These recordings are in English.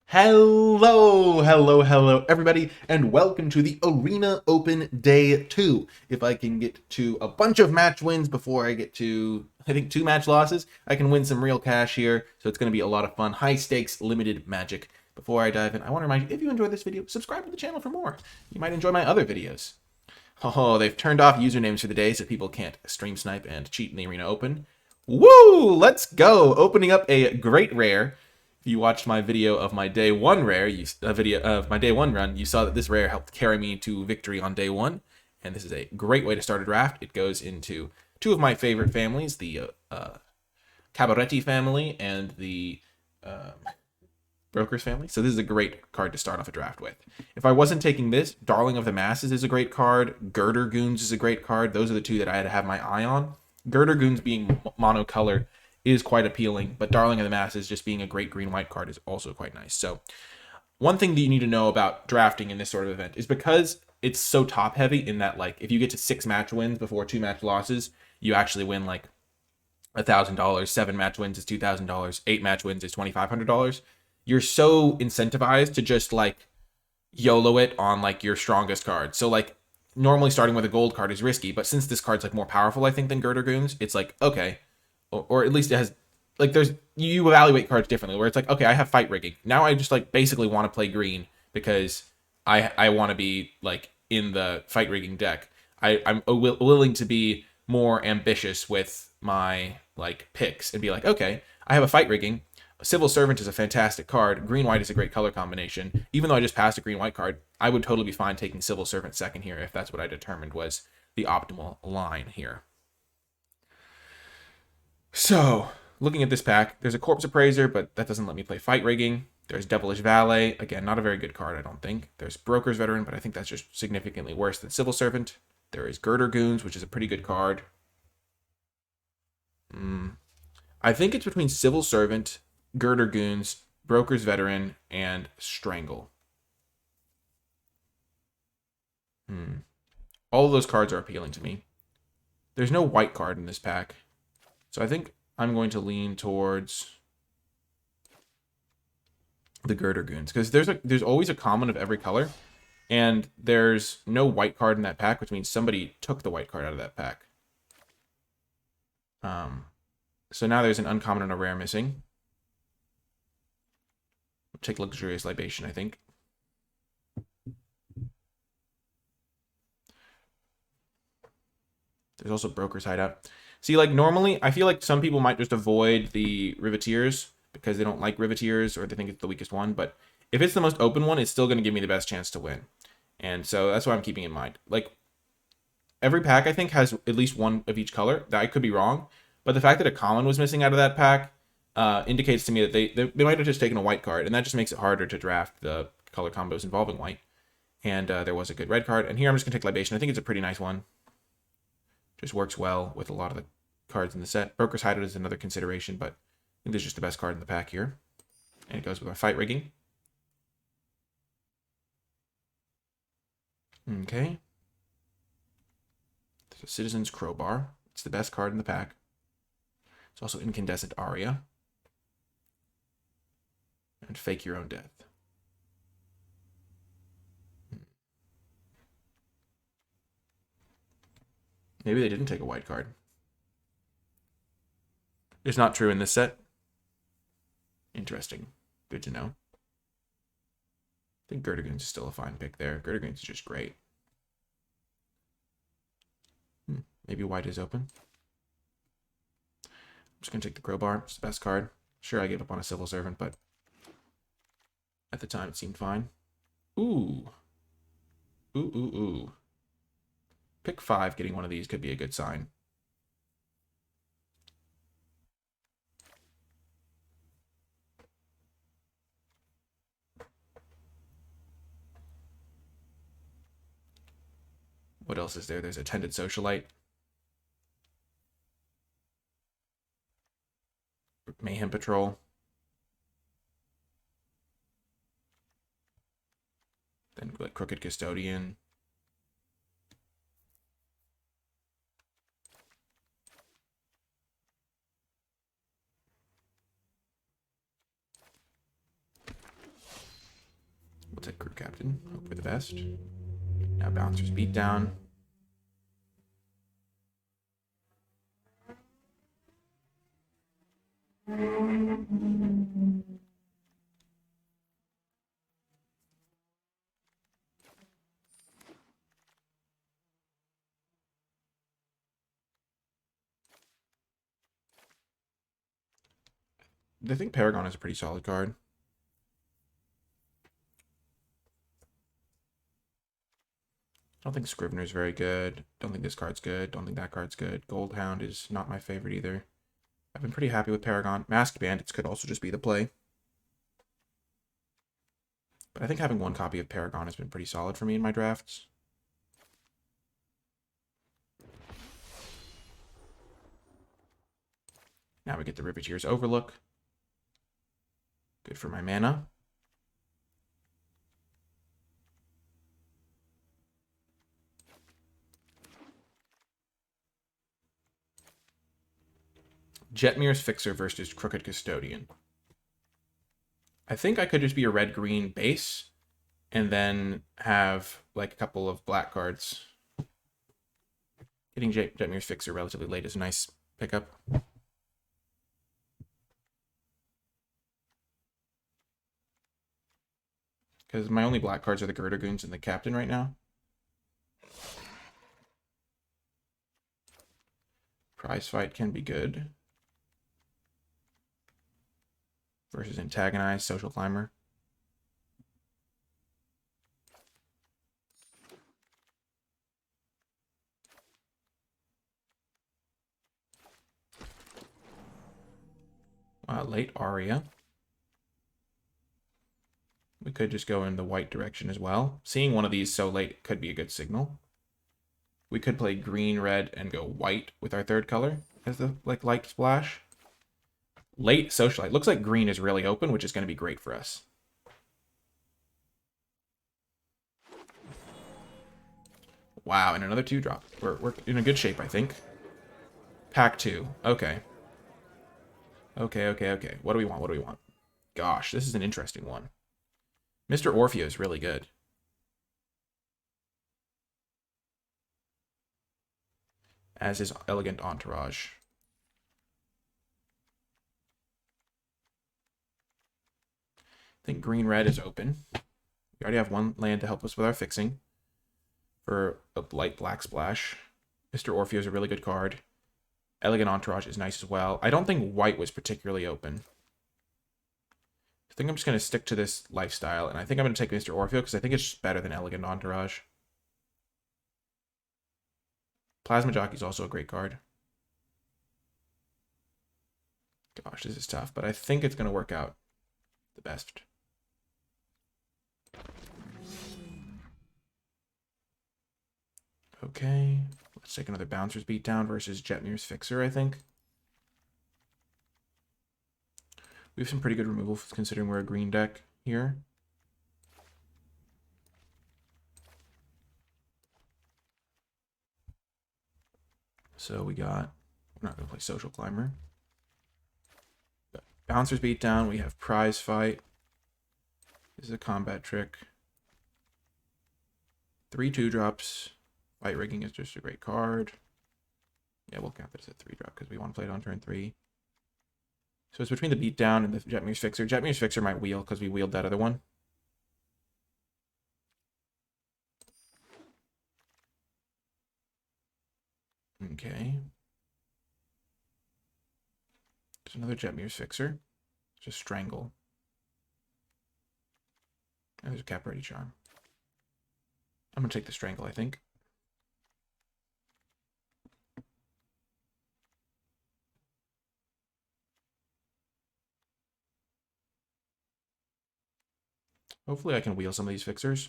Hello, everybody, and welcome to the Arena Open Day 2. If I can get to a bunch of match wins before I get to, I think, 2 match losses, I can win some real cash here, so it's going to be a lot of fun. High stakes, limited magic. Before I dive in, I want to remind you, if you enjoyed this video, subscribe to the channel for more. You might enjoy my other videos. Oh, they've turned off usernames for the day so people can't stream snipe and cheat in the Arena Open. Woo! Let's go! Opening up a great rare. If you watched my video of my day 1 rare, a video of my day 1 run, you saw that this rare helped carry me to victory on day 1. And this is a great way to start a draft. It goes into two of my favorite families, the Cabaretti family and the Brokers family. So this is a great card to start off a draft with. If I wasn't taking this, Darling of the Masses is a great card. Girder Goons is a great card. Those are the two that I had to have my eye on. Girder Goons being monocolor is quite appealing, but Darling of the Masses just being a great green-white card is also quite nice. So one thing that you need to know about drafting in this sort of event is because it's so top-heavy in that, like, if you get to 6 match wins before 2 match losses, you actually win, like, $1,000. 7 match wins is $2,000. 8 match wins is $2,500. You're so incentivized to just, like, YOLO it on, like, your strongest card. So, like, normally starting with a gold card is risky, but since this card's, like, more powerful, I think, than Girder Goons, it's like, okay. Or at least it has, like, there's, you evaluate cards differently, where it's like, okay, I have fight rigging. Now I just, like, basically want to play green because I want to be, like, in the fight rigging deck. I'm willing to be more ambitious with my, like, picks and be like, okay, I have a fight rigging. Civil Servant is a fantastic card. Green-white is a great color combination. Even though I just passed a green-white card, I would totally be fine taking Civil Servant second here if that's what I determined was the optimal line here. So, looking at this pack, there's a Corpse Appraiser, but that doesn't let me play Fight Rigging. There's Devilish Valet. Again, not a very good card, I don't think. There's Broker's Veteran, but I think that's just significantly worse than Civil Servant. There is Girder Goons, which is a pretty good card. I think it's between Civil Servant, Girder Goons, Broker's Veteran, and Strangle. All of those cards are appealing to me. There's no white card in this pack. So I think I'm going to lean towards the Girder Goons, because there's always a common of every color, and there's no white card in that pack, which means somebody took the white card out of that pack. So now there's an uncommon and a rare missing. We'll take Luxurious Libation, I think. There's also Broker's Hideout. See, like, normally, I feel like some people might just avoid the Riveteers because they don't like Riveteers or they think it's the weakest one. But if it's the most open one, it's still going to give me the best chance to win. And so that's what I'm keeping in mind. Like, every pack, I think, has at least one of each color. That I could be wrong. But the fact that a common was missing out of that pack indicates to me that they might have just taken a white card. And that just makes it harder to draft the color combos involving white. And there was a good red card. And here I'm just going to take Libation. I think it's a pretty nice one. Just works well with a lot of the cards in the set. Broker's Hideout is another consideration, but I think this is just the best card in the pack here. And it goes with my fight rigging. Okay. There's a Citizen's Crowbar. It's the best card in the pack. It's also Incandescent Aria. And Fake Your Own Death. Maybe they didn't take a white card. It's not true in this set. Interesting. Good to know. I think Girder Goons is still a fine pick there. Girder Goons is just great. Maybe white is open. I'm just going to take the Crowbar. It's the best card. Sure, I gave up on a Civil Servant, but at the time it seemed fine. Ooh. Ooh. Pick 5, getting one of these could be a good sign. What else is there? There's Attended Socialite. Mayhem Patrol. Then like Crooked Custodian. We'll take Crew Captain. Hope for the best. Now Bouncer's Beatdown. I think Paragon is a pretty solid card. Don't think Scrivener's very good. Don't think this card's good. Don't think that card's good. Goldhound is not my favorite either. I've been pretty happy with Paragon. Masked Bandits could also just be the play. But I think having one copy of Paragon has been pretty solid for me in my drafts. Now we get the Riveteer's Overlook. Good for my mana. Jetmir's Fixer versus Crooked Custodian. I think I could just be a red-green base and then have like a couple of black cards. Getting Jetmir's Fixer relatively late is a nice pickup. Because my only black cards are the Girder Goons and the Captain right now. Prize Fight can be good. Versus Antagonize, Social Climber. Late Aria. We could just go in the white direction as well. Seeing one of these so late could be a good signal. We could play green, red, and go white with our third color as the light splash. Late Socialite. Looks like green is really open, which is going to be great for us. Wow, and another 2-drop. We're in a good shape, I think. Pack 2. Okay. Okay. What do we want? Gosh, this is an interesting one. Mr. Orfeo is really good. As is Elegant Entourage. I think green-red is open. We already have one land to help us with our fixing for a light black splash. Mr. Orfeo is a really good card. Elegant Entourage is nice as well. I don't think white was particularly open. I think I'm just going to stick to this lifestyle, and I think I'm going to take Mr. Orfeo because I think it's just better than Elegant Entourage. Plasma Jockey is also a great card. Gosh, this is tough, but I think it's going to work out the best. Okay, let's take another Bouncer's Beatdown versus Jetmir's Fixer, I think. We have some pretty good removal considering we're a green deck here. So we're not going to play Social Climber. Bouncer's Beatdown, we have Prize Fight. This is a combat trick. 3 2-drops. Fight Rigging is just a great card. Yeah, we'll count this as a 3-drop because we want to play it on turn 3. So it's between the Beatdown and the Jetmir's Fixer. Jetmir's Fixer might wheel because we wheeled that other one. Okay. There's another Jetmir's Fixer. Just Strangle. And there's a Capenna Charm. I'm going to take the Strangle, I think. Hopefully I can wheel some of these fixers.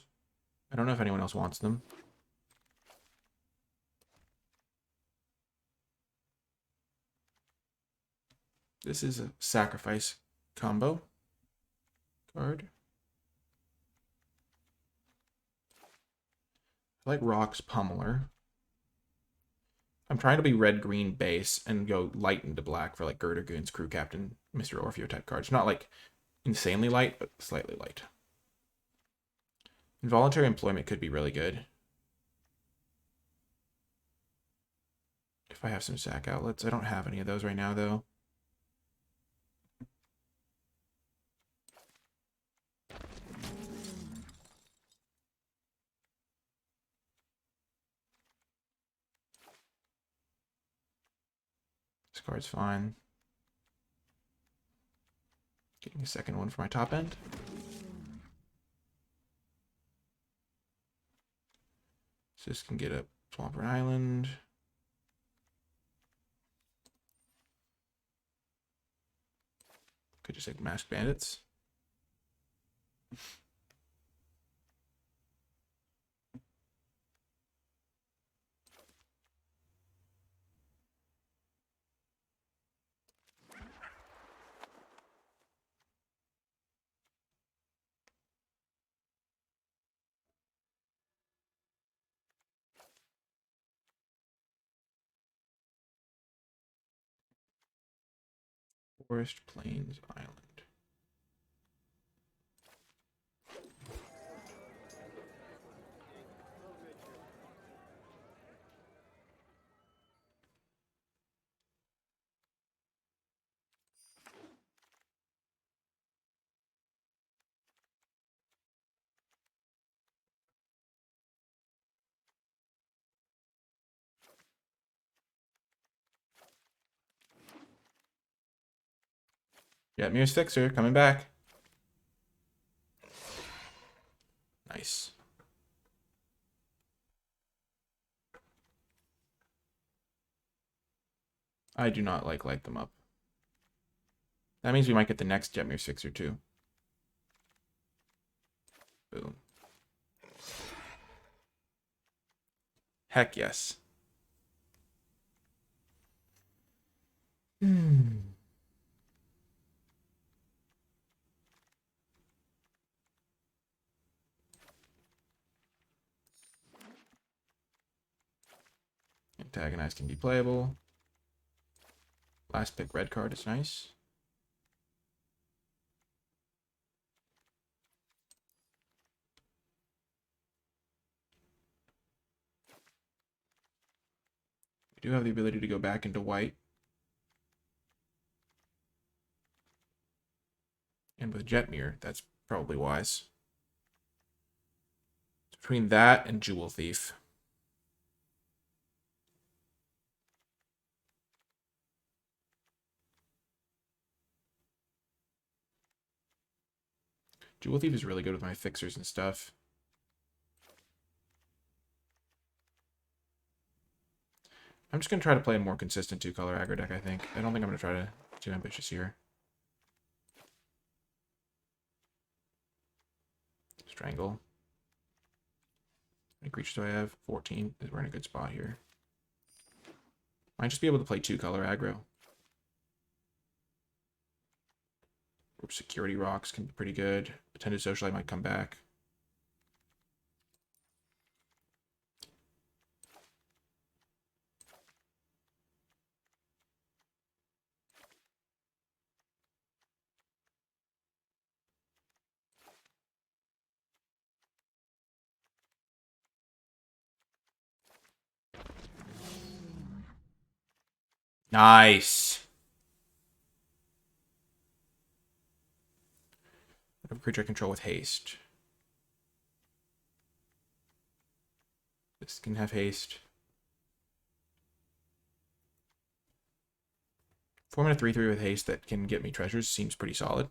I don't know if anyone else wants them. This is a sacrifice combo card. I like Rock's Pummeler. I'm trying to be red-green base and go light into black for like Girder Goons, Crew Captain, Mr. Orfeo type cards. Not like insanely light, but slightly light. Involuntary employment could be really good. If I have some sack outlets. I don't have any of those right now, though. This card's fine. Getting a second one for my top end. So this can get a Swamper Island. Could just like Masked Bandits. Forest Plains Island. Yeah, Mirror's Fixer coming back. Nice. I do not light them up. That means we might get the next Jetmir's Fixer too. Boom. Heck yes. Antagonize can be playable. Last pick red card is nice. We do have the ability to go back into white. And with Jetmir, that's probably wise. It's between that and Jewel Thief. Jewel Thief is really good with my fixers and stuff. I'm just going to try to play a more consistent two-color aggro deck, I think. I don't think I'm going to try to be too ambitious here. Strangle. How many creatures do I have? 14. We're in a good spot here. Might just be able to play two-color aggro. Security Rocks can be pretty good. Attended Socialite might come back. Nice. I have a creature I control with haste. This can have haste. 4-mana 3/3 with haste that can get me treasures seems pretty solid.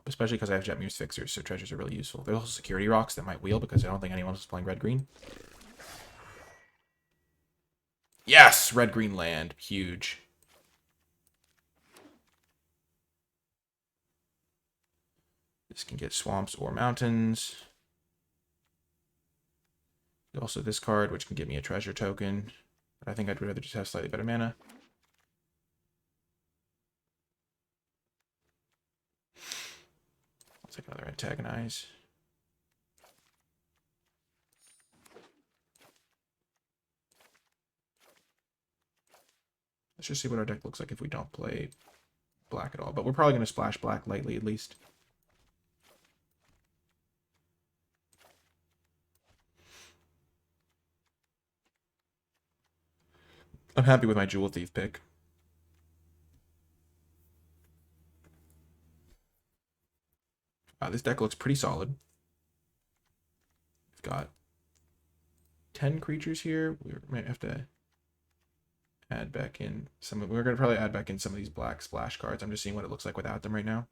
Especially because I have Jetmir's Fixers, so treasures are really useful. There's also Security Rocks that might wheel because I don't think anyone else is playing red-green. Yes! Red-green land. Huge. This can get swamps or mountains. Also this card, which can give me a treasure token. But I think I'd rather just have slightly better mana. I'll take another Antagonize. Let's just see what our deck looks like if we don't play black at all. But we're probably going to splash black lightly at least. I'm happy with my Jewel Thief pick. This deck looks pretty solid. We've got 10 creatures here. We might have to add back in some. We're going to probably add back in some of these black splash cards. I'm just seeing what it looks like without them right now.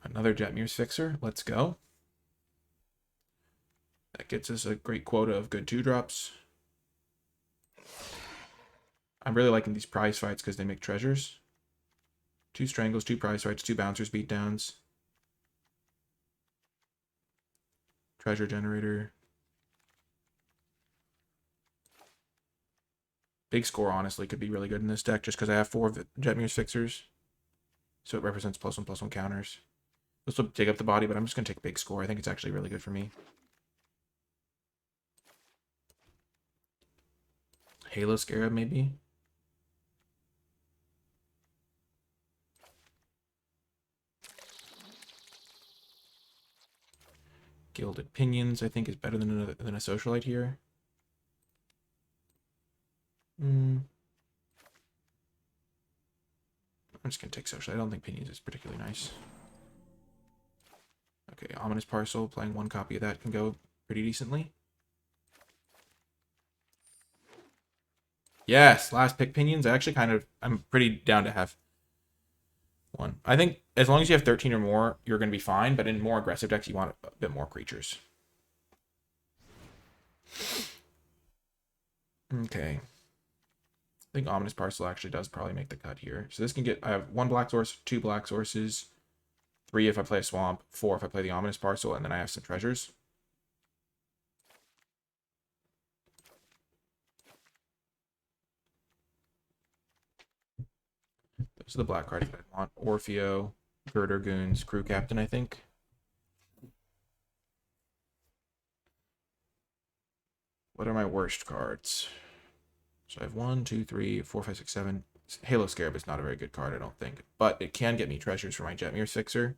Another Jetmir's Fixer. Let's go. That gets us a great quota of good 2-drops. I'm really liking these prize fights because they make treasures. 2 Strangles, 2 prize fights, 2 Bouncers beatdowns. Treasure generator. Big Score, honestly, could be really good in this deck just because I have 4 of Jetmir's Fixers. So it represents +1/+1 counters. This will dig up the body, but I'm just going to take Big Score. I think it's actually really good for me. Halo Scarab, maybe? Gilded Pinions, I think, is better than a Socialite here. I'm just going to take Socialite. I don't think Pinions is particularly nice. Okay, Ominous Parcel, playing 1 copy of that can go pretty decently. Yes, last pick Pinions. I'm pretty down to have 1. I think as long as you have 13 or more, you're going to be fine, but in more aggressive decks, you want a bit more creatures. Okay. I think Ominous Parcel actually does probably make the cut here. So this can get, I have 1 black source, 2 black sources, 3 if I play a swamp, 4 if I play the Ominous Parcel, and then I have some treasures. Those are the black cards that I want. Orfeo, Girder Goons, Crew Captain, I think. What are my worst cards? So I have 1, 2, 3, 4, 5, 6, 7. Halo Scarab is not a very good card, I don't think. But it can get me treasures for my Jetmir's Fixer.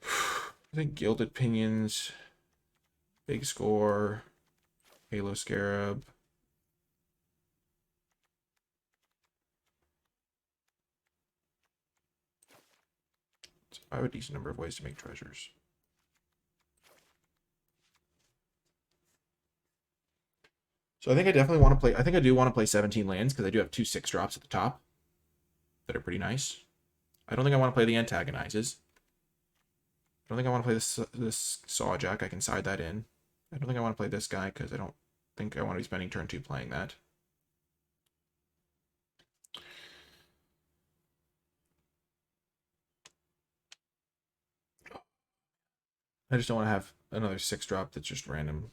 I think Gilded Pinions, Big Score, Halo Scarab. So I have a decent number of ways to make treasures. So I think I definitely want to play, I think I do want to play 17 lands because I do have 2 6-drops at the top that are pretty nice. I don't think I want to play the Antagonizes. I don't think I want to play this Sawjack. I can side that in. I don't think I want to play this guy because I don't think I want to be spending turn 2 playing that. I just don't want to have another 6-drop that's just random.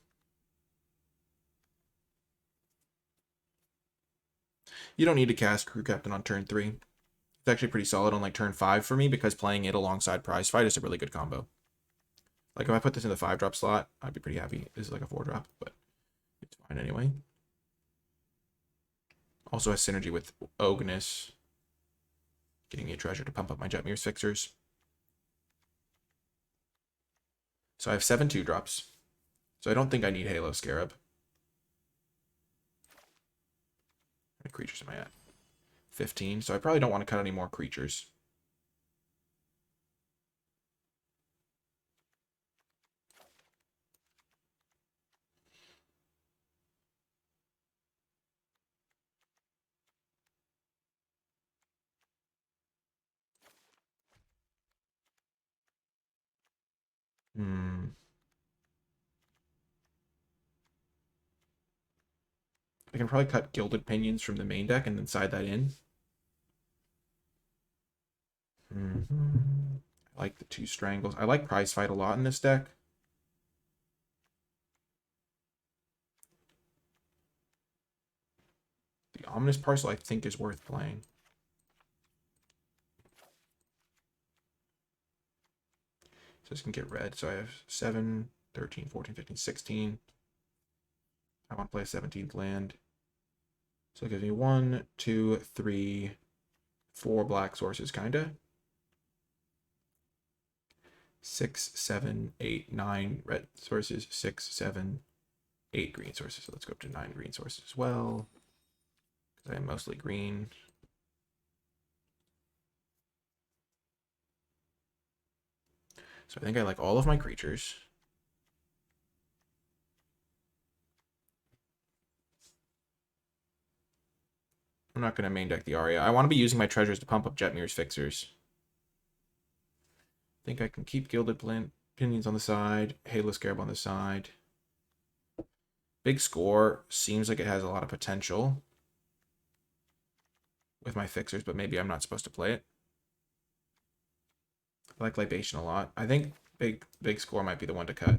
You don't need to cast Crew Captain on turn 3. It's actually pretty solid on like turn 5 for me because playing it alongside Prize Fight is a really good combo. Like if I put this in the 5-drop slot, I'd be pretty happy. This is like a 4-drop, but it's fine anyway. Also has synergy with Ognus, getting me a treasure to pump up my Jetmir's Fixers. So I have 7 2-drops. So I don't think I need Halo Scarab. How many creatures am I at? 15. So I probably don't want to cut any more creatures. I can probably cut Gilded Pinions from the main deck and then side that in. I like the 2 Strangles. I like Prize Fight a lot in this deck. The Ominous Parcel I think is worth playing. So this can get red. So I have 7, 13, 14, 15, 16. I want to play a 17th land. So it gives me 1, 2, 3, 4 black sources, kinda. 6, 7, 8, 9 red sources, 6, 7, 8 green sources. So let's go up to 9 green sources as well, because I am mostly green. So I think I like all of my creatures. I'm not going to main deck the Aria. I want to be using my treasures to pump up Jetmir's Fixers. I think I can keep Gilded Pinions on the side, Halo Scarab on the side. Big Score seems like it has a lot of potential with my Fixers, but maybe I'm not supposed to play it. I like Libation a lot. I think Big Score might be the one to cut.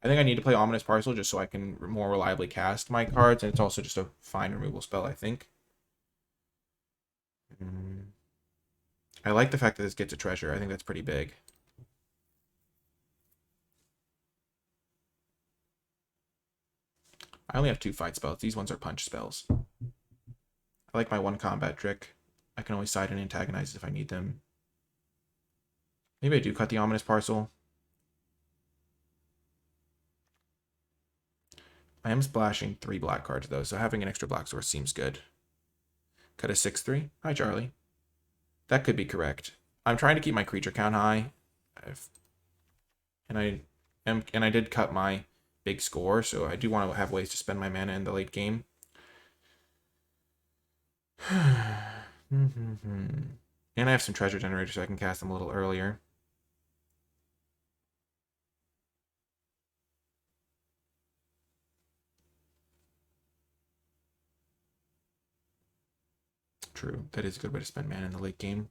I think I need to play Ominous Parcel just so I can more reliably cast my cards, and it's also just a fine removal spell, I think. I like the fact that this gets a treasure. I think that's pretty big. I only have 2 fight spells. These ones are punch spells. I like my 1 combat trick. I can always side and antagonize if I need them. Maybe I do cut the Ominous Parcel. I am splashing 3 black cards, though, so having an extra black source seems good. Cut a 6/3. Hi, Charlie. That could be correct. I'm trying to keep my creature count high. And I did cut my Big Score, so I do want to have ways to spend my mana in the late game. And I have some treasure generators, so I can cast them a little earlier. True, that is a good way to spend mana in the late game.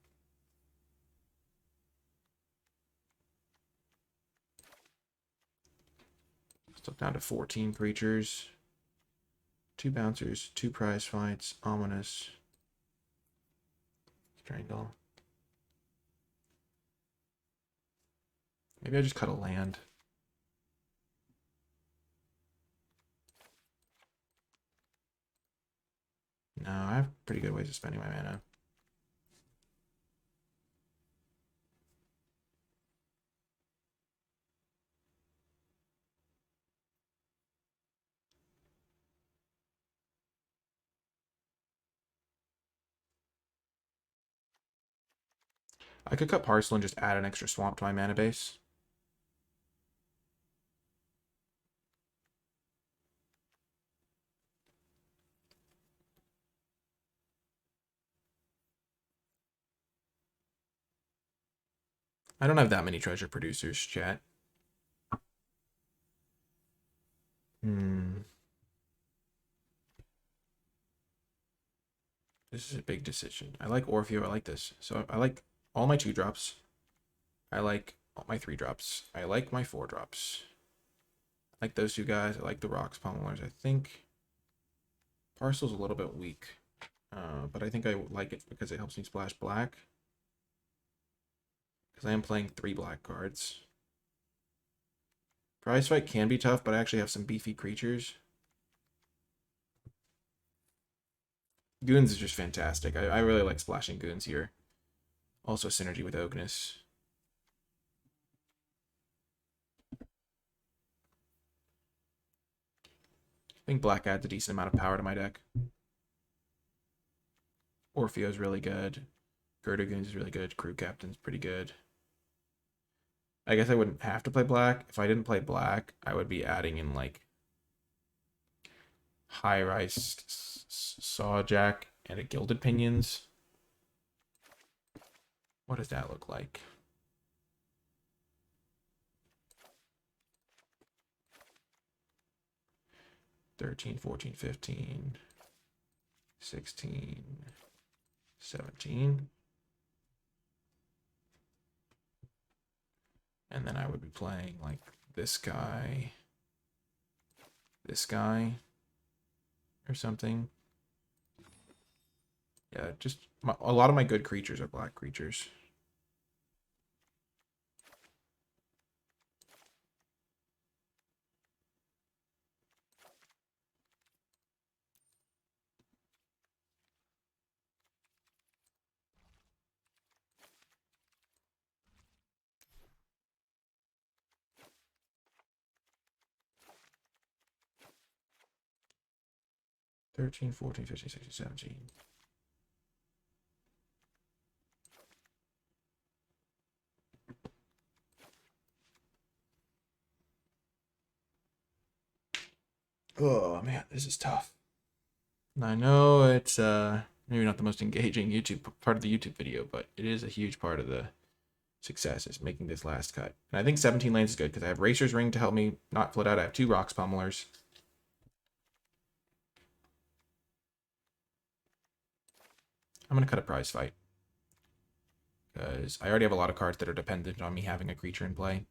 Still down to 14 creatures. 2 bouncers, 2 prize fights, Ominous, Strangle. Maybe I just cut a land. No, I have pretty good ways of spending my mana. I could cut Parcel and just add an extra swamp to my mana base. I don't have that many treasure producers, chat. This is a big decision. I like Orfeo. I like this. So I like all my 2-drops. I like all my 3-drops. I like my 4-drops. I like those 2 guys. I like the Rocks Pummelers. I think Parcel's a little bit weak. But I think I like it because it helps me splash black. Because I am playing 3 black cards. Prize Fight can be tough, but I actually have some beefy creatures. Goons is just fantastic. I really like splashing Goons here. Also synergy with Ognus. I think black adds a decent amount of power to my deck. Orfeo's really good. Gerda Goons is really good. Crew Captain's pretty good. I guess I wouldn't have to play black. If I didn't play black, I would be adding in like High Rise Sawjack and a Gilded Pinions. What does that look like? $13, $14, $15, $16, $17. And then I would be playing like this guy, or something. Yeah, just a lot of my good creatures are black creatures. 13, 14, 15, 16, 17. Oh man, this is tough. I know it's maybe not the most engaging YouTube part of the YouTube video, but it is a huge part of the success is making this last cut. And I think 17 lanes is good because I have Racer's Ring to help me not float out. I have 2 Rocks Pummelers. I'm going to cut a prize fight because I already have a lot of cards that are dependent on me having a creature in play.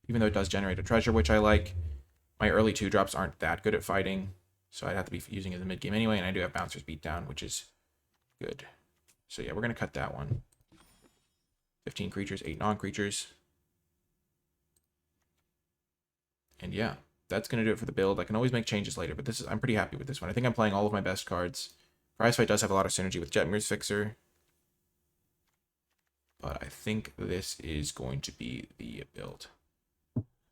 Even though it does generate a treasure, which I like, my early 2-drops aren't that good at fighting, so I'd have to be using it in the mid-game anyway, and I do have Bouncer's Beatdown, which is good. So yeah, we're going to cut that one. 15 creatures, 8 non-creatures. And yeah, that's going to do it for the build. I can always make changes later, but I'm pretty happy with this one. I think I'm playing all of my best cards. Prize Fight does have a lot of synergy with Jetmir's Fixer, but I think this is going to be the build.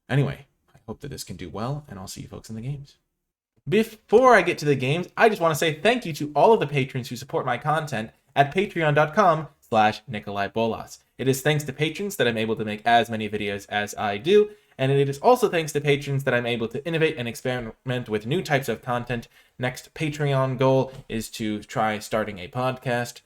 Anyway, I hope that this can do well, and I'll see you folks in the games. Before I get to the games, I just want to say thank you to all of the patrons who support my content at patreon.com/NicolaiBolas. It is thanks to patrons that I'm able to make as many videos as I do, and it is also thanks to patrons that I'm able to innovate and experiment with new types of content. Next Patreon goal is to try starting a podcast.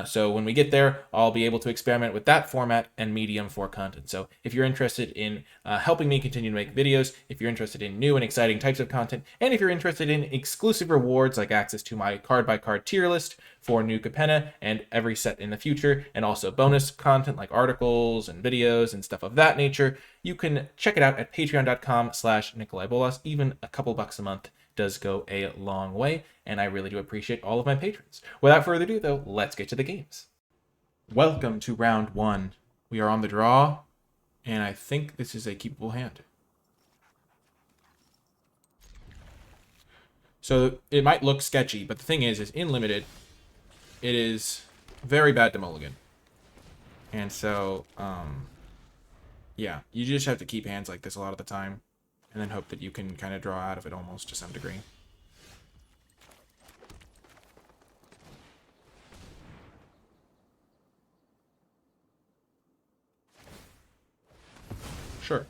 So when we get there, I'll be able to experiment with that format and medium for content. So if you're interested in helping me continue to make videos, if you're interested in new and exciting types of content, and if you're interested in exclusive rewards like access to my card-by-card tier list for new Capenna and every set in the future, and also bonus content like articles and videos and stuff of that nature, you can check it out at patreon.com/NicolaiBolas. Even a couple bucks a month does go a long way, and I really do appreciate all of my patrons. Without further ado, though, let's get to the games. Welcome to round 1. We are on the draw, and I think this is a keepable hand. So it might look sketchy, but the thing is in limited, it is very bad to mulligan. And so, yeah, you just have to keep hands like this a lot of the time, and then hope that you can kind of draw out of it almost to some degree. Sure.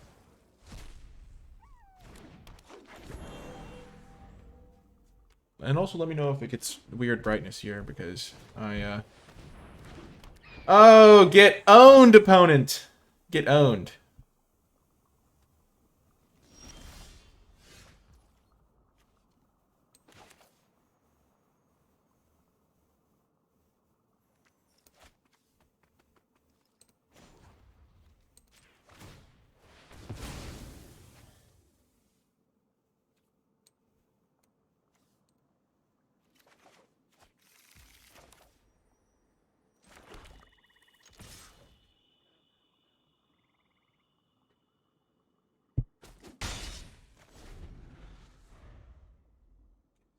And also let me know if it gets weird brightness here, because I, Oh, get owned, opponent! Get owned.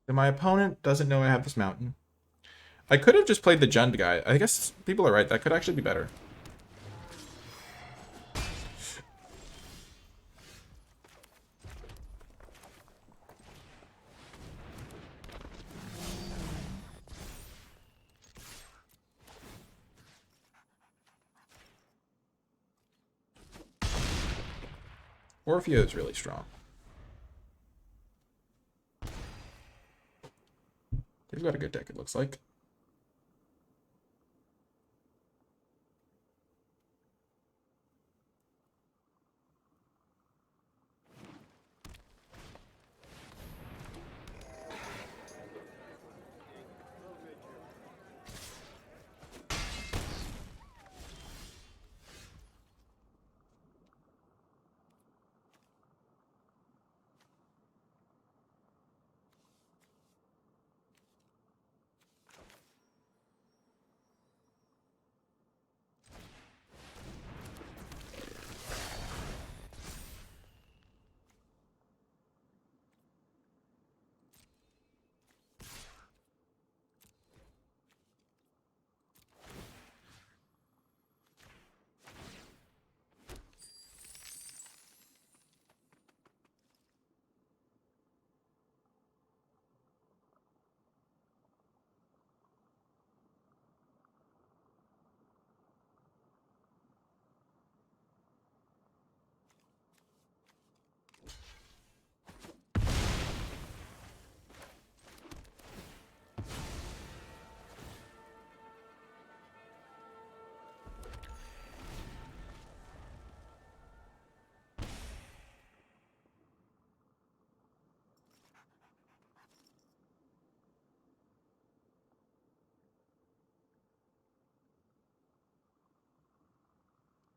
And my opponent doesn't know I have this mountain. I could have just played the Jund guy. I guess people are right. That could actually be better. Orpheo is really strong. They've got a good deck, it looks like.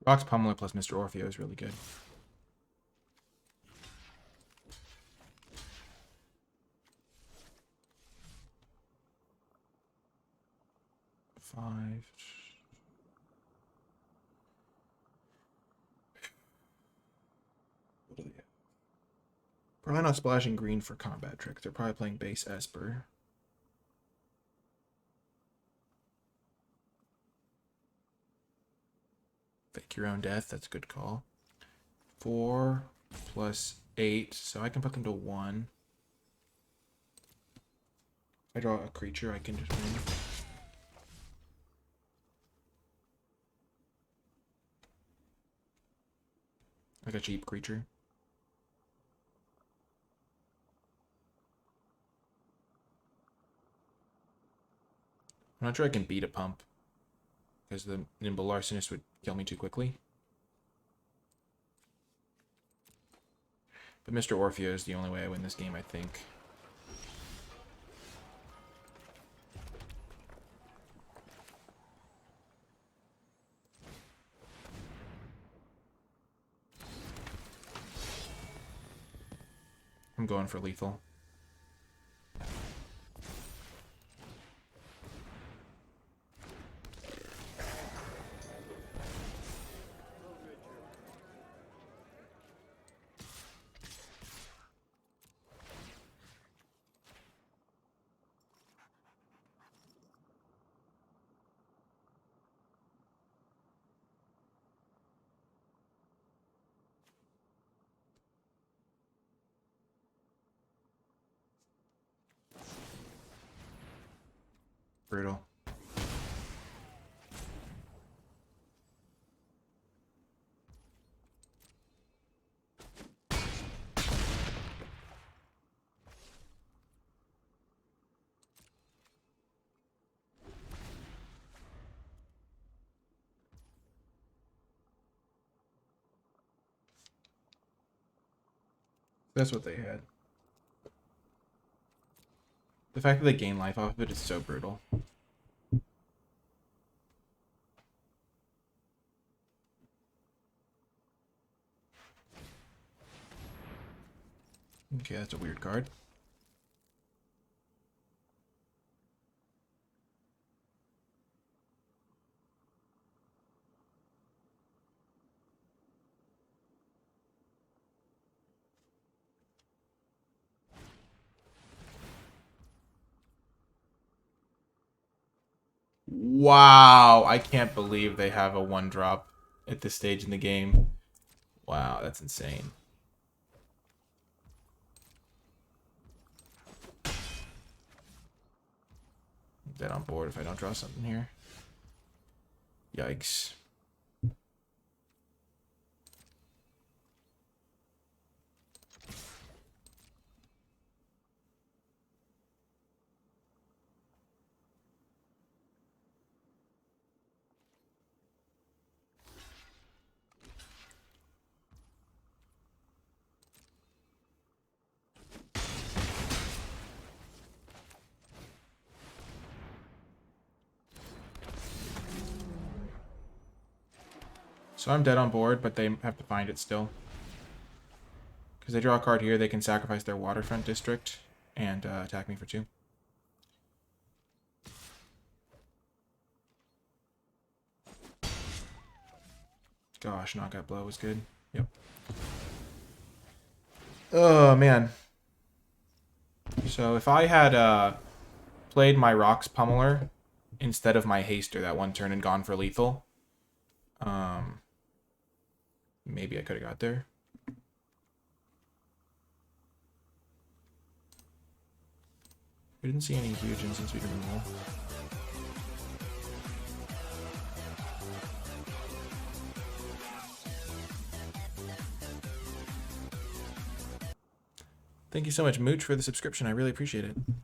Rock's Pummeler plus Mr. Orfeo is really good. Five. What do they have? Probably not splashing green for combat tricks. They're probably playing base Esper. Fake your own death. That's a good call. 4 plus 8. So I can put them to 1. I draw a creature, I can just win. Like a cheap creature. I'm not sure I can beat a pump, because the Nimble Larcenist would kill me too quickly. But Mr. Orfeo is the only way I win this game, I think. I'm going for lethal. Brutal. That's what they had. The fact that they gain life off of it is so brutal. Okay, that's a weird card. Wow, I can't believe they have a 1-drop at this stage in the game. Wow, that's insane. I'm dead on board if I don't draw something here. Yikes. So I'm dead on board, but they have to find it still. Because they draw a card here, they can sacrifice their waterfront district and attack me for 2. Gosh, knockout blow was good. Yep. Oh, man. So if I had played my Rocks Pummeler instead of my Haster that one turn and gone for lethal, maybe I could have got there. We didn't see any huge instance we can roll. Thank you so much, Mooch, for the subscription. I really appreciate it. I think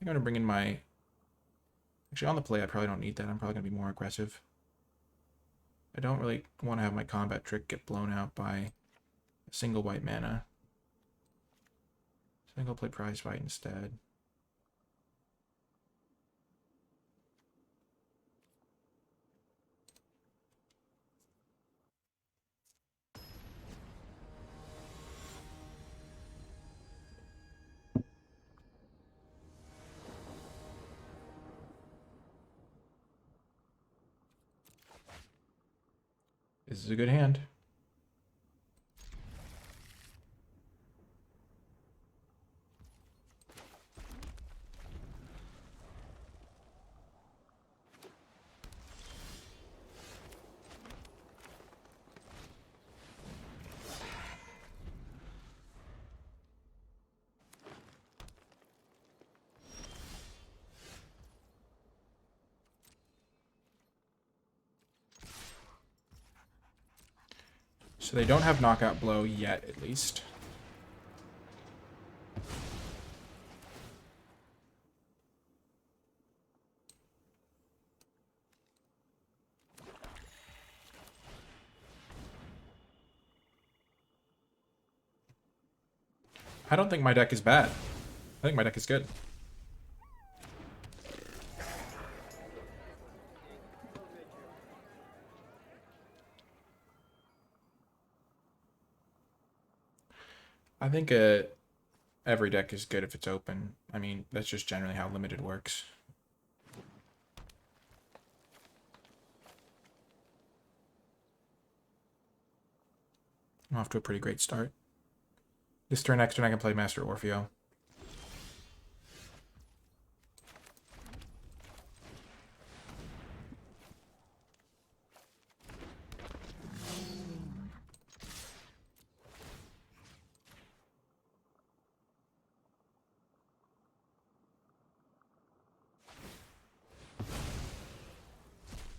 I'm going to bring in my... Actually, on the play, I probably don't need that. I'm probably going to be more aggressive. I don't really want to have my combat trick get blown out by a single white mana. So I think I'll play Prize Fight instead. This is a good hand. So they don't have knockout blow yet, at least. I don't think my deck is bad. I think my deck is good. I think every deck is good if it's open. I mean, that's just generally how limited works. I'm off to a pretty great start. This turn, next turn, I can play Master Orfeo.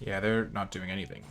Yeah, they're not doing anything.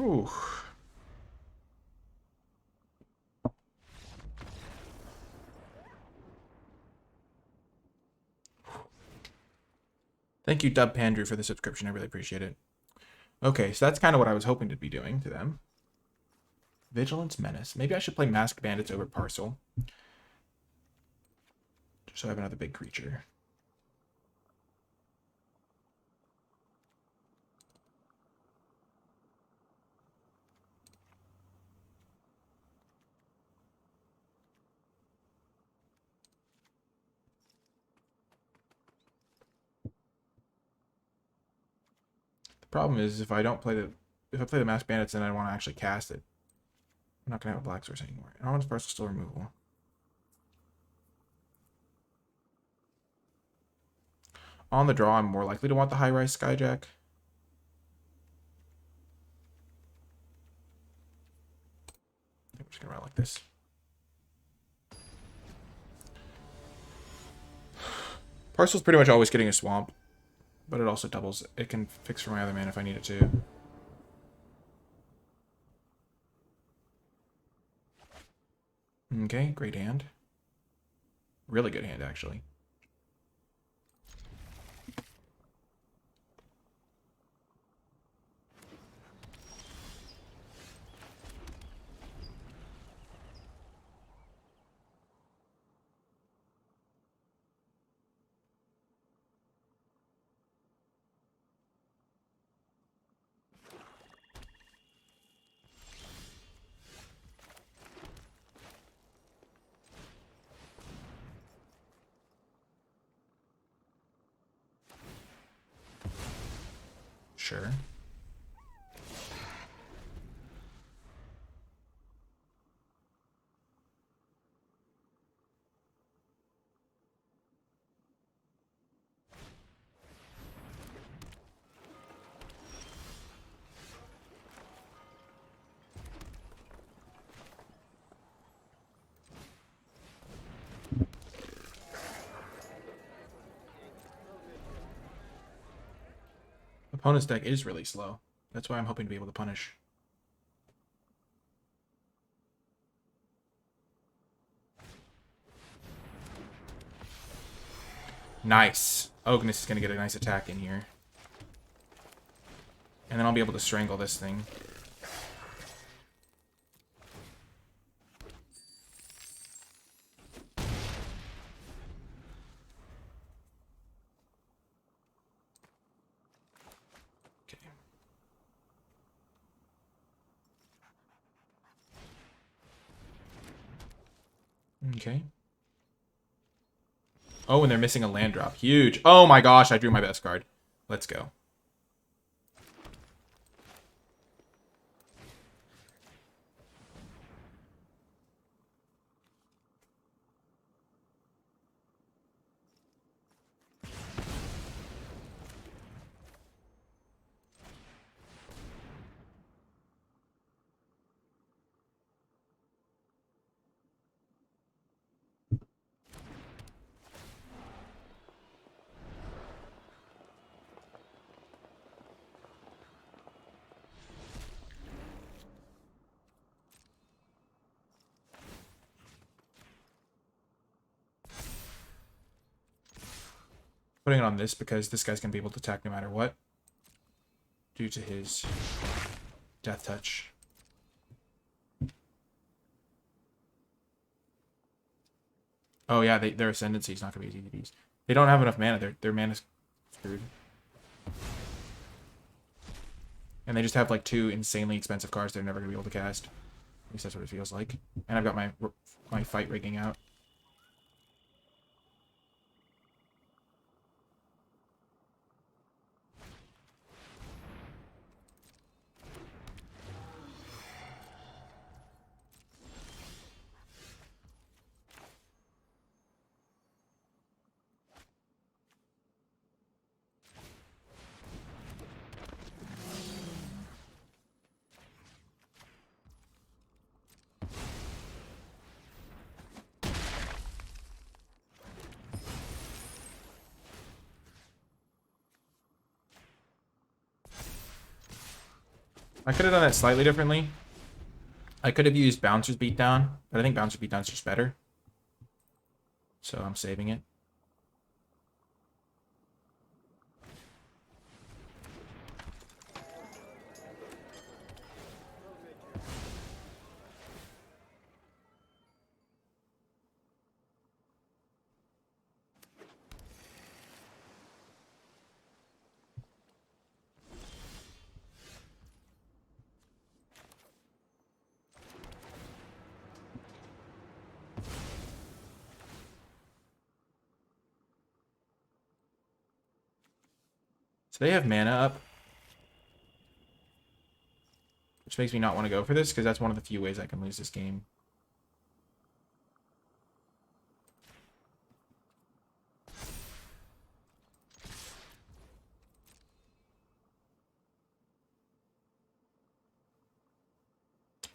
Ooh. Thank you, Dub Pandrew, for the subscription. I really appreciate it. Okay, so that's kind of what I was hoping to be doing to them. Vigilance Menace. Maybe I should play Masked Bandits over Parcel. Just so I have another big creature. The problem is if I play the Masked Bandits and I want to actually cast it, I'm not gonna have a black source anymore. I want Parcel still removal. On the draw, I'm more likely to want the high-rise Skyjack. I think I'm just gonna run like this. Parcel's pretty much always getting a swamp, but it also doubles. It can fix for my other man if I need it to. Okay, great hand. Really good hand, actually. Sure. Opponent's deck is really slow. That's why I'm hoping to be able to punish. Nice. Ognus is going to get a nice attack in here. And then I'll be able to strangle this thing. Okay. Oh, and they're missing a land drop. Huge. Oh my gosh, I drew my best card. Let's go. Putting it on this because this guy's going to be able to attack no matter what. Due to his death touch. Oh yeah, their ascendancy is not going to be easy to use. They don't have enough mana. Their mana's screwed. And they just have like 2 insanely expensive cards they're never going to be able to cast. At least that's what it feels like. And I've got my fight rigging out. I could have done that slightly differently. I could have used Bouncer's Beatdown, but I think Bouncer's Beatdown's just better. So I'm saving it. So they have mana up. Which makes me not want to go for this, because that's one of the few ways I can lose this game.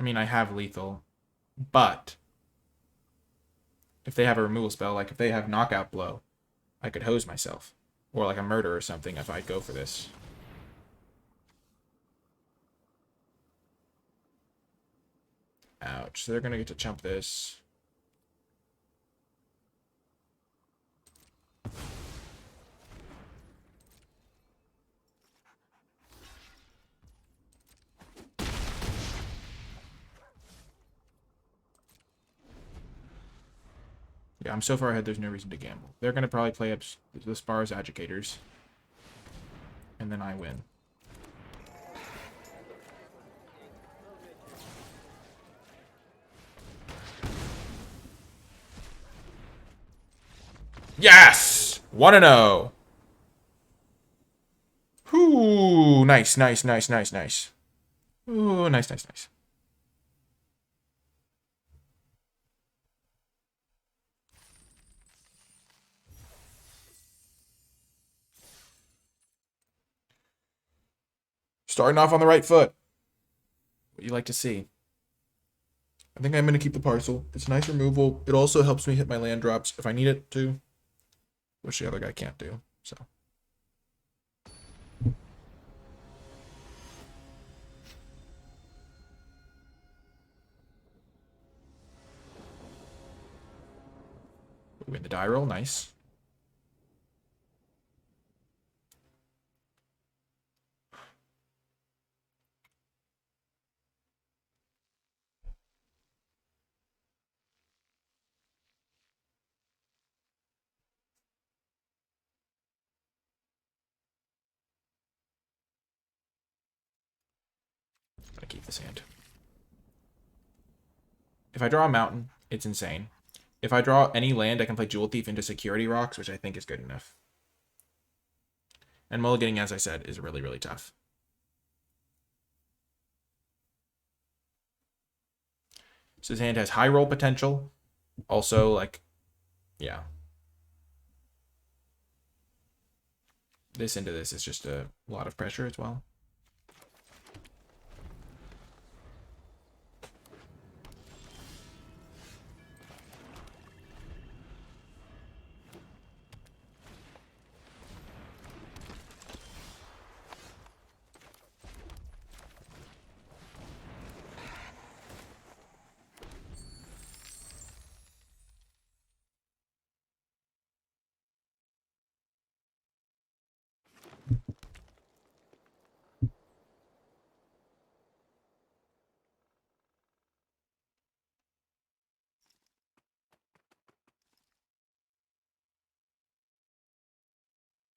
I mean, I have lethal, but if they have a removal spell, like if they have knockout blow, I could hose myself. Or like a murder or something if I'd go for this. Ouch. So they're going to get to chump this. Yeah, I'm so far ahead, there's no reason to gamble. They're going to probably play up the Spar's Educators. And then I win. Yes! 1-0. Ooh, nice, nice, nice, nice, nice. Ooh, nice, nice, nice. Starting off on the right foot. What you like to see. I think I'm going to keep the parcel. It's nice removal. It also helps me hit my land drops if I need it to. Which the other guy can't do, so. the die roll. Nice. I'm gonna keep this hand. If I draw a mountain, it's insane. If I draw any land, I can play Jewel Thief into Security Rocks, which I think is good enough. And mulliganing, as I said, is really, really tough. So his hand has high roll potential. Also, like, yeah. This into this is just a lot of pressure as well.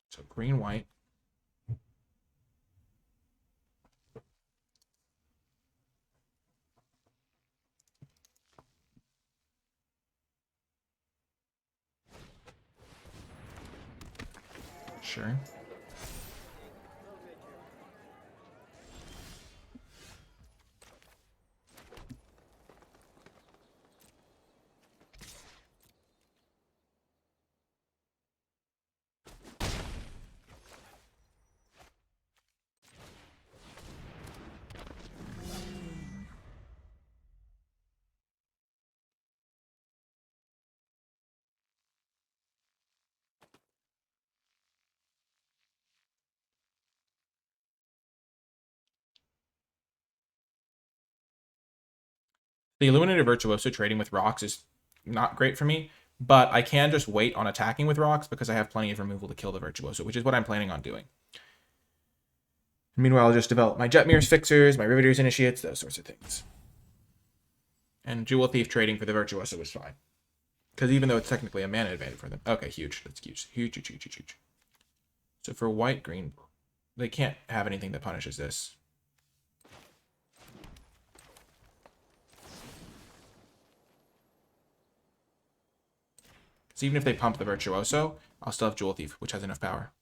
So green, white. Sure. The Illuminated Virtuoso trading with rocks is not great for me, but I can just wait on attacking with rocks because I have plenty of removal to kill the Virtuoso, which is what I'm planning on doing. Meanwhile, I'll just develop my Jetmir's Fixers, my Riveter's Initiates, those sorts of things. And Jewel Thief trading for the Virtuoso is fine. Because even though it's technically a mana advantage for them. Okay, huge. That's huge. Huge, huge, huge, huge, huge. So for white, green, they can't have anything that punishes this. So even if they pump the Virtuoso, I'll still have Jewel Thief, which has enough power.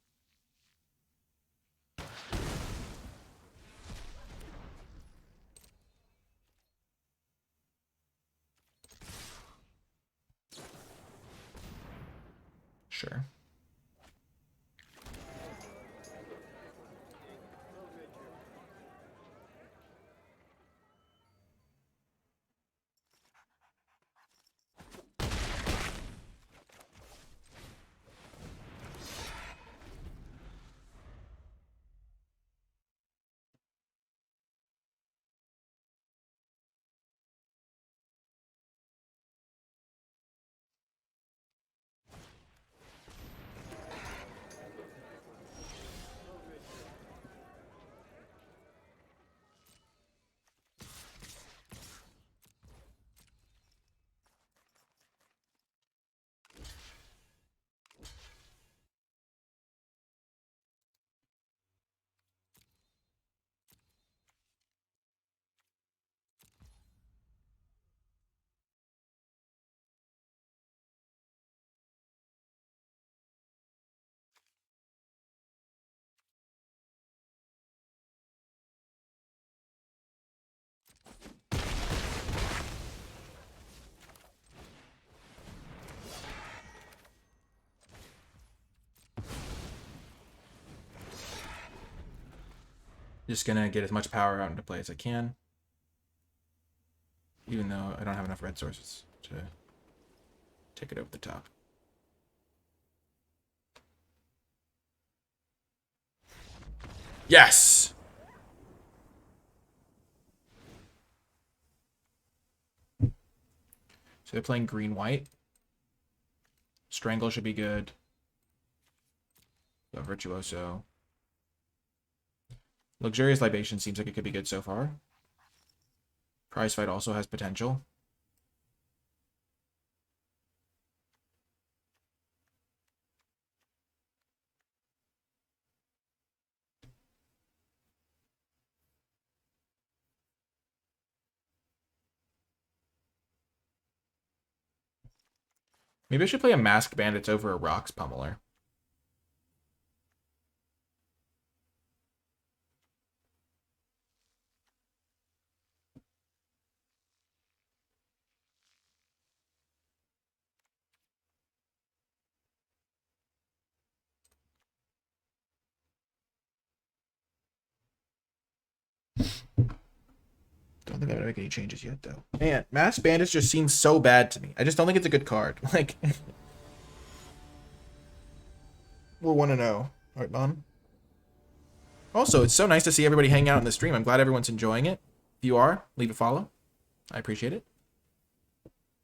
Sure. Just gonna get as much power out into play as I can. Even though I don't have enough red sources to take it over the top. Yes! So they're playing green-white. Strangle should be good. The Virtuoso. Luxurious Libation seems like it could be good so far. Prize Fight also has potential. Maybe I should play a Masked Bandits over a Rocks Pummeler. Don't think I'm gonna make any changes yet, though. Man, Masked Bandits just seems so bad to me. I just don't think it's a good card. Like, we're 1-0. Alright, Bon. Also, it's so nice to see everybody hang out in the stream. I'm glad everyone's enjoying it. If you are, leave a follow. I appreciate it.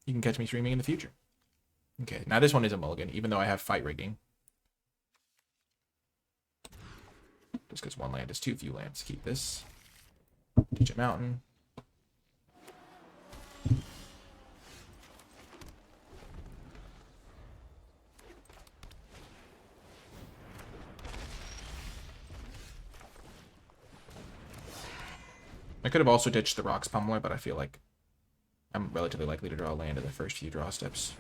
You can catch me streaming in the future. Okay, now this one is a mulligan, even though I have fight rigging. Just because one land is too few lands. Keep this. Teach a mountain. I could have also ditched the Rocks Pummeler, but I feel like I'm relatively likely to draw land in the first few draw steps.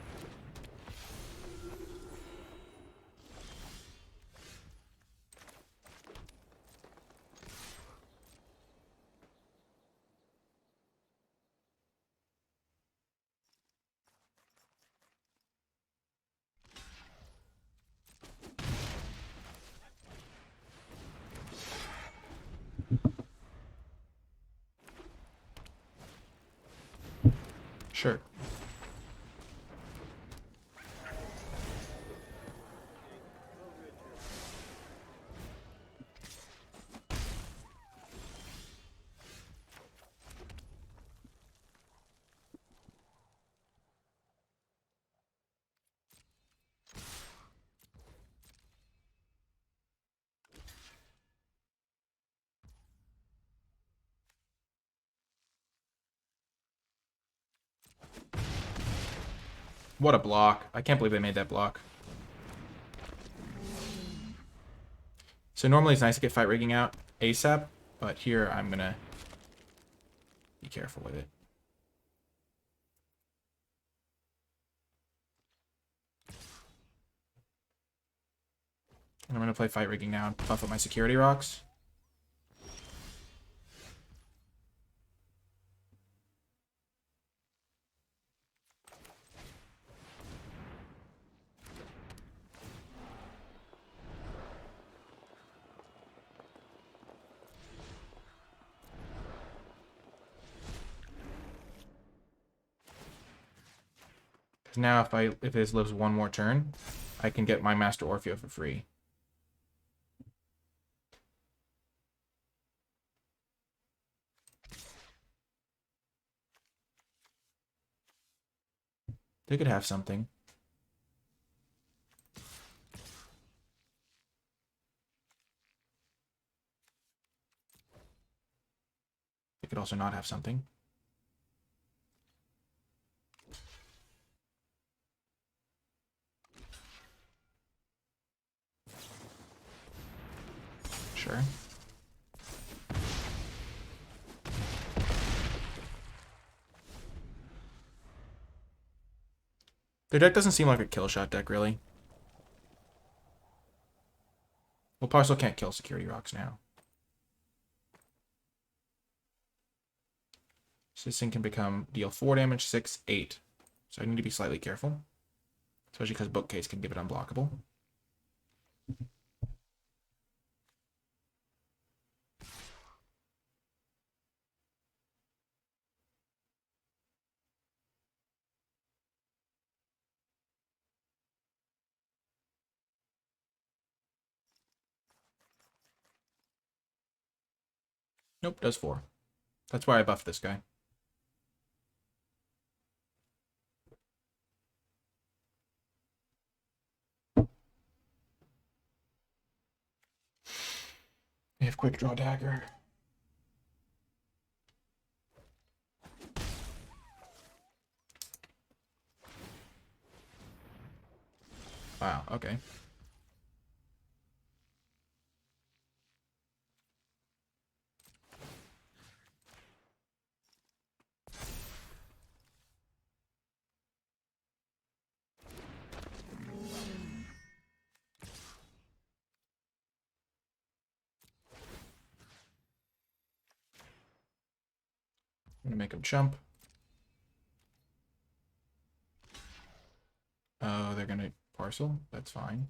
Sure. What a block. I can't believe they made that block. So normally it's nice to get fight rigging out ASAP, but here I'm going to be careful with it. And I'm going to play fight rigging now and buff up my security rocks. Because now if this lives one more turn, I can get my Master Orfeo for free. They could have something. They could also not have something. Sure. Their deck doesn't seem like a kill shot deck, really. Well, Parcel can't kill security rocks now. So this thing can deal 4 damage, 6, 8. So I need to be slightly careful. Especially because Bookcase can give it unblockable. Nope, does 4. That's why I buffed this guy. have quick draw dagger. Wow, okay. I'm gonna make him jump. Oh, they're gonna parcel? That's fine.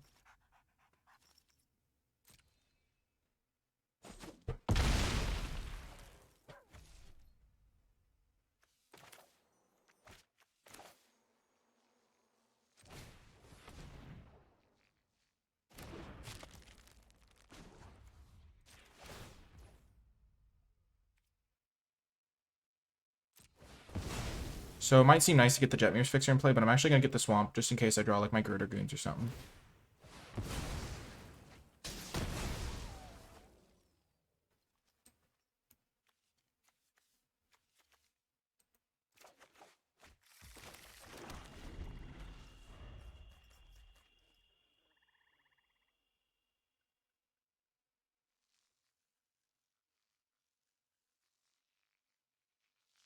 So it might seem nice to get the Jetmir's Fixer in play, but I'm actually going to get the Swamp just in case I draw like my Girder Goons or something.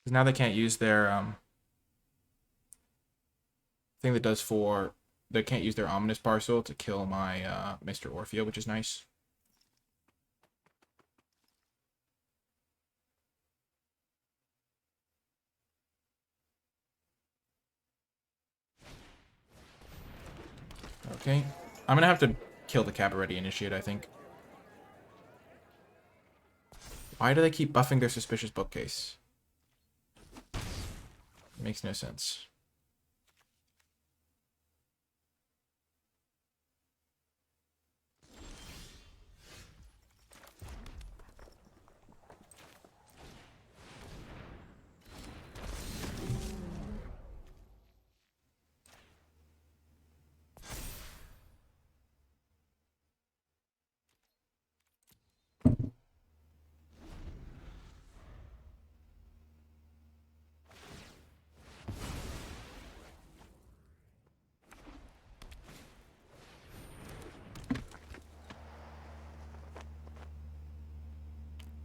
Because now they can't use their thing that does 4. They can't use their Ominous Parcel to kill my Mr. Orfeo, which is nice. Okay. I'm going to have to kill the Cabaret Initiate, I think. Why do they keep buffing their Suspicious Bookcase? It makes no sense.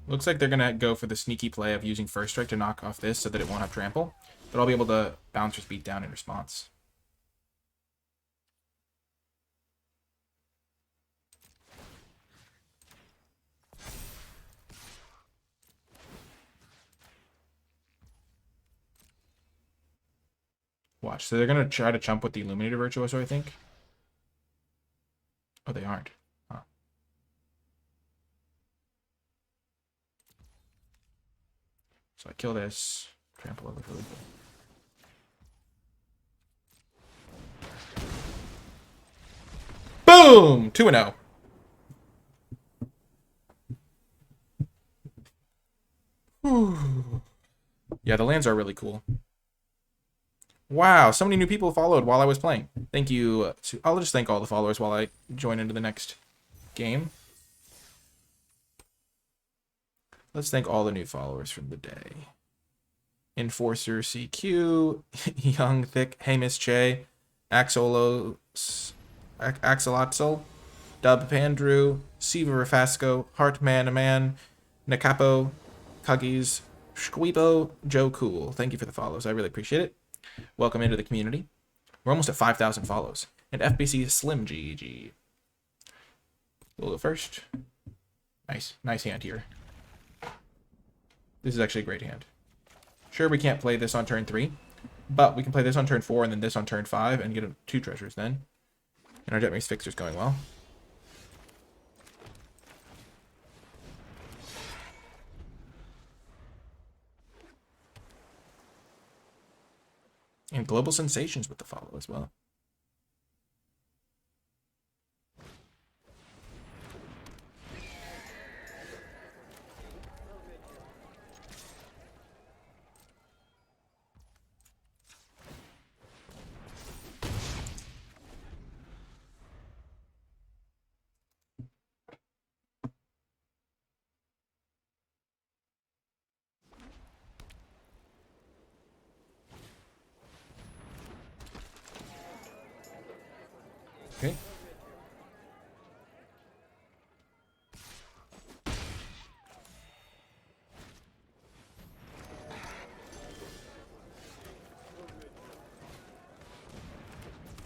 Looks like they're going to go for the sneaky play of using First Strike to knock off this so that it won't have trample. But I'll be able to Bouncer's Beat down in response. Watch. So they're going to try to chump with the Illuminator Virtuoso, I think. Oh, they aren't. Huh. So I kill this. Trample over really good. Boom! 2-0. Yeah, the lands are really cool. Wow, so many new people followed while I was playing. Thank you. I'll just thank all the followers while I join into the next game. Let's thank all the new followers from the day. Enforcer CQ, Young Thick, Hey Miss Che, Axolotl, Dub Pandrew, Siva Rafasco, Heartman a Man, Nakapo, Cuggies, Squeebo, Joe Cool. Thank you for the follows. I really appreciate it. Welcome into the community. We're almost at 5,000 follows. And FBC Slim GG. We'll go first. Nice hand here. This is actually a great hand. Sure, we can't play this on turn 3, but we can play this on turn 4 and then this on turn 5 and get 2 treasures then. And our Jetmir's Fixer's going well. And Global Sensations with the follow as well.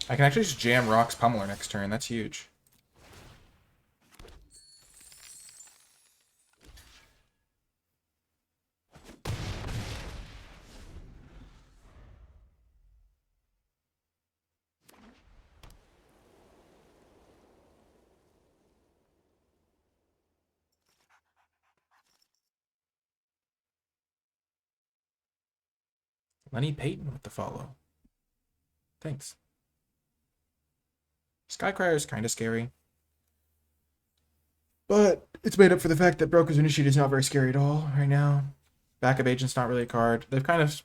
I can actually just jam Rock's Pummeler next turn. That's huge. Lenny Payton with the follow. Thanks. Skycryer is kind of scary. But it's made up for the fact that Broker's Initiate is not very scary at all right now. Backup Agent's not really a card. They've kind of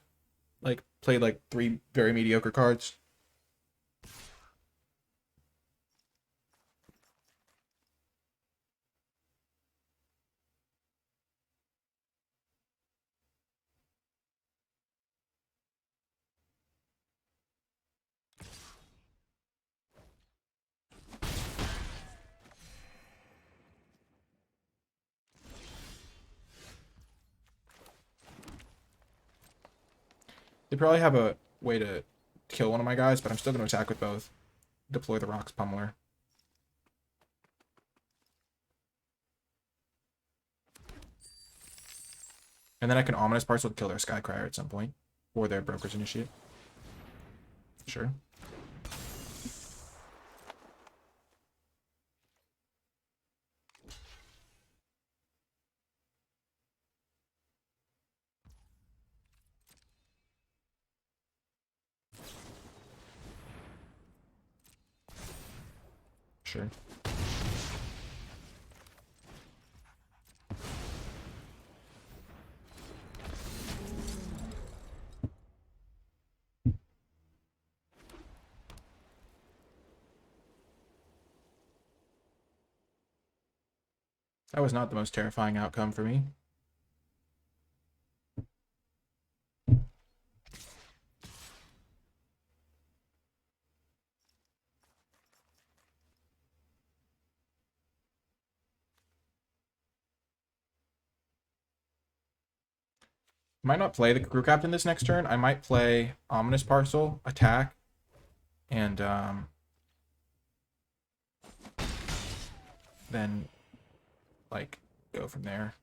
like played like 3 very mediocre cards. They probably have a way to kill one of my guys, but I'm still going to attack with both. Deploy the Rock's Pummeler. And then I can Ominous Parcel to kill their Skycryer at some point. Or their Broker's Initiate. Sure. Sure. That was not the most terrifying outcome for me. Might not play the Crew Captain this next turn. I might play Ominous Parcel, attack, and then like go from there.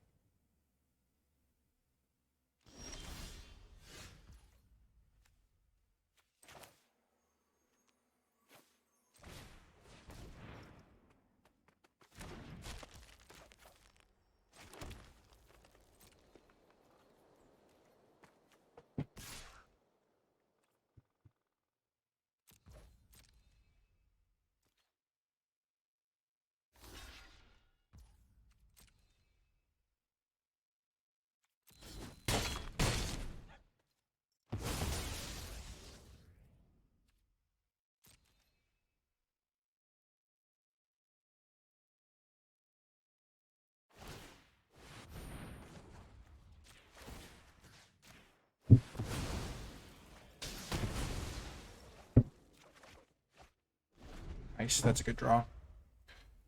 Nice, that's a good draw.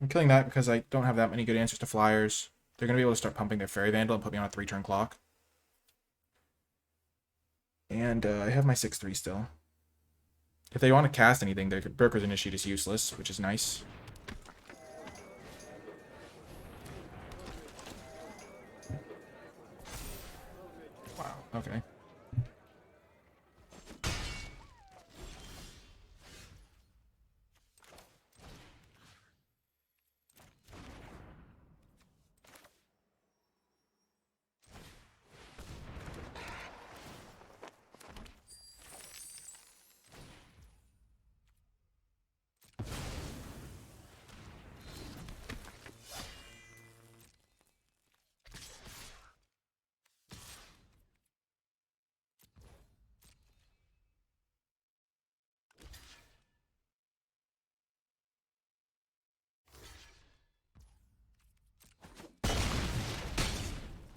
I'm killing that because I don't have that many good answers to flyers. They're going to be able to start pumping their Fairy Vandal and put me on a 3-turn clock. And I have my 6/3 still. If they want to cast anything, their Broker's Initiate is useless, which is nice. Wow, okay.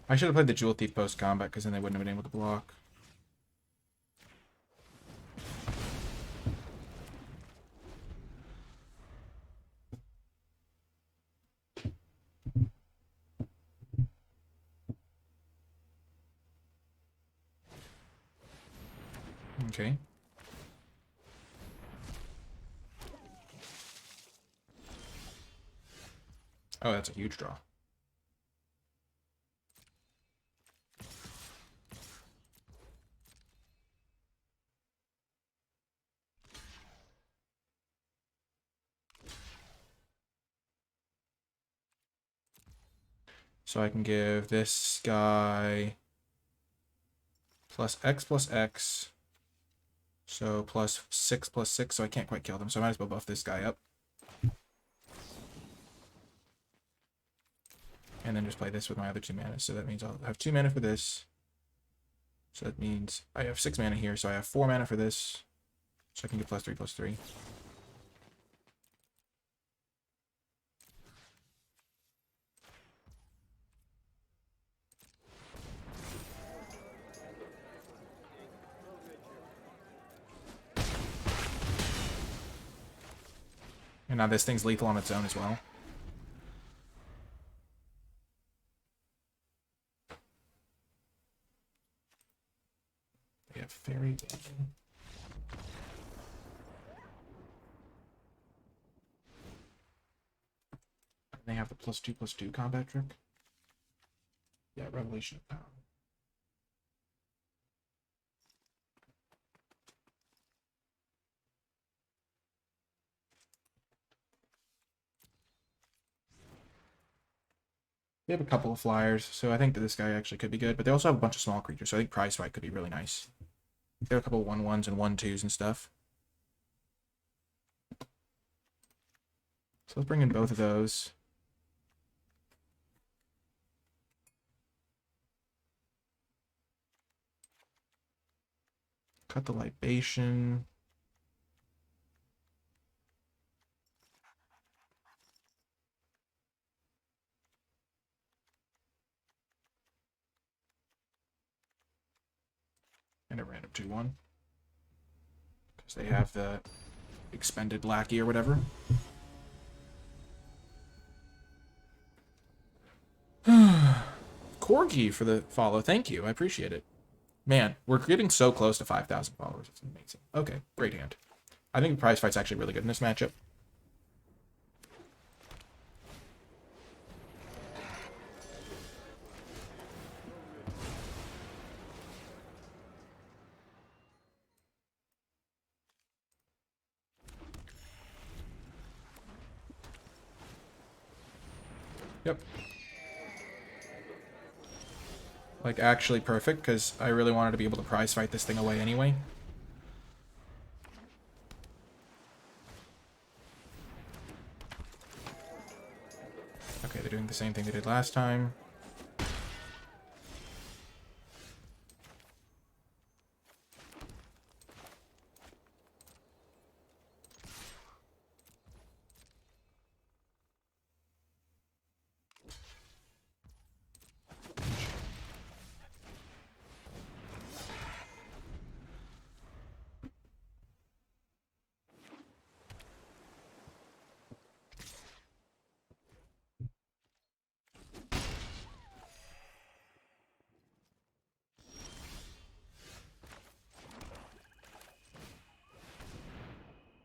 I should have played the Jewel Thief post-combat, because then they wouldn't have been able to block. Okay. Oh, that's a huge draw. So I can give this guy plus X. So +6/+6, so I can't quite kill them. So I might as well buff this guy up. And then just play this with my other 2 mana. So that means I'll have 2 mana for this. So that means I have 6 mana here. So I have 4 mana for this. So I can get +3/+3. And now this thing's lethal on its own as well. They have Fairy Damage. They have the +2/+2 combat trick. Yeah, Revelation of Power. They have a couple of flyers, so I think that this guy actually could be good. But they also have a bunch of small creatures, so I think Prize Fight could be really nice. They have a couple of 1/1s and 1/2s and stuff. So let's bring in both of those. Cut the Libation. And a random 2/1. Because they have the expended lackey or whatever. Corgi for the follow. Thank you. I appreciate it. Man, we're getting so close to 5,000 followers. It's amazing. Okay, great hand. I think Prize Fight's actually really good in this matchup. Yep. Like, actually perfect, because I really wanted to be able to Prize Fight this thing away anyway. Okay, they're doing the same thing they did last time.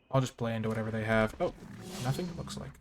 I'll just play into whatever they have. Oh, nothing, looks like.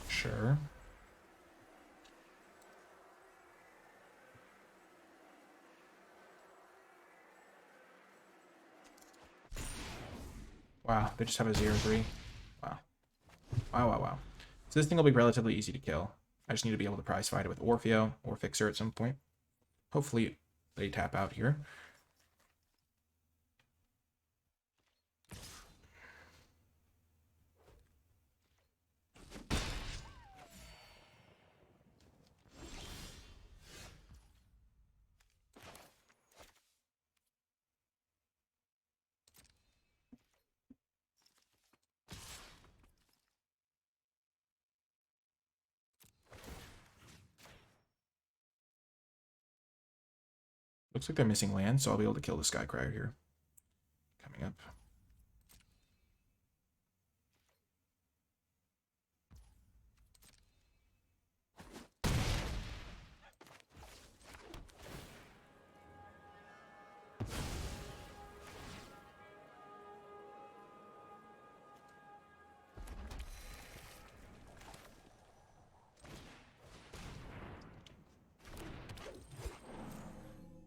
Sure. Wow, they just have a 0/3. Wow. Wow. So this thing will be relatively easy to kill. I just need to be able to Prize Fight it with Orfeo or Fixer at some point. Hopefully they tap out here. Looks like they're missing land, so I'll be able to kill the Skycrier here. Coming up.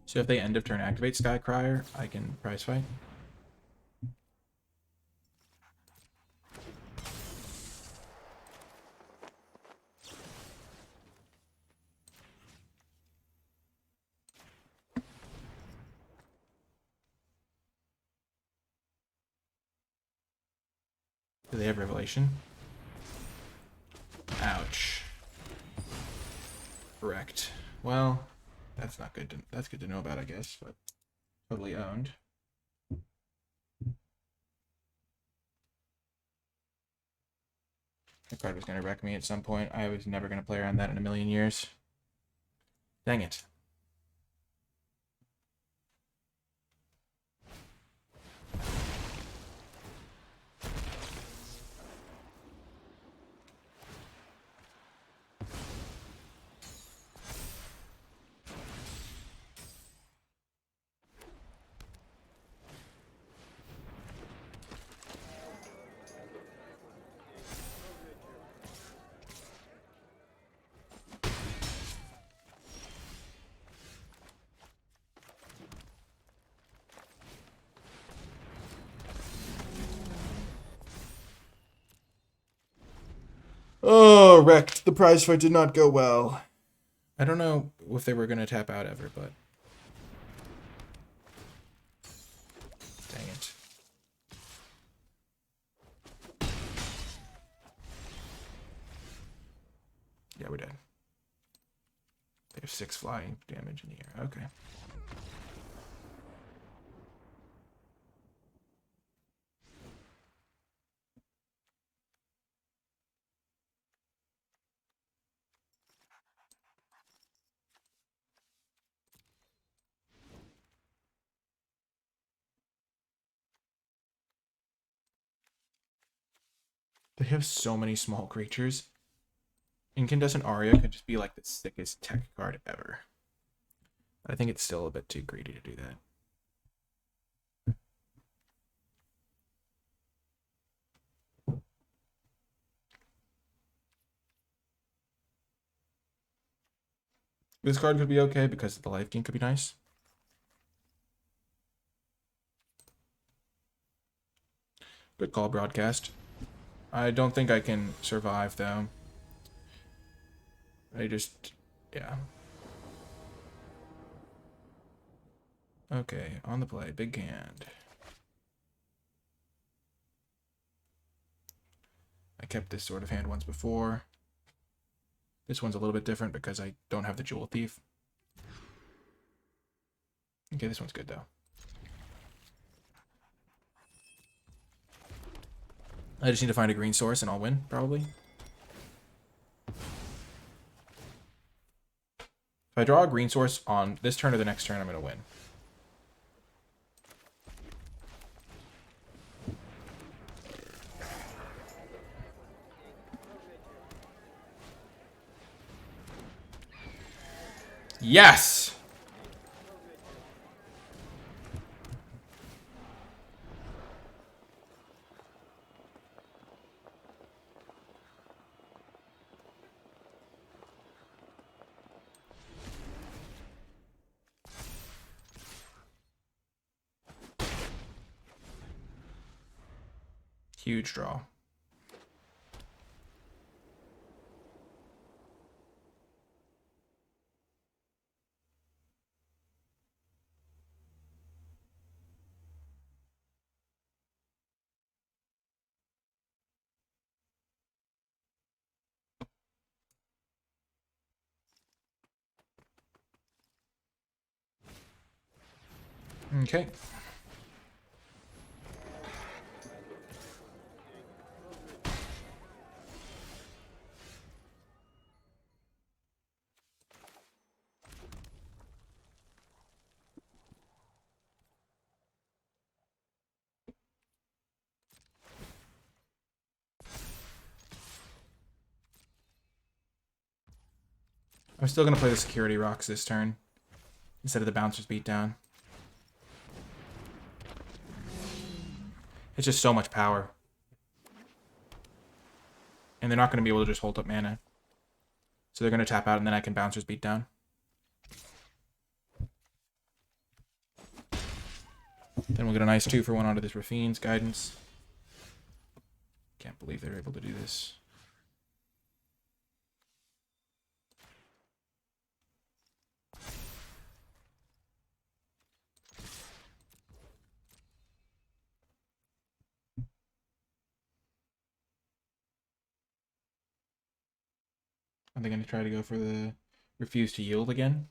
So if they end of turn activate Skycrier, I can prize fight. Do they have Revelation? Ouch. Correct. Well, that's not good. That's good to know about, I guess, but totally owned. That card was going to wreck me at some point. I was never going to play around that in a million years. Dang it. Oh, wrecked. The prize fight did not go well. I don't know if they were going to tap out ever, but... Dang it. Yeah, we're dead. They have 6 flying damage in the air. Okay. They have so many small creatures. Incandescent Aria could just be like the sickest tech card ever. I think it's still a bit too greedy to do that. This card could be okay because the life gain could be nice. Good call, broadcast. I don't think I can survive, though. Yeah. Okay, on the play, big hand. I kept this sort of hand once before. This one's a little bit different because I don't have the Jewel Thief. Okay, this one's good, though. I just need to find a green source and I'll win, probably. If I draw a green source on this turn or the next turn, I'm going to win. Yes! Huge draw. Okay. I'm still going to play the security rocks this turn instead of the bouncer's beatdown. It's just so much power. And they're not going to be able to just hold up mana. So they're going to tap out, and then I can bouncer's beatdown. Then we'll get a nice 2-for-1 onto this Rafine's Guidance. Can't believe they're able to do this. Are they going to try to go for the refuse to yield again?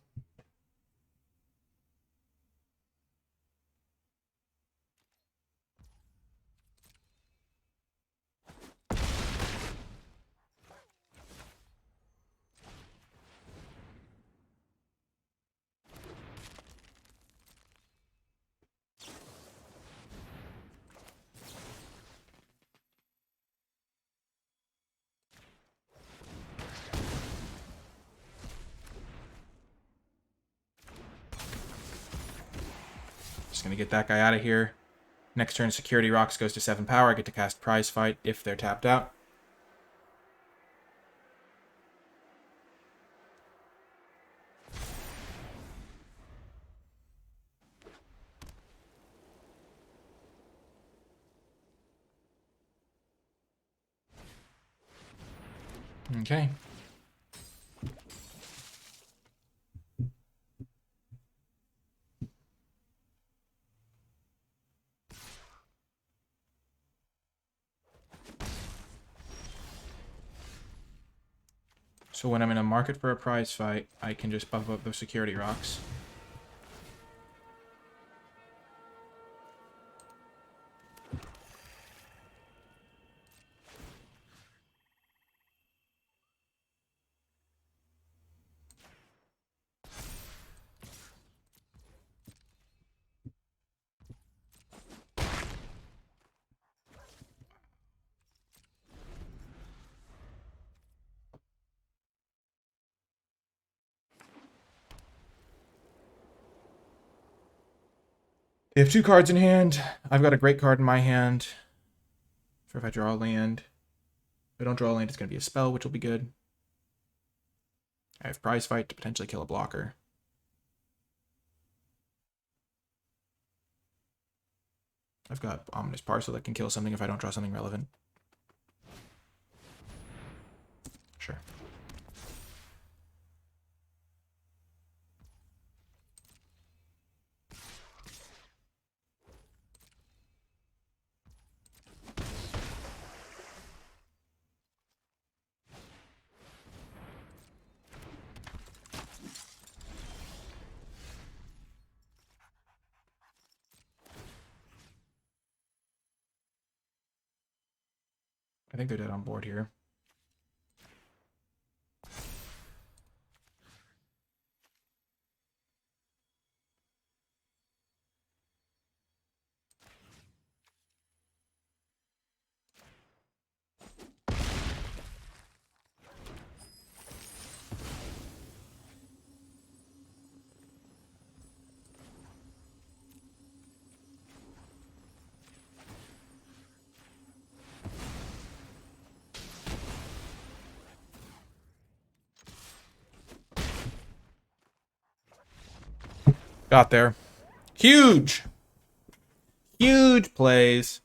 Just going to get that guy out of here. Next turn, Security Rocks goes to 7 power. I get to cast Prize Fight if they're tapped out. Okay. So when I'm in a market for a prize fight, I can just buff up those security rocks. They have 2 cards in hand. I've got a great card in my hand for if I draw a land. If I don't draw a land, it's going to be a spell, which will be good. I have Prize Fight to potentially kill a blocker. I've got Ominous Parcel that can kill something if I don't draw something relevant. Sure. I think they're dead on board here. Got there. Huge! Huge plays.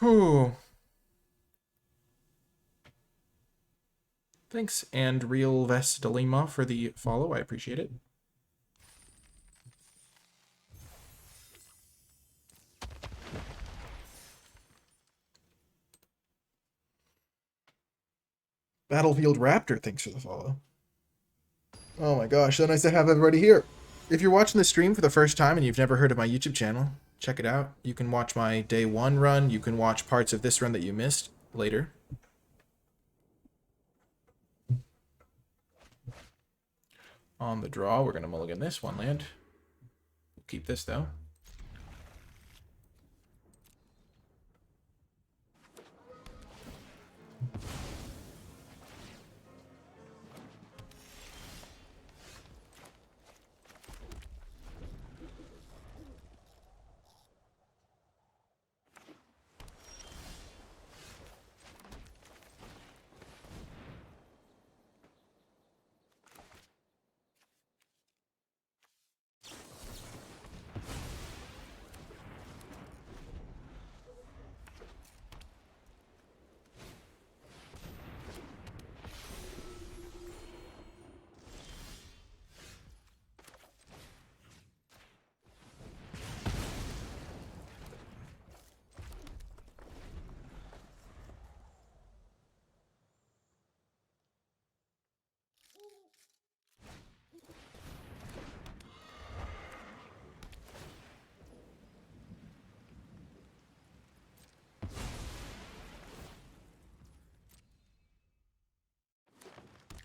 Whew. Thanks, and Real Vestalima for the follow. I appreciate it. Battlefield Raptor, thanks for the follow. Oh my gosh, so nice to have everybody here. If you're watching the stream for the first time and you've never heard of my YouTube channel, check it out. You can watch my day 1 run. You can watch parts of this run that you missed later. On the draw, we're going to mulligan this 1 land. We'll keep this, though.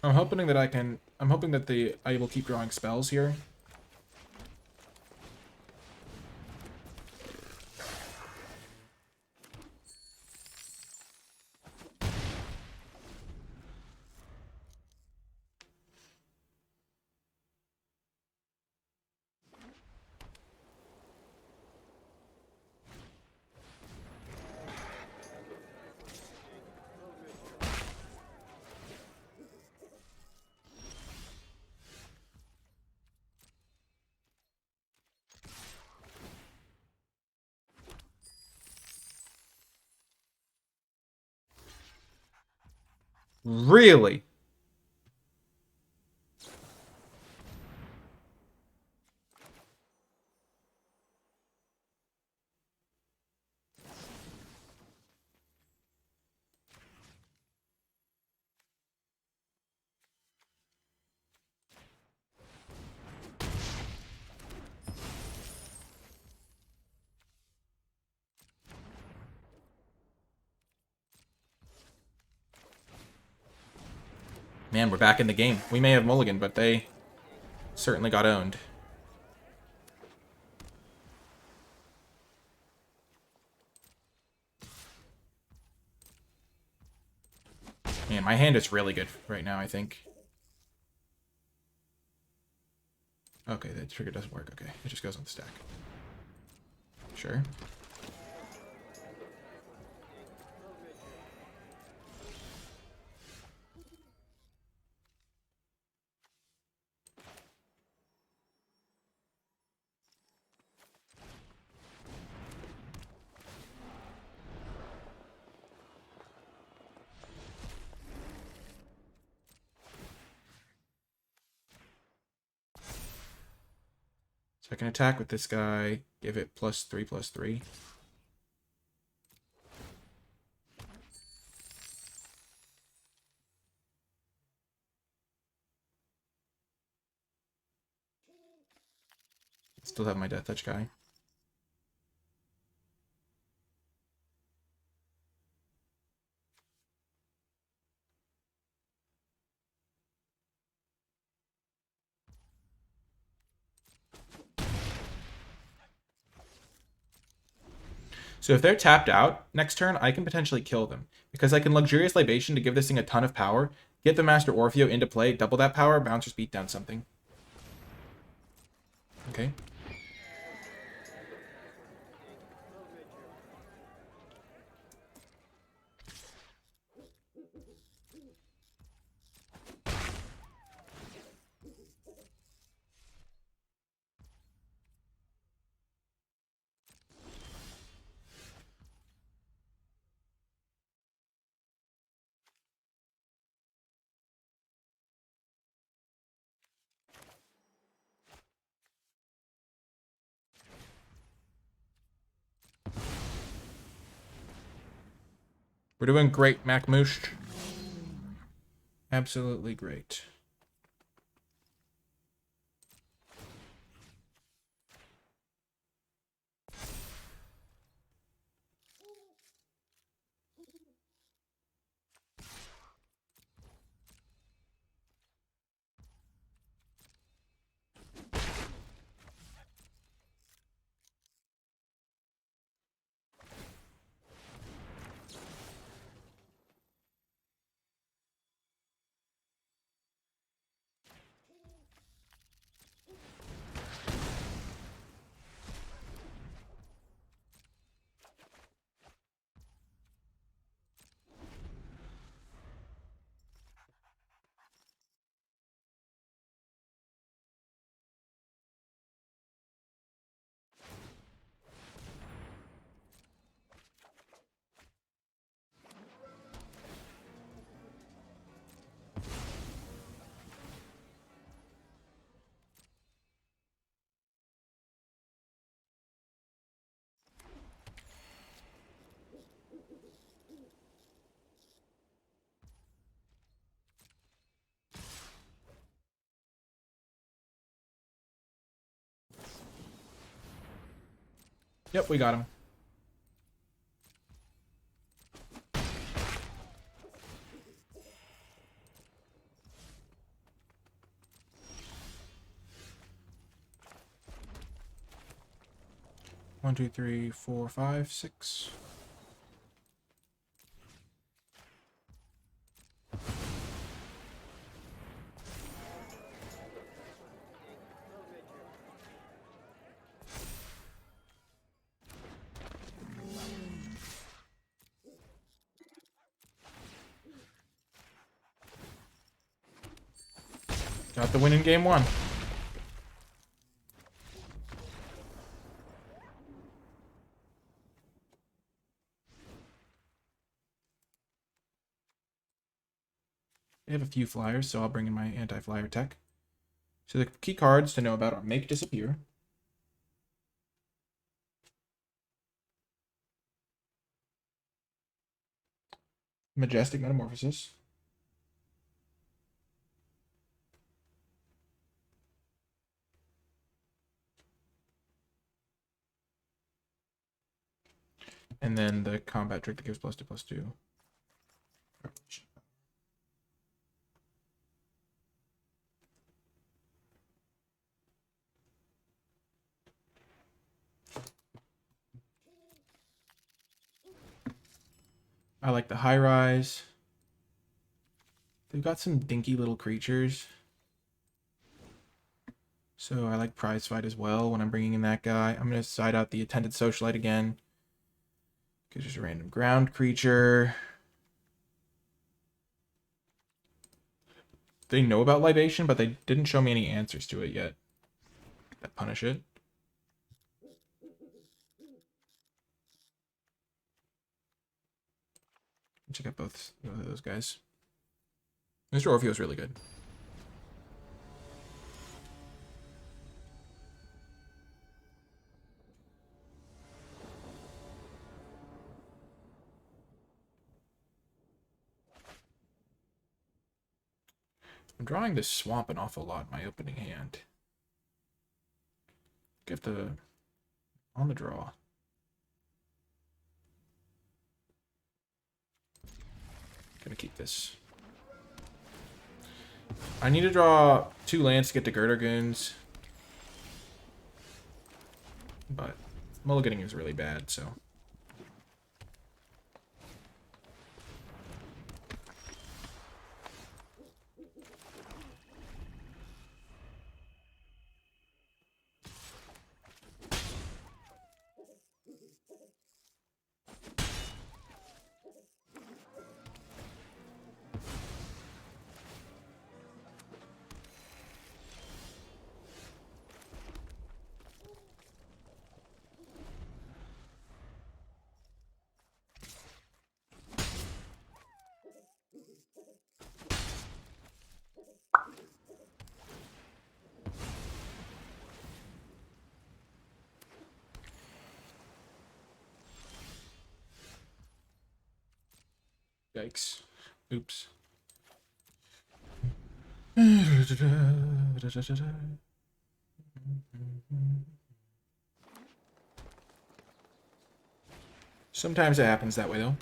I'm hoping that I'm hoping that I will keep drawing spells here. Really? Man, we're back in the game. We may have mulligan, but they certainly got owned. Man, my hand is really good right now, I think. Okay, the trigger doesn't work. Okay, it just goes on the stack. Sure. So I can attack with this guy, give it +3/+3. Still have my Death Touch guy. So if they're tapped out next turn, I can potentially kill them. Because I can Luxurious Libation to give this thing a ton of power, get the Master Orfeo into play, double that power, bounce or beat down something. Okay. We're doing great, Macmoosh. Absolutely great. Yep, we got him. 1, 2, 3, 4, 5, 6. Got the win in game 1. They have a few flyers, so I'll bring in my anti-flyer tech. So the key cards to know about are Make Disappear, Majestic Metamorphosis, and then the combat trick that gives +2/+2. I like the high rise. They've got some dinky little creatures. So I like prize fight as well when I'm bringing in that guy. I'm going to side out the attended socialite again. Because there's a random ground creature. They know about libation, but they didn't show me any answers to it yet that punish it. Check out both of those guys. Mr. Orpheo's really good. I'm drawing this swamp an awful lot in my opening hand. Get the on the draw. Gonna keep this. I need to draw 2 lands to get to Girder Goons. But mulliganing is really bad, so. Yikes. Oops. Sometimes it happens that way, though.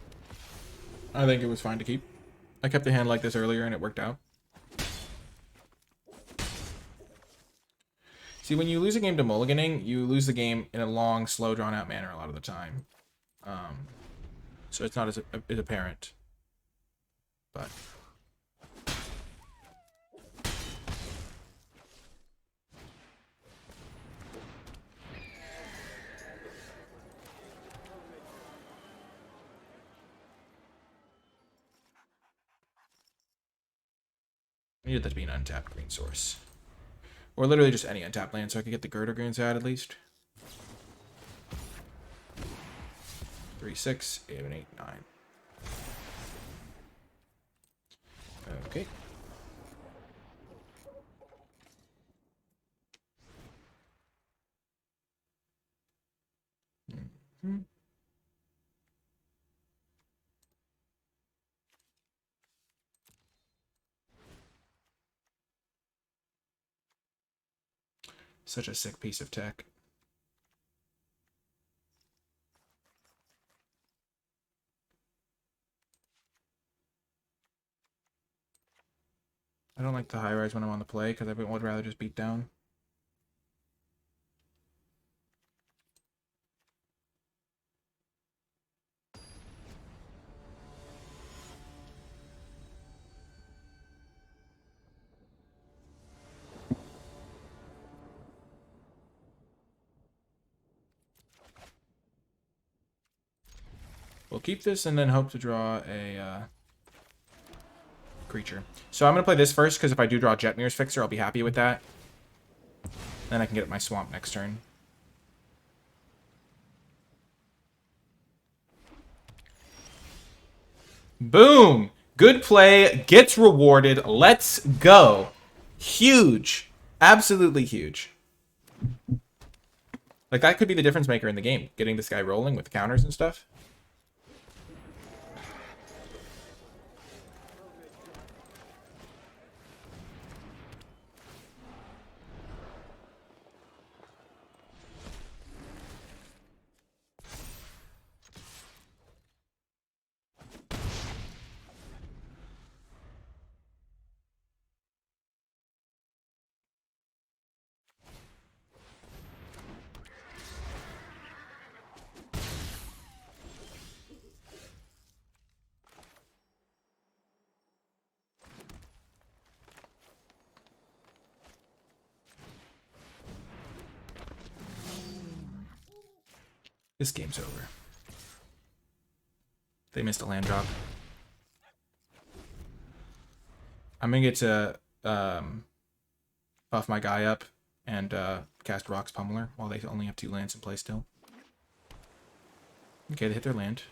I think it was fine to keep. I kept a hand like this earlier, and it worked out. See, when you lose a game to mulliganing, you lose the game in a long, slow, drawn-out manner a lot of the time. So it's not as apparent. But I needed that to be an untapped green source. Or literally just any untapped land so I could get the Girder Goons out at least. 3, 6, 8, 8, 9. Okay. Mm-hmm. Such a sick piece of tech. I don't like the high rise when I'm on the play because I would rather just beat down. We'll keep this and then hope to draw a creature. So I'm going to play this first, because if I do draw Jetmir's Fixer, I'll be happy with that. Then I can get my Swamp next turn. Boom! Good play. Gets rewarded. Let's go. Huge. Absolutely huge. Like, that could be the difference maker in the game. Getting this guy rolling with counters and stuff. This game's over. They missed a land drop. I'm gonna get to buff my guy up and cast Rock's Pummeler while they only have 2 lands in play still. Okay, they hit their land.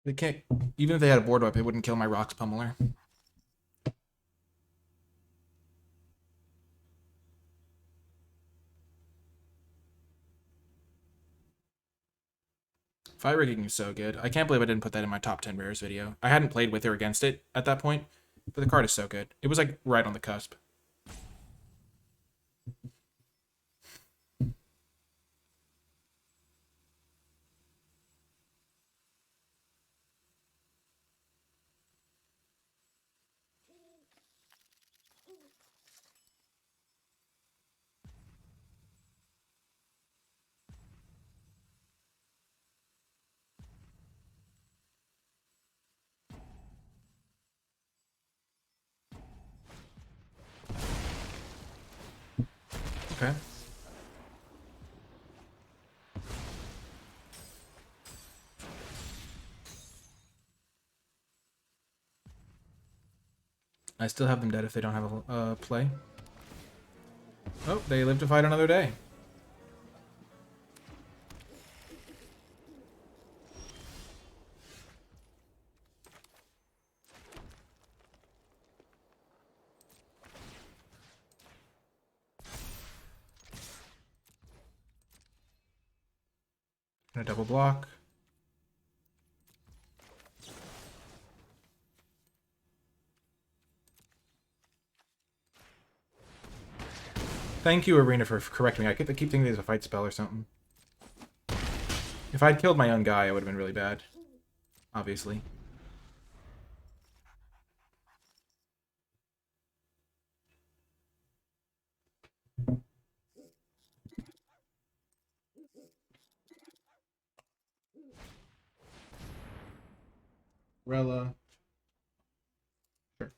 They can't, even if they had a board wipe, it wouldn't kill my Rock's Pummeler. Fire Rigging is so good. I can't believe I didn't put that in my top 10 rares video. I hadn't played with or against it at that point, but the card is so good. It was like right on the cusp. Okay. I still have them dead if they don't have a play. Oh, they live to fight another day. Gonna double block. Thank you, Arena, for correcting me. I keep thinking there's a fight spell or something. If I'd killed my own guy, it would have been really bad. Obviously. Rella. Sure.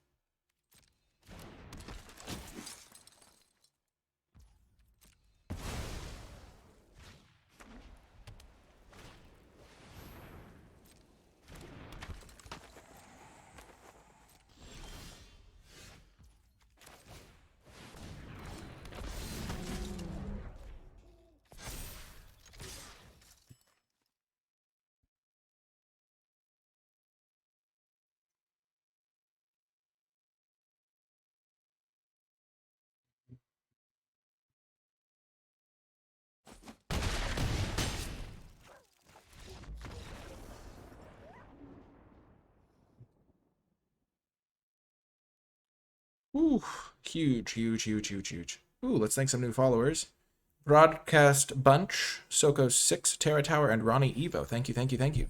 Ooh, huge, huge, huge, huge, huge. Ooh, let's thank some new followers. Broadcast Bunch, Soko6, Terra Tower, and Ronnie Evo. Thank you, thank you, thank you.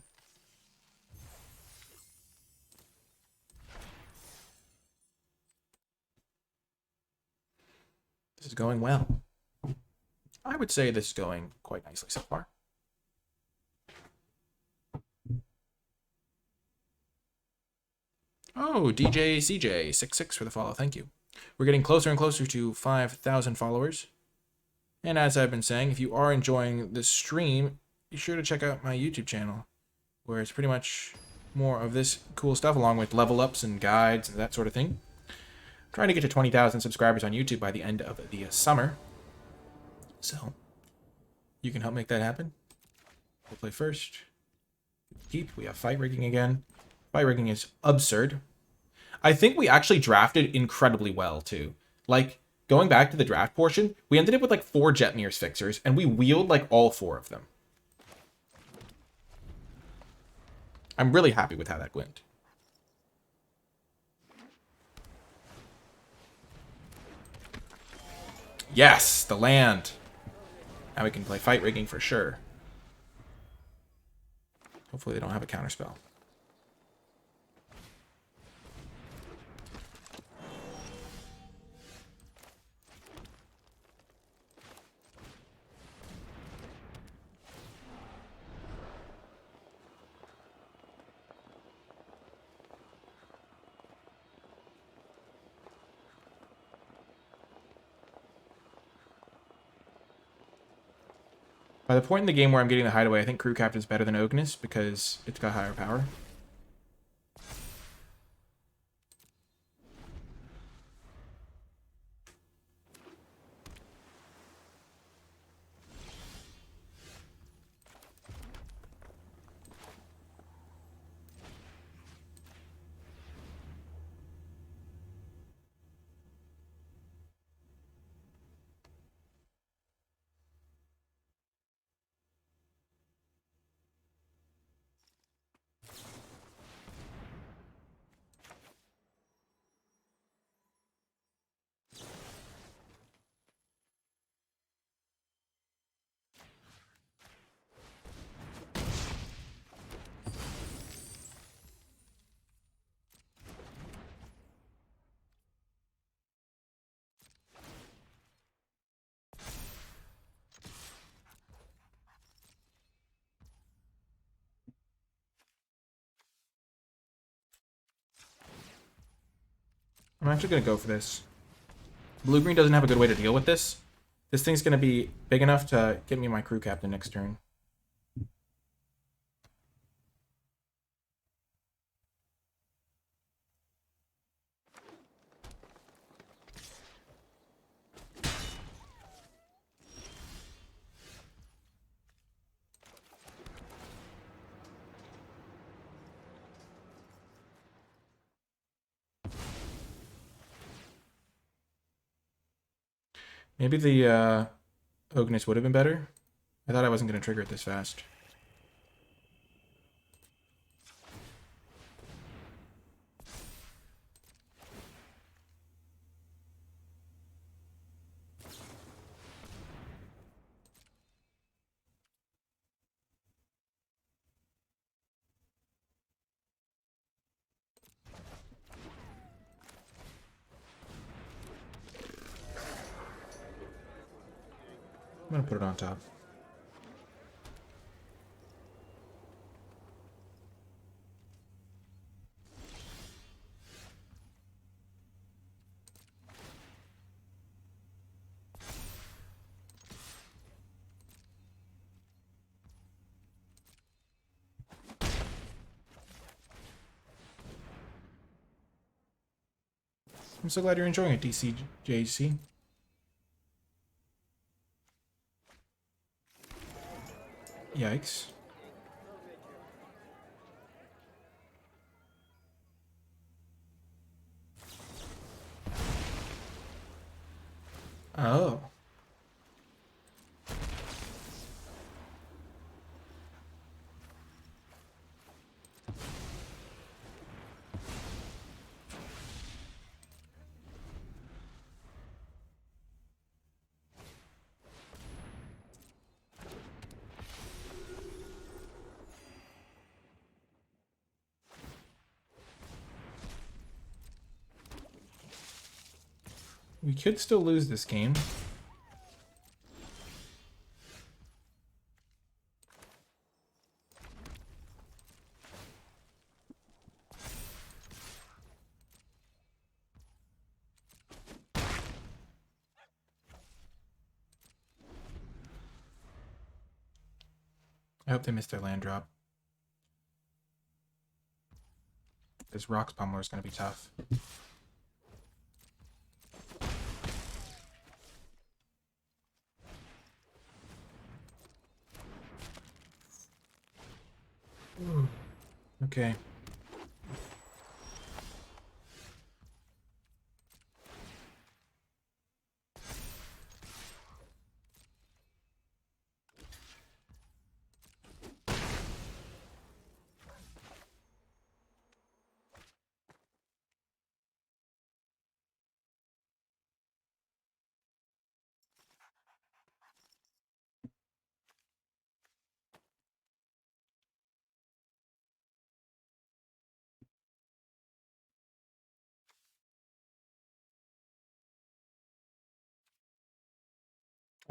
This is going well. I would say this is going quite nicely so far. Oh, DJ CJ66 for the follow. Thank you. We're getting closer and closer to 5,000 followers. And as I've been saying, if you are enjoying this stream, be sure to check out my YouTube channel, where it's pretty much more of this cool stuff, along with level ups and guides and that sort of thing. I'm trying to get to 20,000 subscribers on YouTube by the end of the summer. So, you can help make that happen. We'll play first. Keep. We have fight rigging again. Fight rigging is absurd. I think we actually drafted incredibly well, too. Like, going back to the draft portion, we ended up with like 4 Jetmir's fixers, and we wheeled like all 4 of them. I'm really happy with how that went. Yes, the land. Now we can play fight rigging for sure. Hopefully they don't have a counterspell. By the point in the game where I'm getting the hideaway, I think Crew Captain is better than Ognis because it's got higher power. I'm actually going to go for this. Blue-green doesn't have a good way to deal with this. This thing's going to be big enough to get me my Crew Captain next turn. Maybe the Ognis would have been better. I thought I wasn't going to trigger it this fast. I'm going to put it on top. I'm so glad you're enjoying it, DCJC. Yikes. Oh. We could still lose this game. I hope they missed their land drop. This Rocks Pummeler is going to be tough. Okay.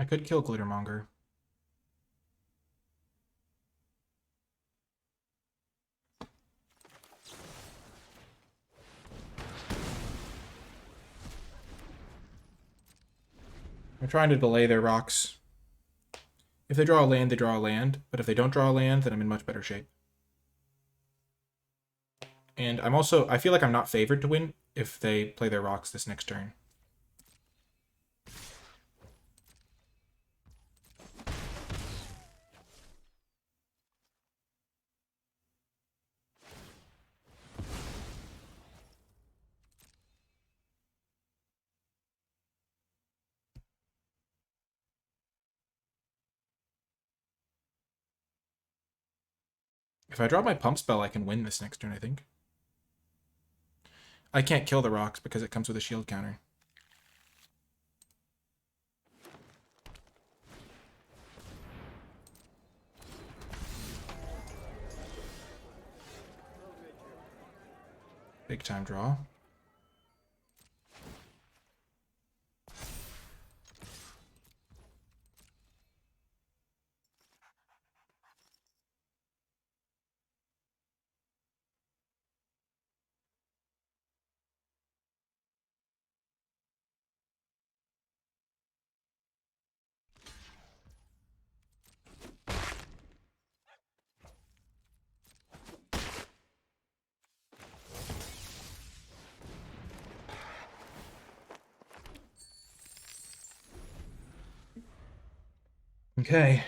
I could kill Glittermonger. I'm trying to delay their rocks. If they draw a land, they draw a land. But if they don't draw a land, then I'm in much better shape. And I feel like I'm not favored to win if they play their rocks this next turn. If I draw my pump spell, I can win this next turn, I think. I can't kill the rocks because it comes with a shield counter. Big time draw. Okay.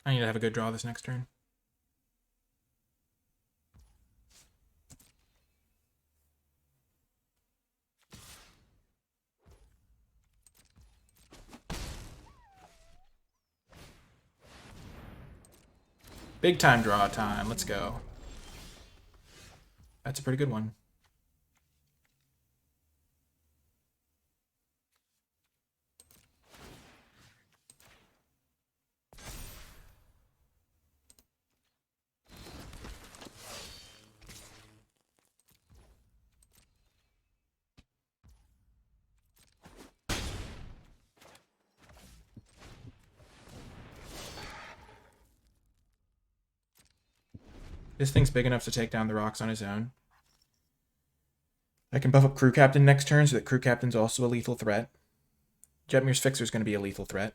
I need to have a good draw this next turn. Big time draw time. Let's go. That's a pretty good one. This thing's big enough to take down the rocks on his own. I can buff up Crew Captain next turn so that Crew Captain's also a lethal threat. Jetmir's Fixer is going to be a lethal threat.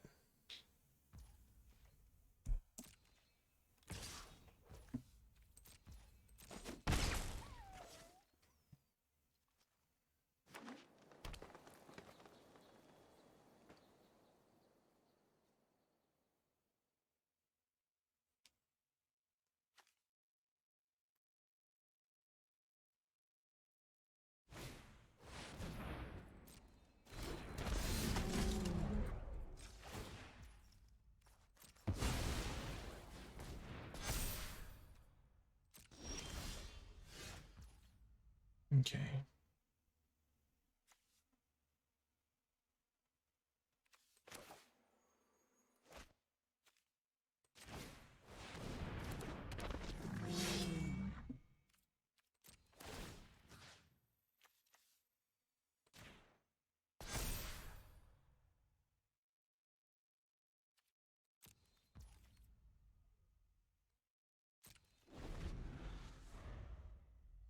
Okay.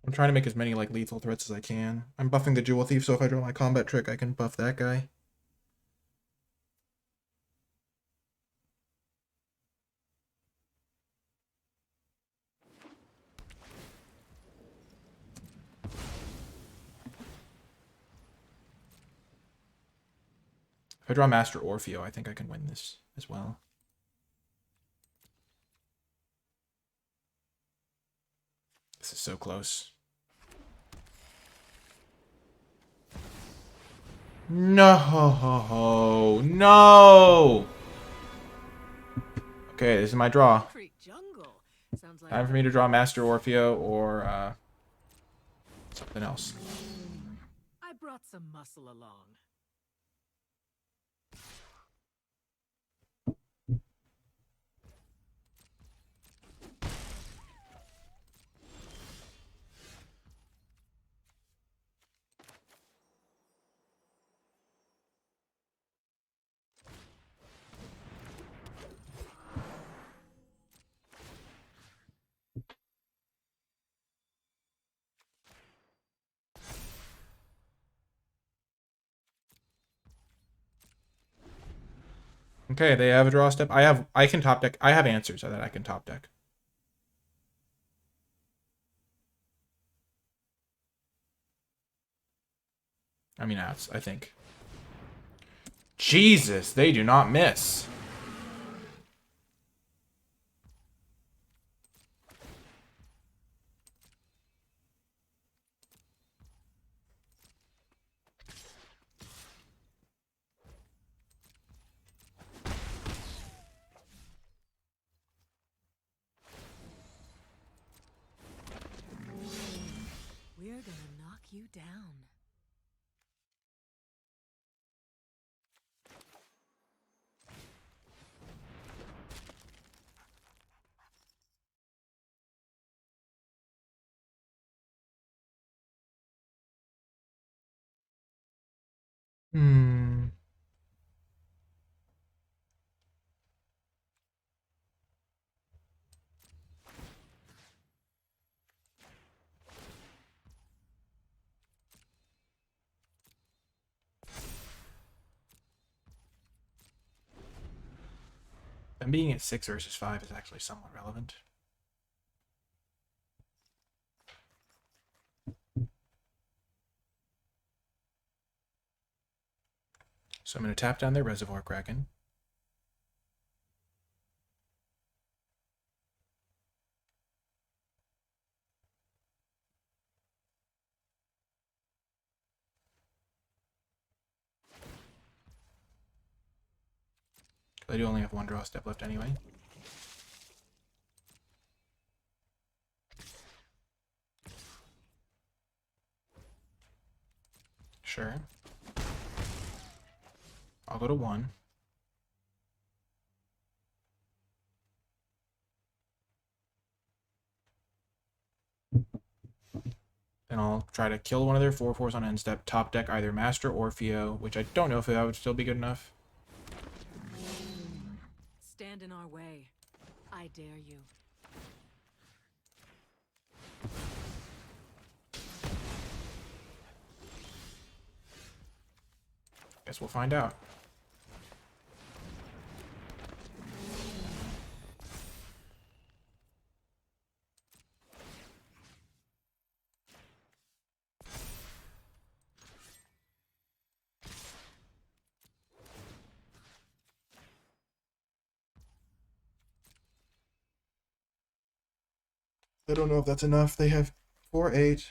I'm trying to make as many like lethal threats as I can. I'm buffing the Jewel Thief, so if I draw my combat trick, I can buff that guy. If I draw Master Orfeo, I think I can win this as well. This is so close. No, no. Okay, this is my draw. Time for me to draw Master Orfeo or something else. I brought some muscle along. Okay, they have a draw step. I can top deck. I have answers that I can top deck. I mean, outs, I think. Jesus, they do not miss. We're gonna knock you down. Hmm. Them being at 6 versus 5 is actually somewhat relevant. So I'm going to tap down their Reservoir Kraken. I do only have one draw step left anyway. Sure. I'll go to 1. Then I'll try to kill one of their 4/4s on end step, top deck either Master Orfeo, which I don't know if that would still be good enough. Stand in our way. I dare you. Guess we'll find out. I don't know if that's enough. They have 4, 8,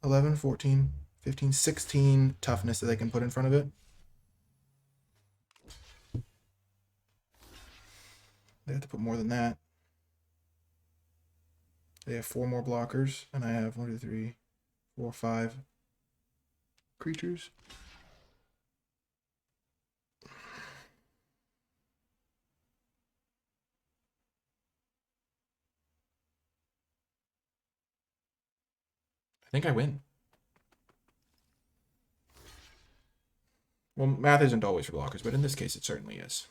11, 14, 15, 16 toughness that they can put in front of it. They have to put more than that. They have 4 more blockers, and I have 1, 2, 3, 4, 5 creatures. I think I win. Well, math isn't always for blockers, but in this case it certainly is.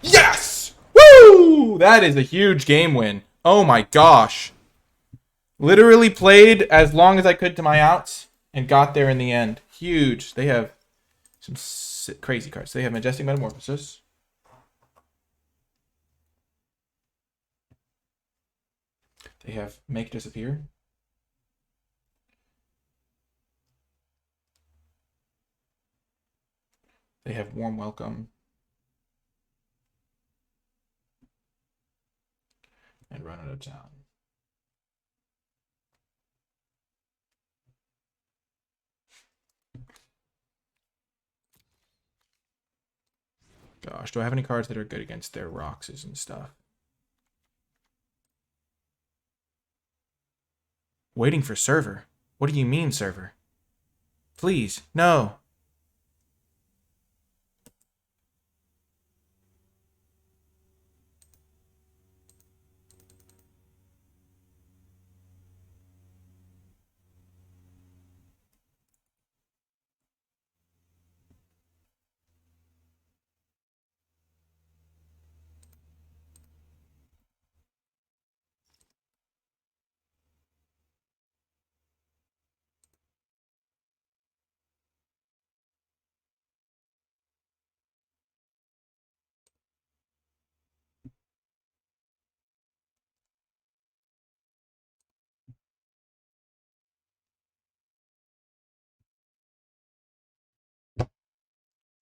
Yes! Woo! That is a huge game win. Oh my gosh. Literally played as long as I could to my outs and got there in the end. Huge. They have some crazy cards. They have Majestic Metamorphosis. They have Make Disappear. They have Warm Welcome. And Run Out of Town. Gosh, do I have any cards that are good against their Roxas and stuff? Waiting for server? What do you mean, server? Please, no.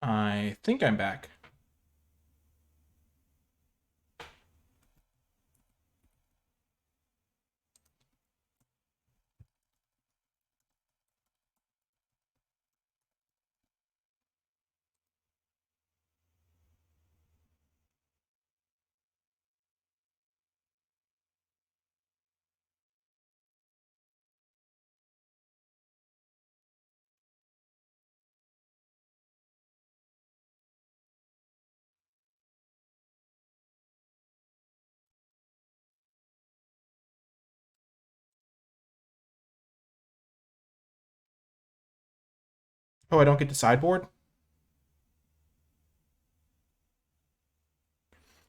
I think I'm back. Oh, I don't get the sideboard?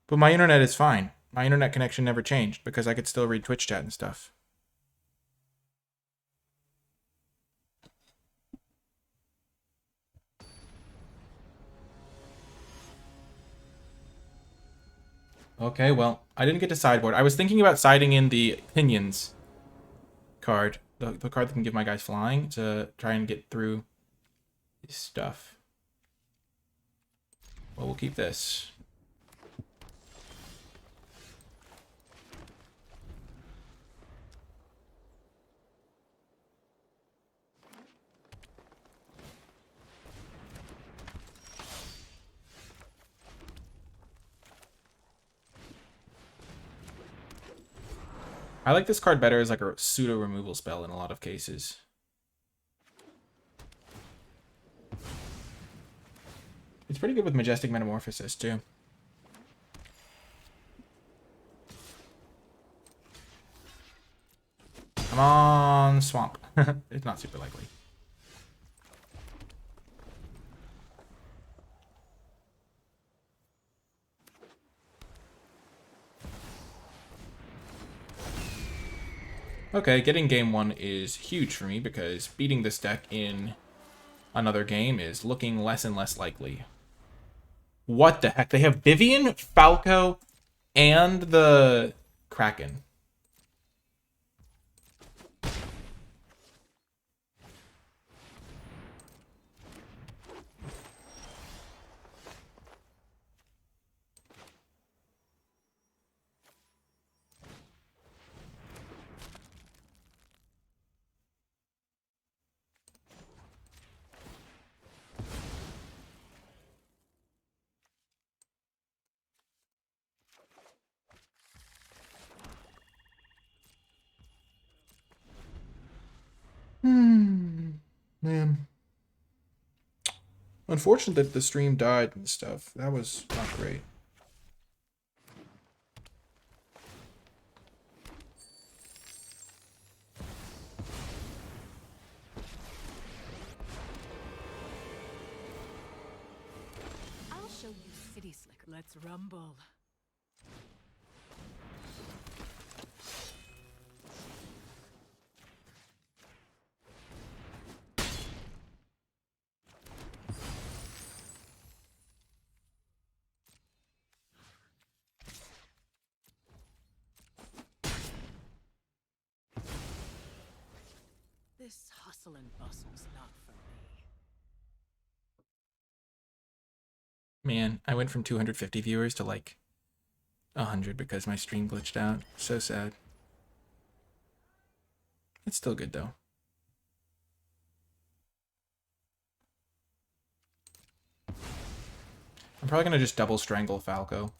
But my internet is fine. My internet connection never changed because I could still read Twitch chat and stuff. Okay, well, I didn't get to sideboard. I was thinking about siding in the Pinions card. The card that can give my guys flying to try and get through this stuff. Well, we'll keep this. I like this card better as like a pseudo removal spell in a lot of cases. It's pretty good with Majestic Metamorphosis too. Come on, Swamp. It's not super likely. Okay, getting game 1 is huge for me because beating this deck in another game is looking less and less likely. What the heck? They have Vivian, Falco, and the Kraken. Man. Unfortunate that the stream died and stuff. That was not great. I'll show you city slicker. Let's rumble. This hustle and bustle's not for me. Man, I went from 250 viewers to like 100 because my stream glitched out. So sad. It's still good though. I'm probably gonna just double strangle Falco.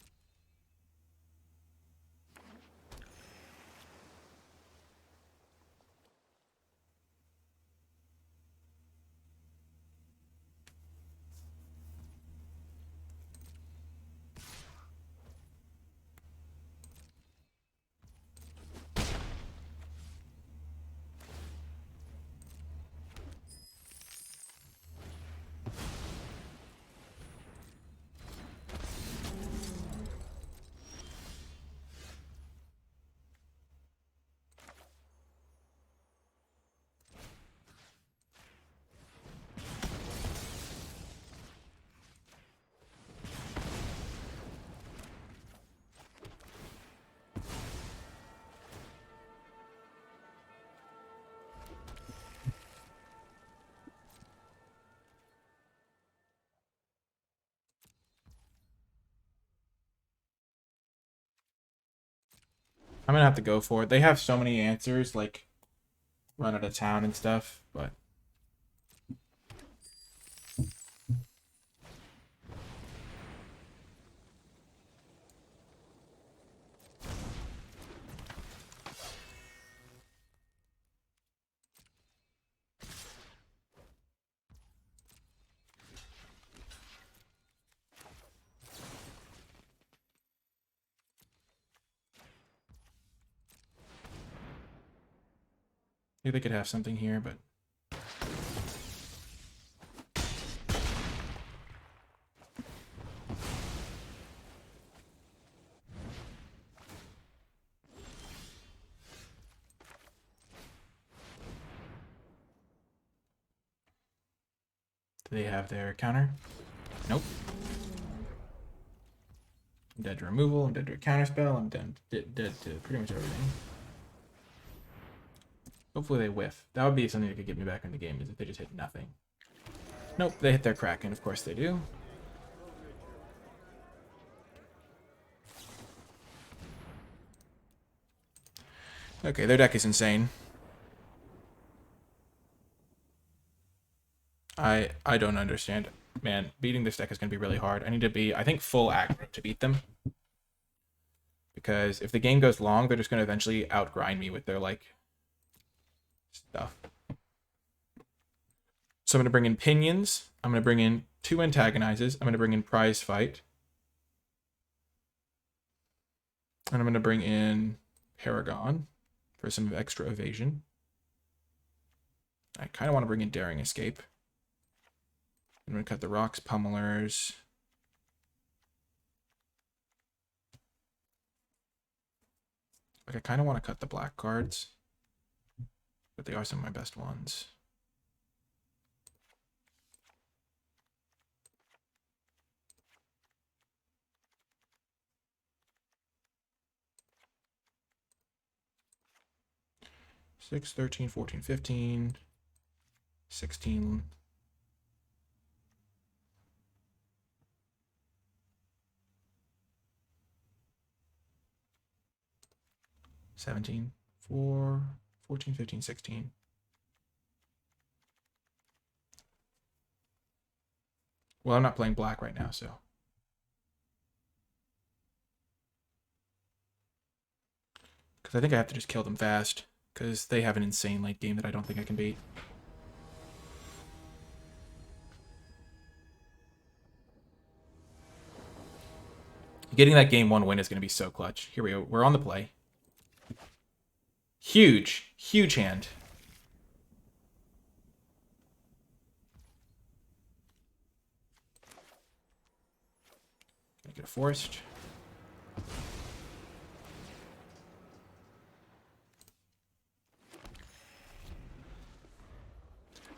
I'm gonna have to go for it. They have so many answers, like run out of town and stuff, but maybe they could have something here, but do they have their counter? Nope. I'm dead to removal, I'm dead to a counterspell, I'm dead to pretty much everything. Hopefully they whiff. That would be something that could get me back in the game, is if they just hit nothing. Nope, they hit their Kraken, of course they do. Okay, their deck is insane. I don't understand. Man, beating this deck is going to be really hard. I need to be, I think, full aggro to beat them. Because if the game goes long, they're just going to eventually outgrind me with their, like, stuff. So I'm going to bring in Pinions. I'm going to bring in 2 Antagonizes. I'm going to bring in Prize Fight. And I'm going to bring in Paragon for some extra evasion. I kind of want to bring in Daring Escape. I'm going to cut the Rocks Pummelers. Like, I kind of want to cut the black cards, but they are some of my best ones. Six, 13, 14, 15, 16. 17, 4, 14, 15, 16. Well, I'm not playing black right now, so. Because I think I have to just kill them fast. Because they have an insane late game that I don't think I can beat. Getting that game 1 win is going to be so clutch. Here we go. We're on the play. Huge. Huge hand. Gonna get a forced.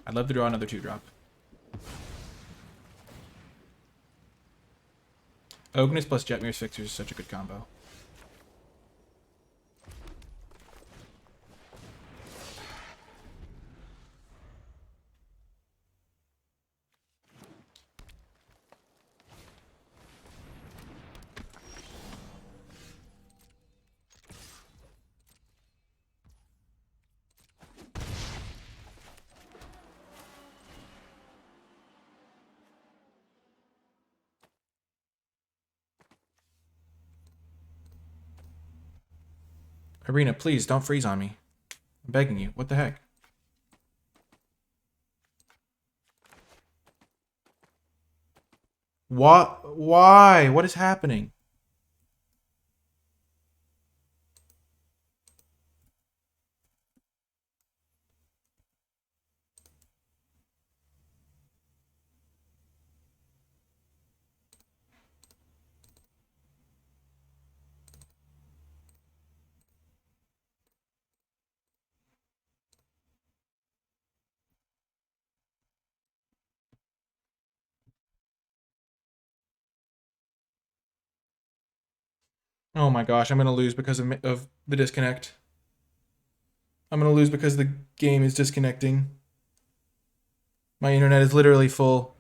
I'd love to draw another 2-drop. Ognis plus Jetmir's Fixers is such a good combo. Arena, please don't freeze on me. I'm begging you. What the heck? What? Why? What is happening? Oh my gosh, I'm going to lose because of the disconnect. I'm going to lose because the game is disconnecting. My internet is literally full.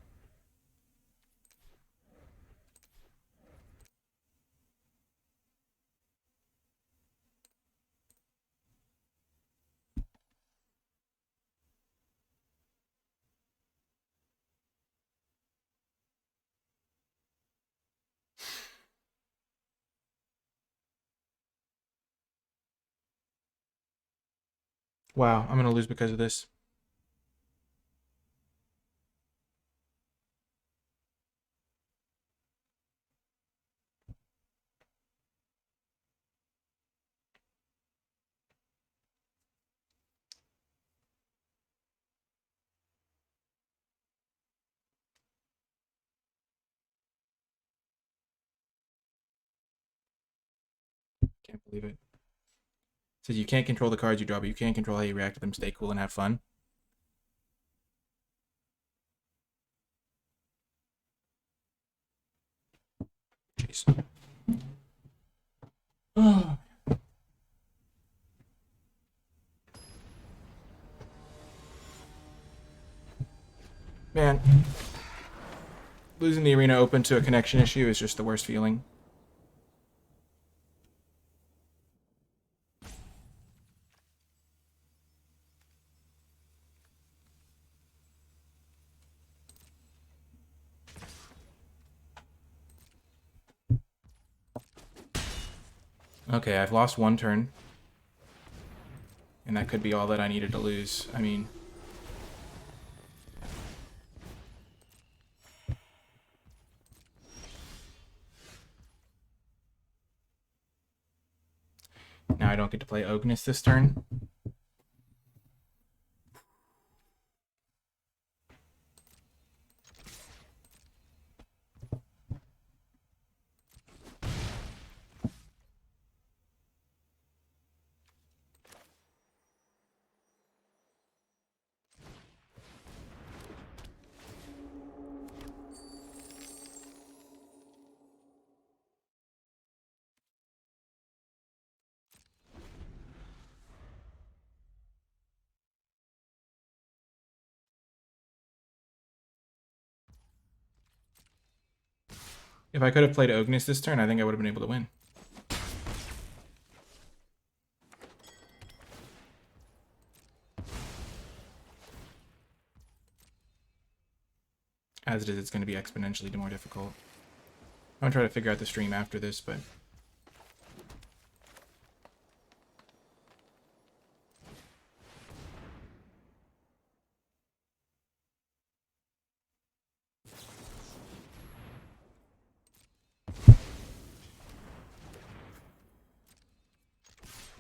Wow, I'm going to lose because of this. Can't believe it. Says you can't control the cards you draw, but you can control how you react to them. Stay cool and have fun. Jeez. Oh. Man. Losing the Arena Open to a connection issue is just the worst feeling. Okay, I've lost 1 turn. And that could be all that I needed to lose. I mean... Now I don't get to play Ognis this turn. If I could have played Ognis this turn, I think I would have been able to win. As it is, it's going to be exponentially more difficult. I'm going to try to figure out the stream after this, but...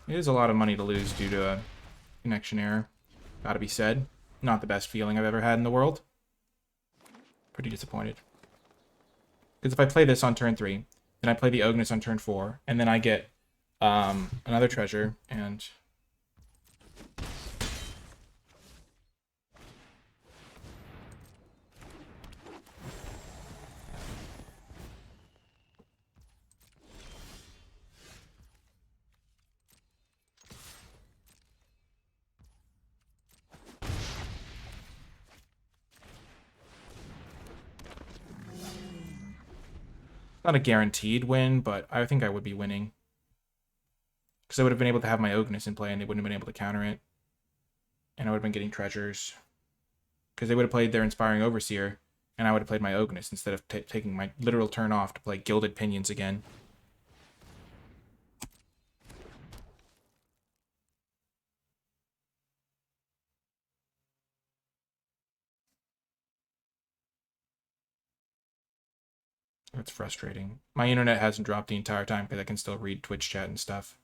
It is a lot of money to lose due to a connection error. Gotta be said. Not the best feeling I've ever had in the world. Pretty disappointed. Because if I play this on turn 3, then I play the Ognus on turn 4, and then I get another treasure, and... Not a guaranteed win, but I think I would be winning. Because I would have been able to have my Ognus in play, and they wouldn't have been able to counter it. And I would have been getting treasures. Because they would have played their Inspiring Overseer, and I would have played my Ognus instead of taking my literal turn off to play Gilded Pinions again. It's frustrating. My internet hasn't dropped the entire time because I can still read Twitch chat and stuff.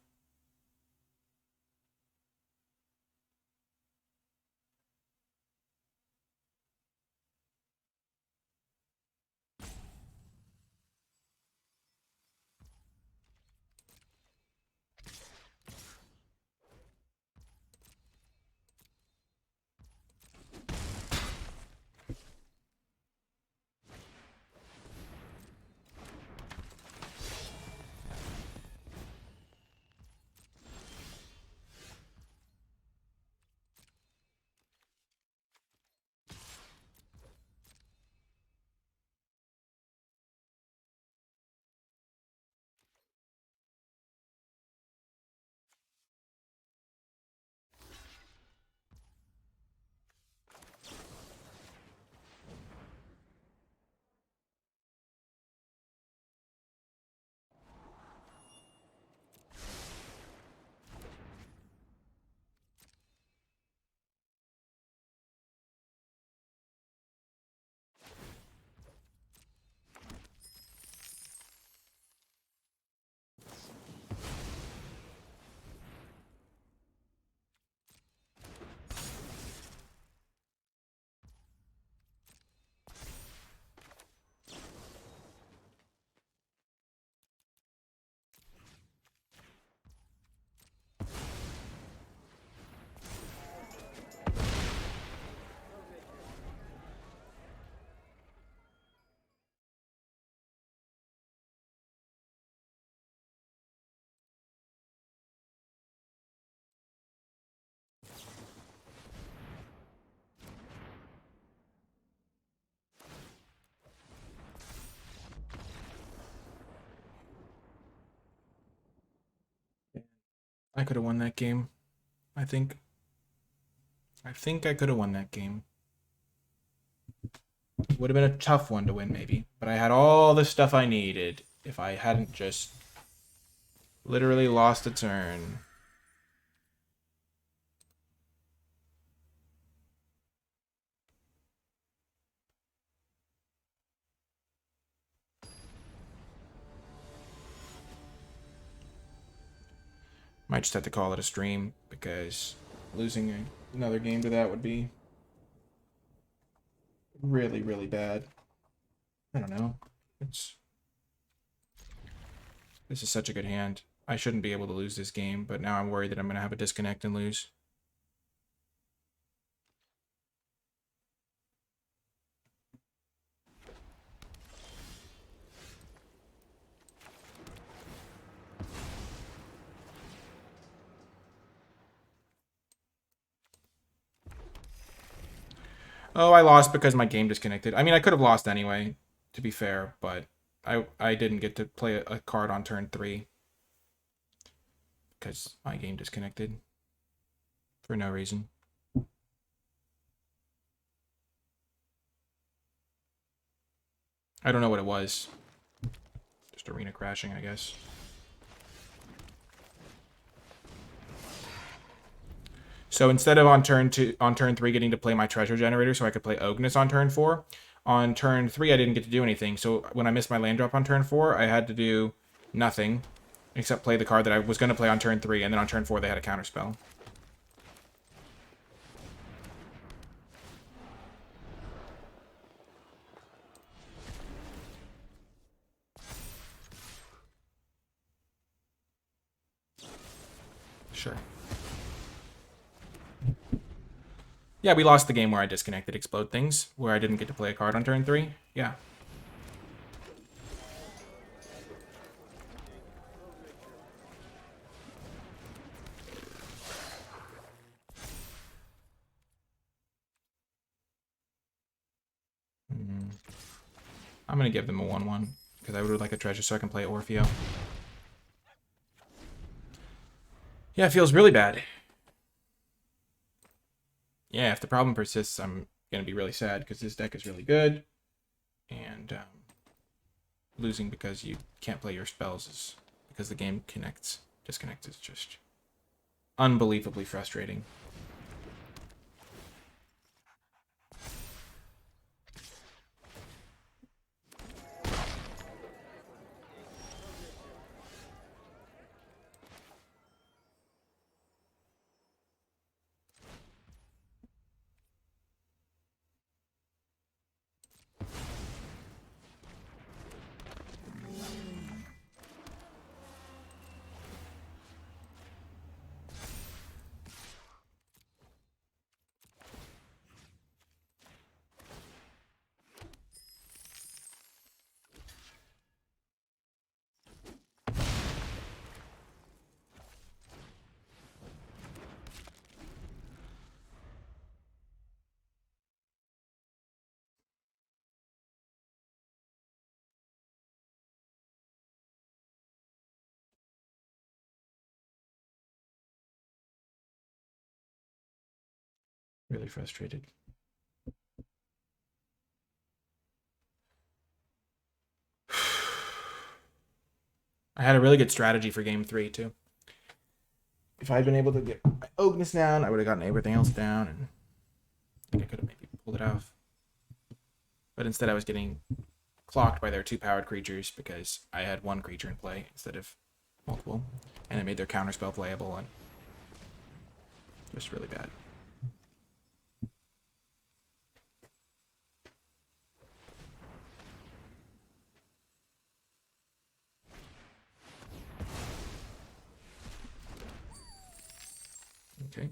I could have won that game. I think I could have won that game. Would have been a tough one to win, maybe. But I had all the stuff I needed if I hadn't just literally lost a turn. Might just have to call it a stream, because losing another game to that would be really, really bad. I don't know. This is such a good hand. I shouldn't be able to lose this game, but now I'm worried that I'm going to have a disconnect and lose. Oh, I lost because my game disconnected. I mean, I could have lost anyway, to be fair, but I didn't get to play a card on turn 3 because my game disconnected for no reason. I don't know what it was. Just arena crashing, I guess. So instead of on turn 3 getting to play my treasure generator so I could play Ognus on turn 4, on turn 3 I didn't get to do anything. So when I missed my land drop on turn 4, I had to do nothing. Except play the card that I was going to play on turn 3, and then on turn 4 they had a counterspell. Sure. Yeah, we lost the game where I disconnected Explode Things, where I didn't get to play a card on turn 3. Yeah. I'm going to give them a 1-1, because I would like a treasure so I can play Orfeo. Yeah, it feels really bad. Yeah, if the problem persists, I'm going to be really sad, because this deck is really good. And losing because you can't play your spells is because the game disconnects is just unbelievably frustrating. Really frustrated. I had a really good strategy for game 3 too. If I'd been able to get my Ognus down, I would have gotten everything else down, and I think I could have maybe pulled it off. But instead I was getting clocked by their 2 powered creatures because I had 1 creature in play instead of multiple. And it made their counterspell playable, and just really bad. Okay.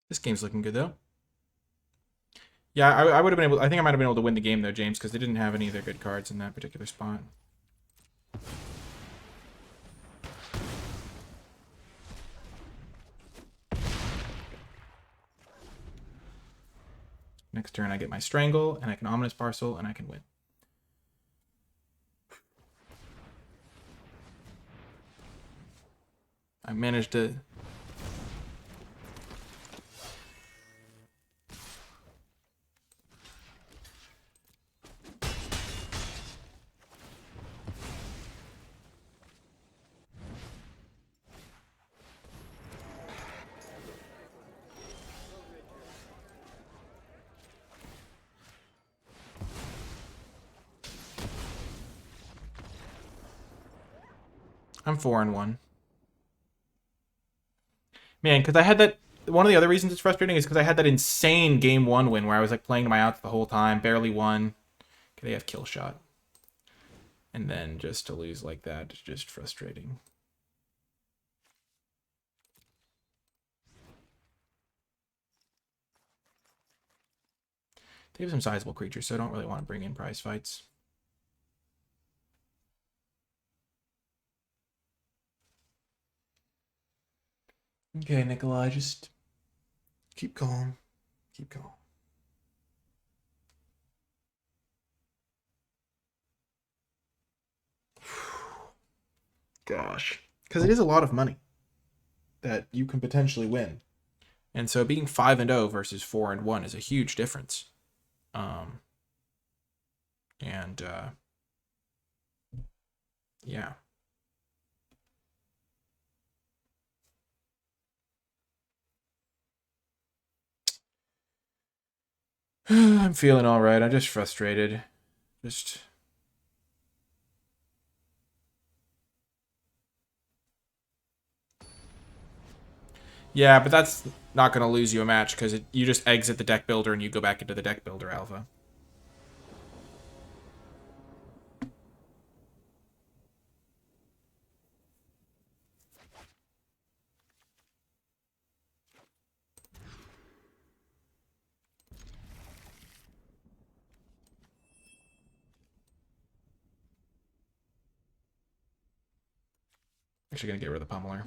This game's looking good though. Yeah, I would have been able. I think I might have been able to win the game though, James, because they didn't have any of their good cards in that particular spot. Next turn I get my Strangle, and I can Ominous Parcel, and I can win. I managed to... I'm 4-1. Man, because I had that... One of the other reasons it's frustrating is because I had that insane game 1 win where I was like playing to my outs the whole time, barely won. Okay, they have Kill Shot. And then just to lose like that is just frustrating. They have some sizable creatures, so I don't really want to bring in prize fights. Okay, Nikolai, just Keep calm. Keep calm. Gosh. Because it is a lot of money that you can potentially win. And so being 5-0 versus 4-1 is a huge difference. And yeah. I'm feeling all right. I'm just frustrated. Just yeah, but that's not going to lose you a match because you just exit the deck builder and you go back into the deck builder alpha. Actually, gonna get rid of the pummeler.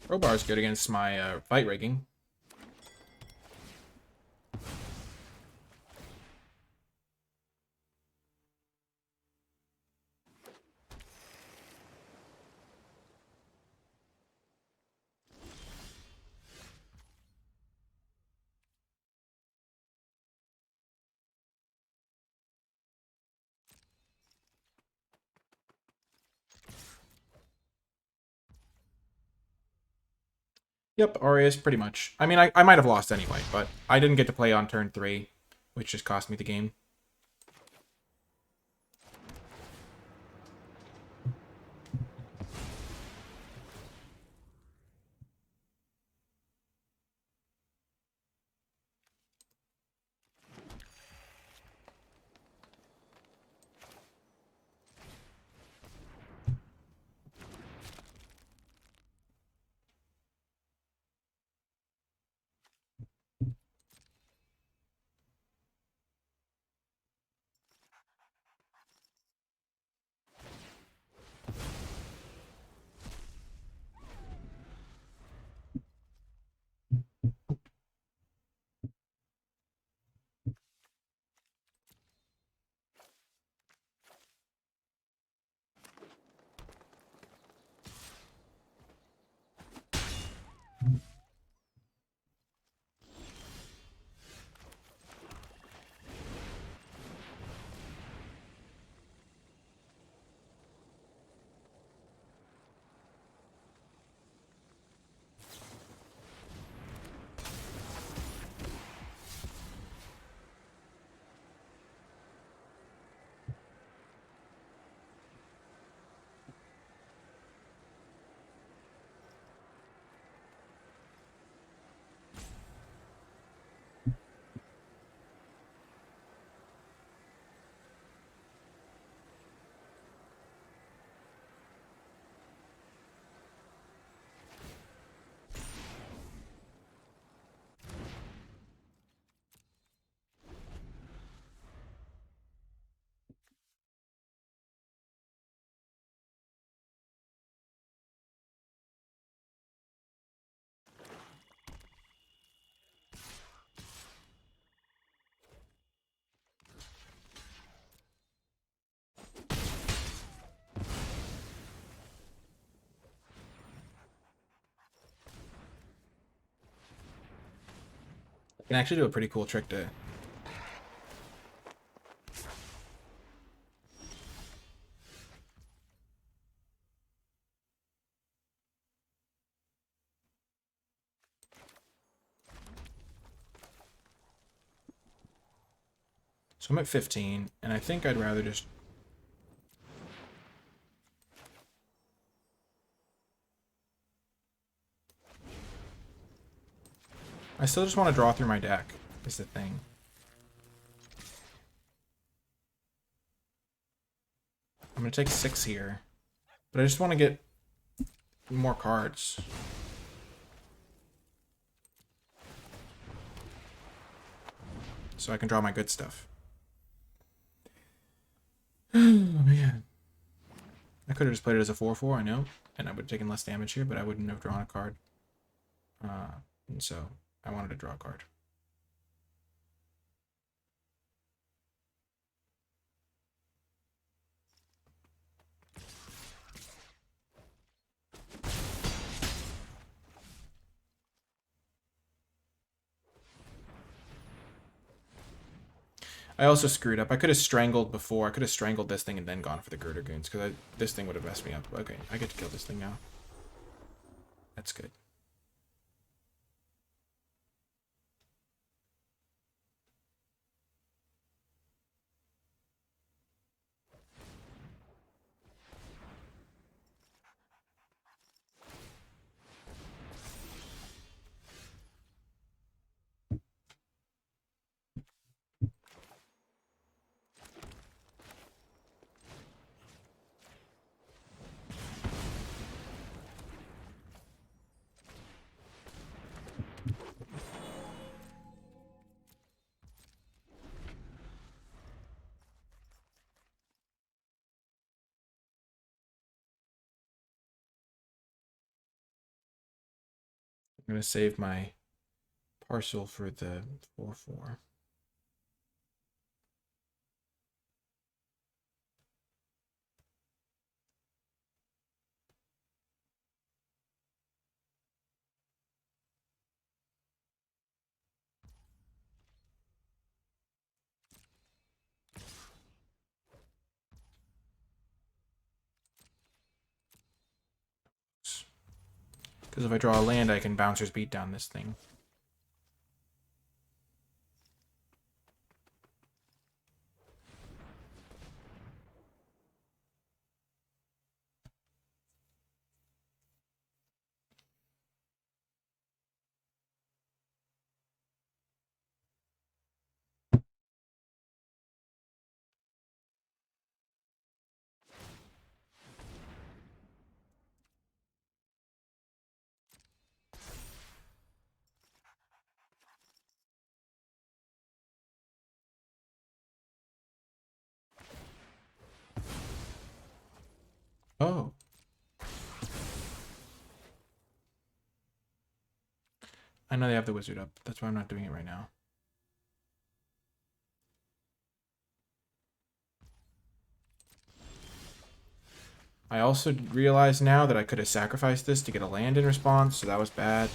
Crowbar's good against my fight rigging. Yep, Aureus, pretty much. I mean, I might have lost anyway, but I didn't get to play on turn 3, which just cost me the game. I can actually do a pretty cool trick to... So I'm at 15, and I think I'd rather just... I still just want to draw through my deck, is the thing. I'm going to take 6 here. But I just want to get more cards. So I can draw my good stuff. Oh, man. I could have just played it as a 4/4, I know. And I would have taken less damage here, but I wouldn't have drawn a card. And so I wanted to draw a card. I also screwed up. I could have strangled before. I could have strangled this thing and then gone for the Girder Goons, because this thing would have messed me up. Okay, I get to kill this thing now. That's good. I'm going to save my parcel for the 4/4. Because if I draw a land, I can Bouncer's Beat down this thing. Oh. I know they have the wizard up. That's why I'm not doing it right now. I also realize now that I could have sacrificed this to get a land in response, so that was bad.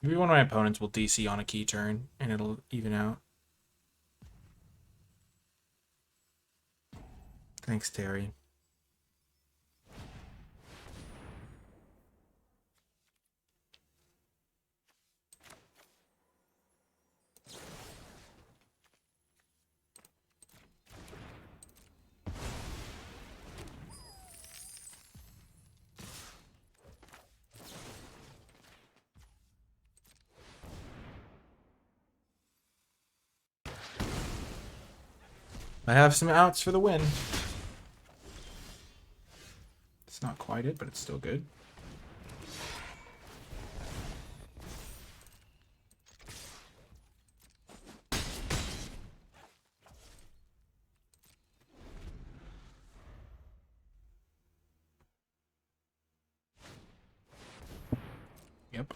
Maybe one of my opponents will DC on a key turn, and it'll even out. Thanks, Terry. I have some outs for the win. It's not quite it, but it's still good. Yep.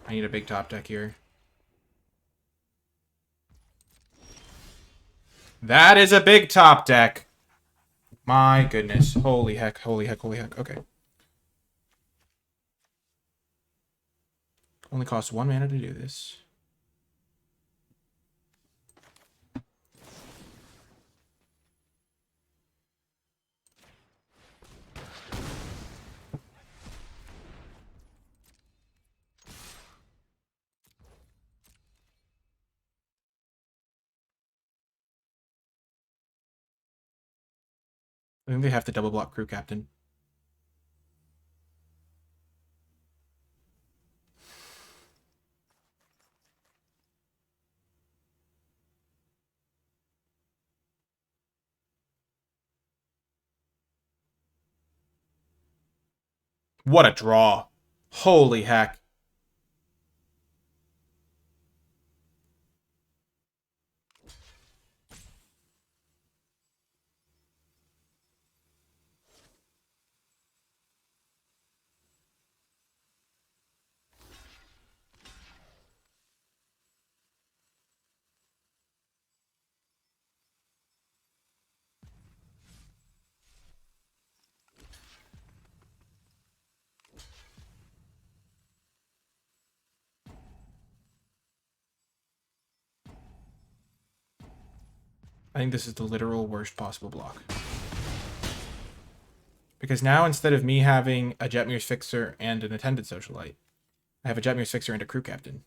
I need a big top deck here. That is a big top deck. My goodness. Holy heck, holy heck, holy heck. Okay. Only costs 1 mana to do this. I think they have to double block crew captain. What a draw. Holy heck. I think this is the literal worst possible block. Because now instead of me having a Jetmir's Fixer and an Attended Socialite, I have a Jetmir's Fixer and a crew captain.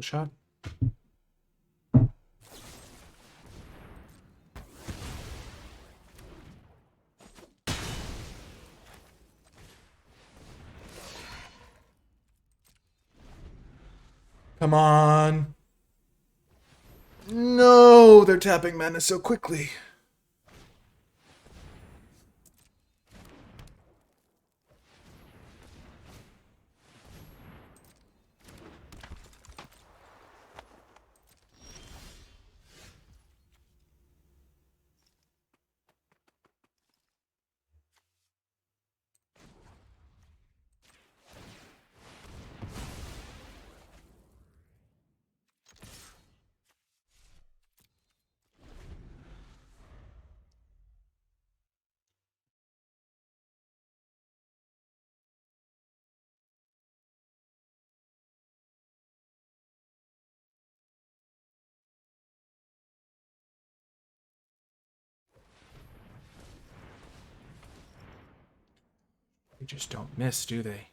Kill shot. Come on. No, they're tapping mana so quickly. They just don't miss, do they?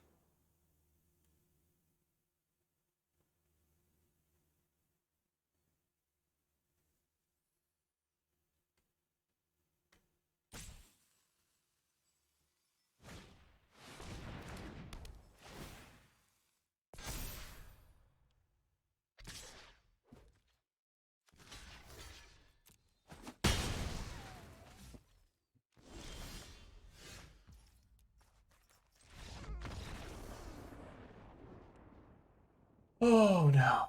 Oh no.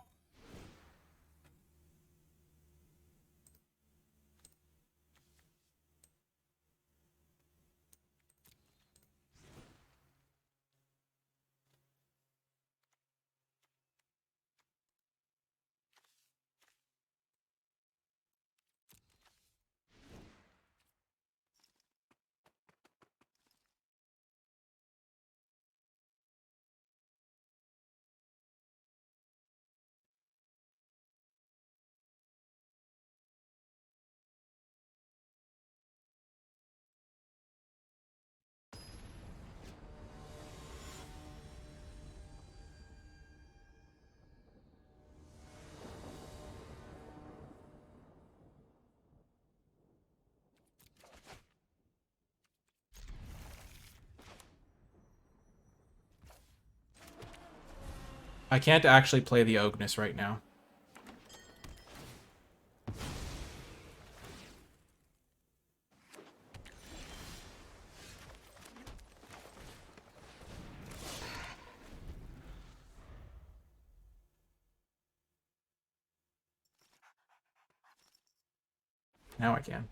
I can't actually play the Ognis right now. Now I can.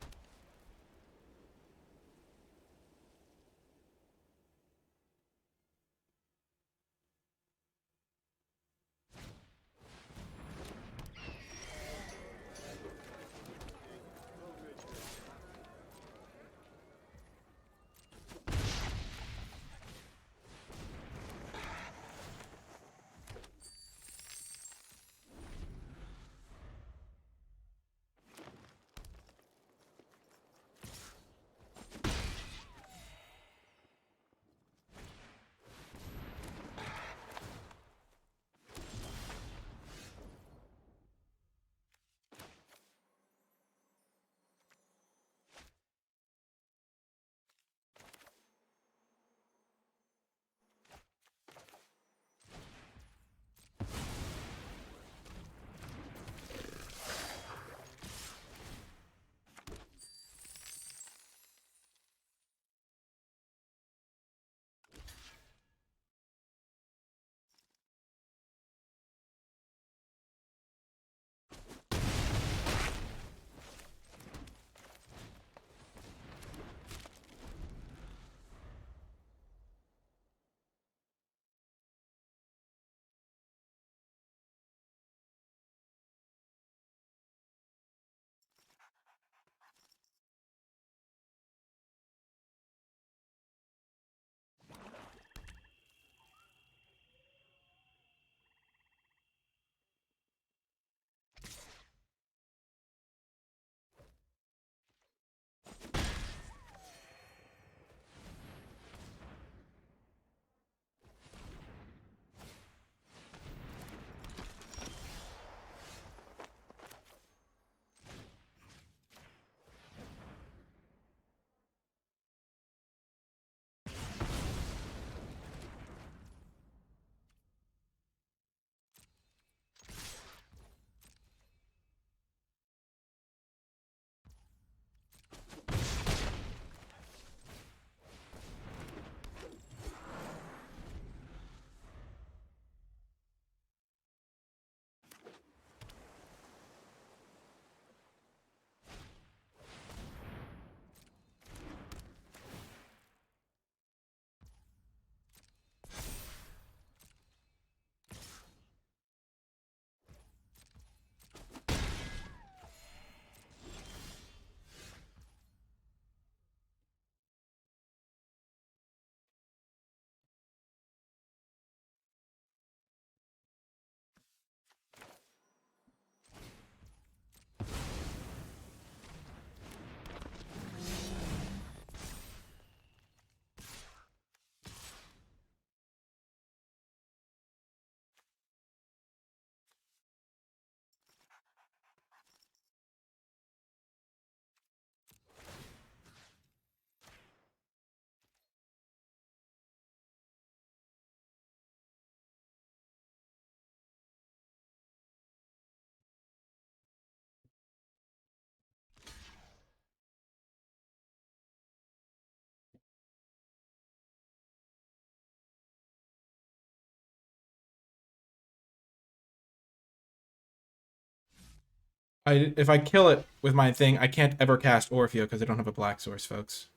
If I kill it with my thing, I can't ever cast Orfeo because I don't have a black source, folks.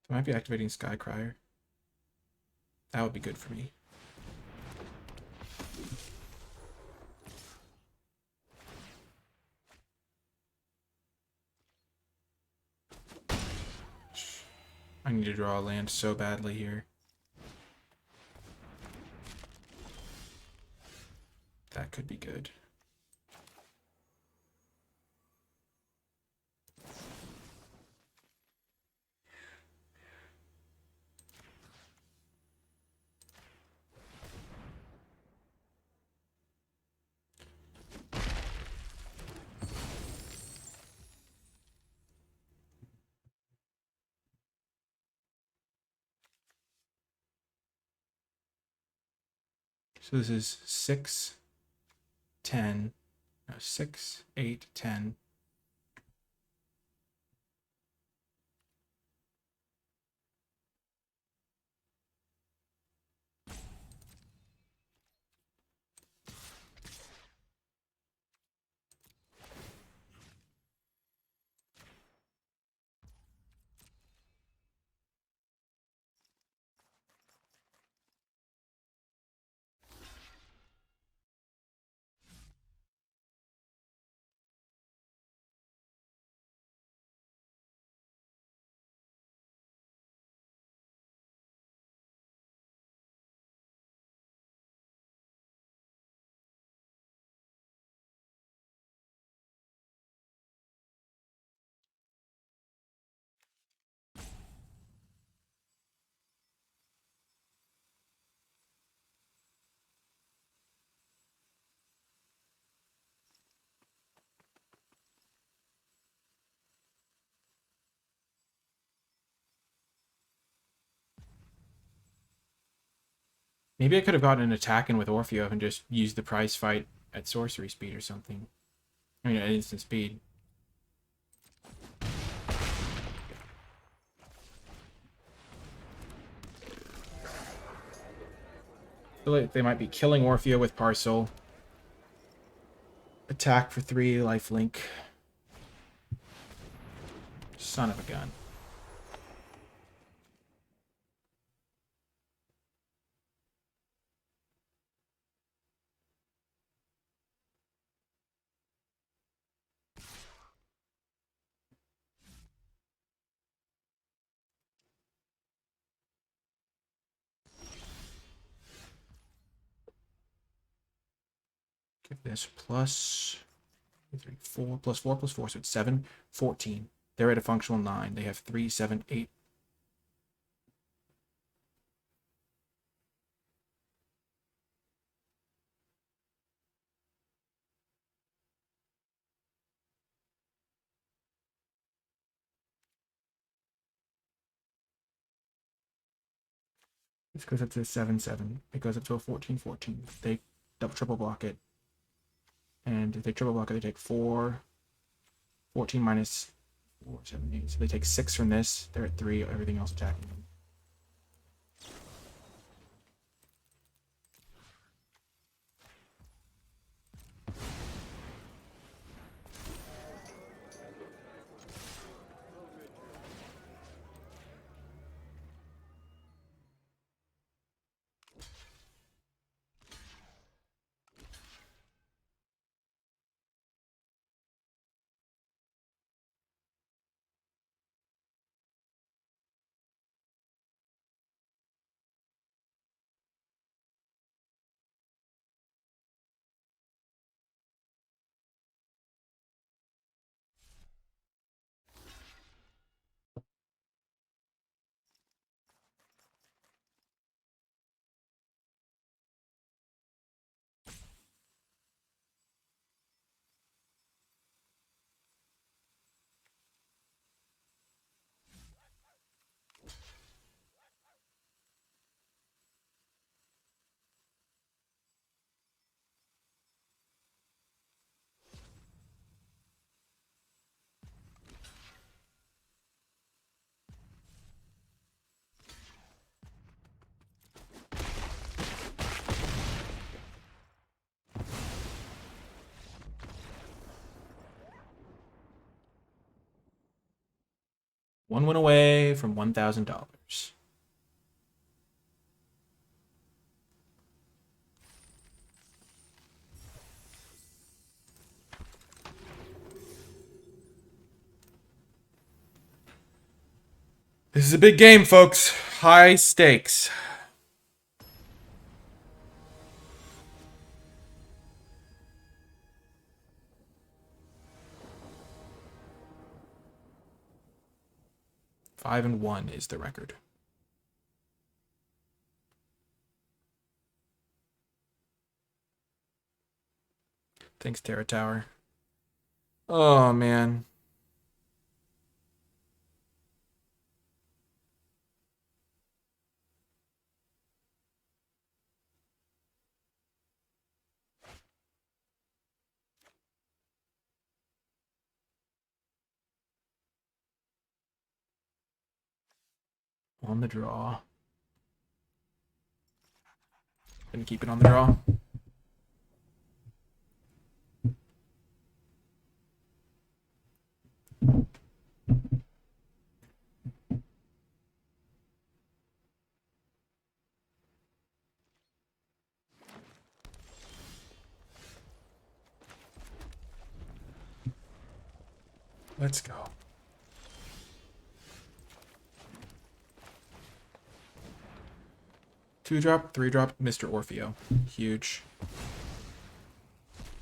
I might be activating Skycrier. That would be good for me. I need to draw a land so badly here. That could be good. So this is 6, 10, no, 6, 8, 10. Maybe I could have gotten an attack in with Orfeo and just used the prize fight at sorcery speed or something. I mean, at instant speed. I feel like they might be killing Orfeo with Parcel. Attack for 3, lifelink. Son of a gun. Give this plus 3, 4, plus 4, plus 4, so it's 7, 14. They're at a functional 9. They have 3, 7, 8. This goes up to a 7, 7. It goes up to a 14, 14. They double triple block it. And if they triple block it, they take 4. 14 minus 4, 7, 8. So they take 6 from this. They're at 3. Everything else attacking them. One win away from $1,000. This is a big game, folks. High stakes. Five and 1 is the record. Thanks, Terra Tower. Oh, man. On the draw. And keep it on the draw. Let's go. 2-drop, 3-drop, Mr. Orfeo. Huge.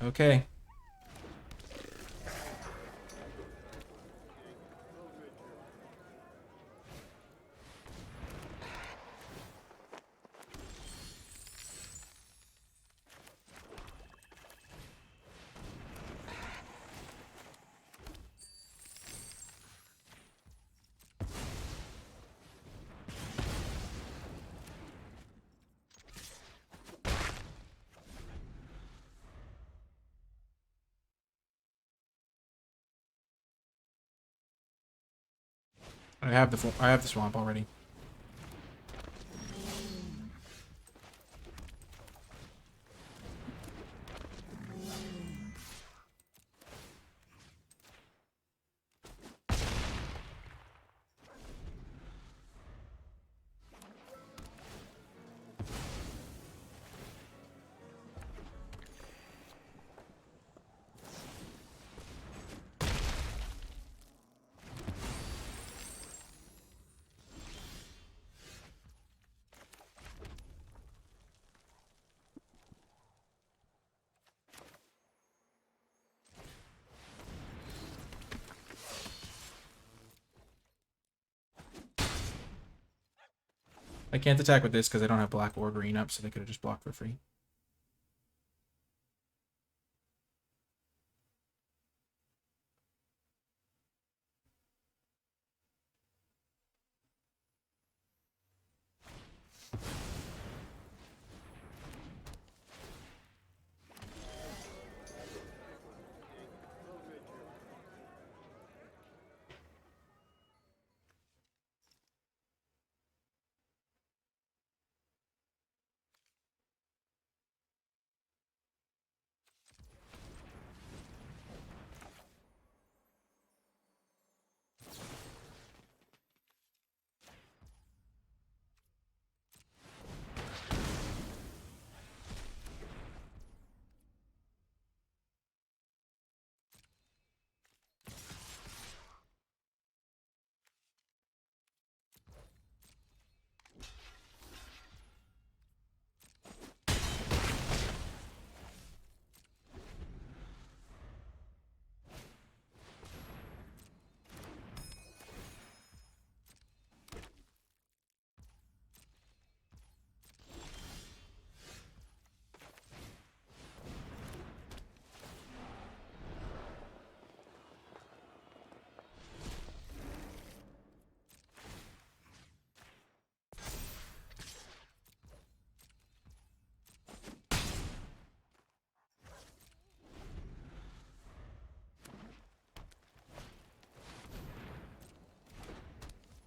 Okay. I have the swamp already. I can't attack with this because I don't have black or green up, so they could have just blocked for free.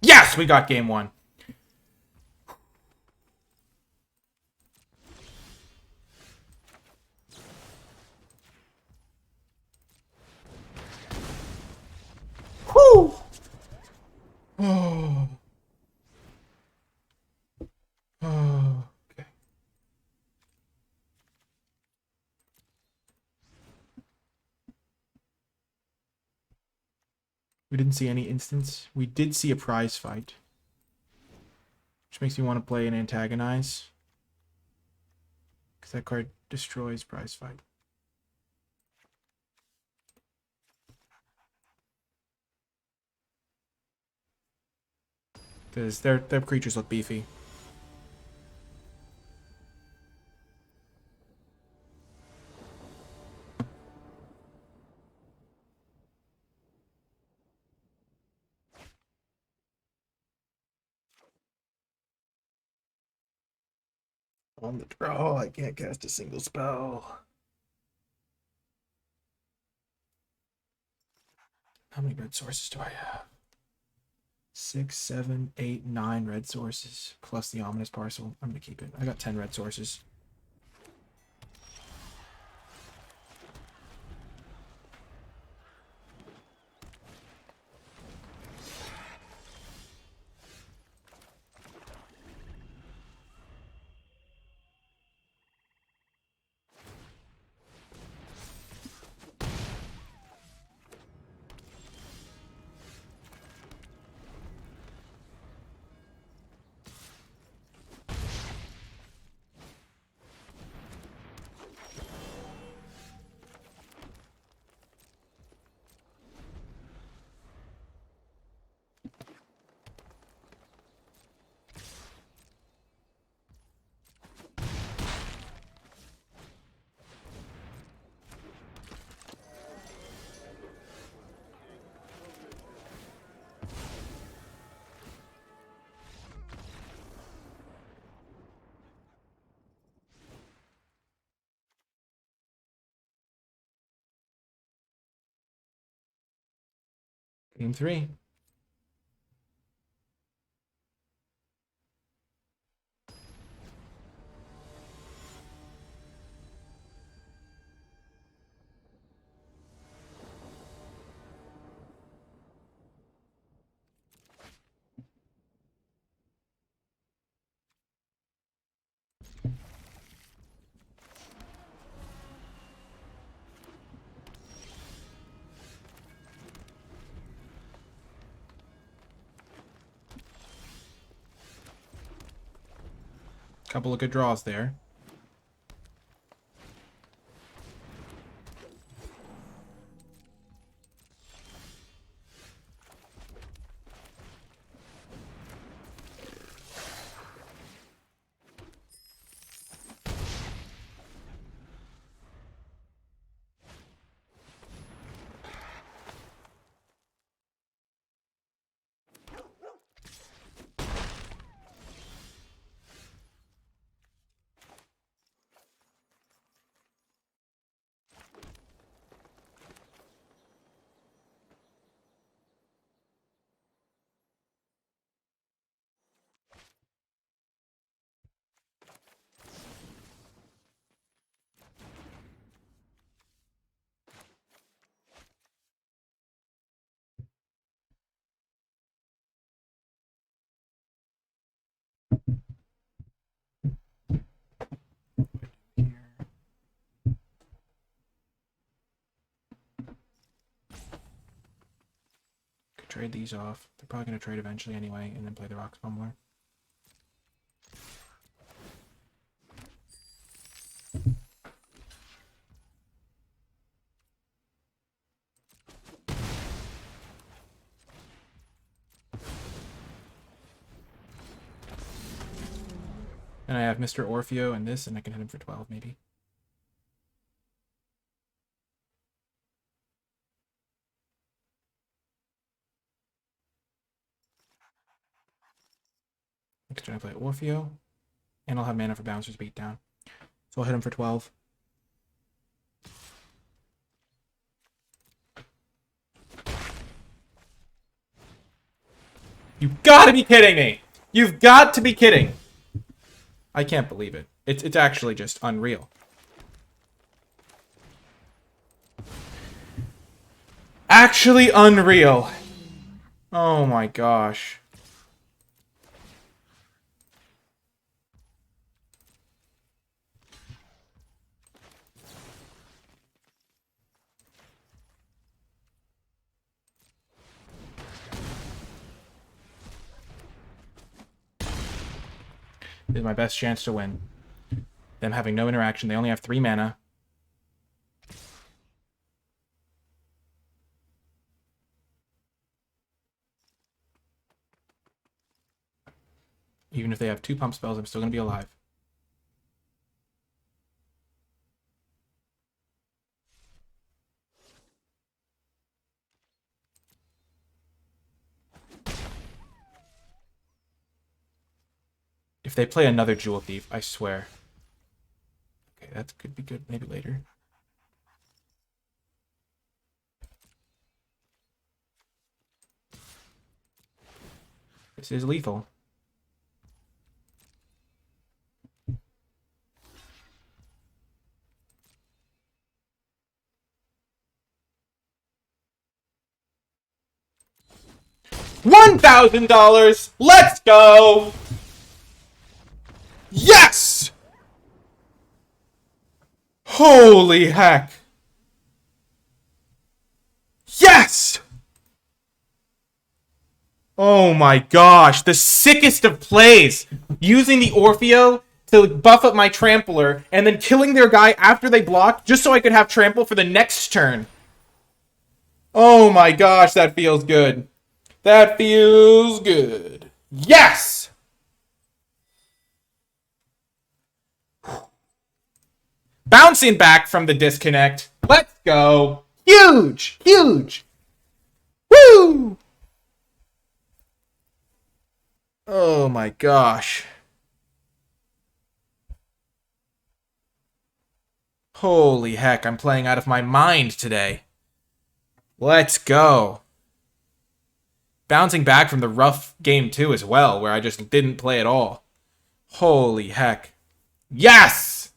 Yes, we got game one. Whew. Oh. Oh. Okay. We didn't see any instance. We did see a prize fight, which makes me want to play an antagonize, because that card destroys prize fight. Because their creatures look beefy. On the draw, I can't cast a single spell. How many red sources do I have? 6, 7, 8, 9 red sources plus the ominous parcel. I'm gonna keep it. I got 10 red sources. Game 3. Couple of good draws there. Could trade these off. They're probably going to trade eventually anyway, and then play the Rocks Pummeler. And I have Mr. Orfeo and this, and I can hit him for 12 maybe. Next turn I play Orfeo, and I'll have mana for Bouncer's Beatdown. So I'll hit him for 12. You've got to be kidding me! You've got to be kidding! I can't believe it. It's actually just unreal. Actually unreal. Oh my gosh. This is my best chance to win. Them having no interaction. They only have 3 mana. Even if they have 2 pump spells, I'm still going to be alive. If they play another Jewel Thief, I swear. Okay, that could be good maybe later. This is lethal. $1,000! Let's go! Yes! Holy heck! Yes! Oh my gosh, the sickest of plays! Using the Orfeo to buff up my Trampler and then killing their guy after they block just so I could have Trample for the next turn. Oh my gosh, that feels good. That feels good. Yes! Bouncing back from the disconnect. Let's go. Huge! Huge! Woo! Oh my gosh. Holy heck, I'm playing out of my mind today. Let's go. Bouncing back from the rough game 2 as well, where I just didn't play at all. Holy heck. Yes!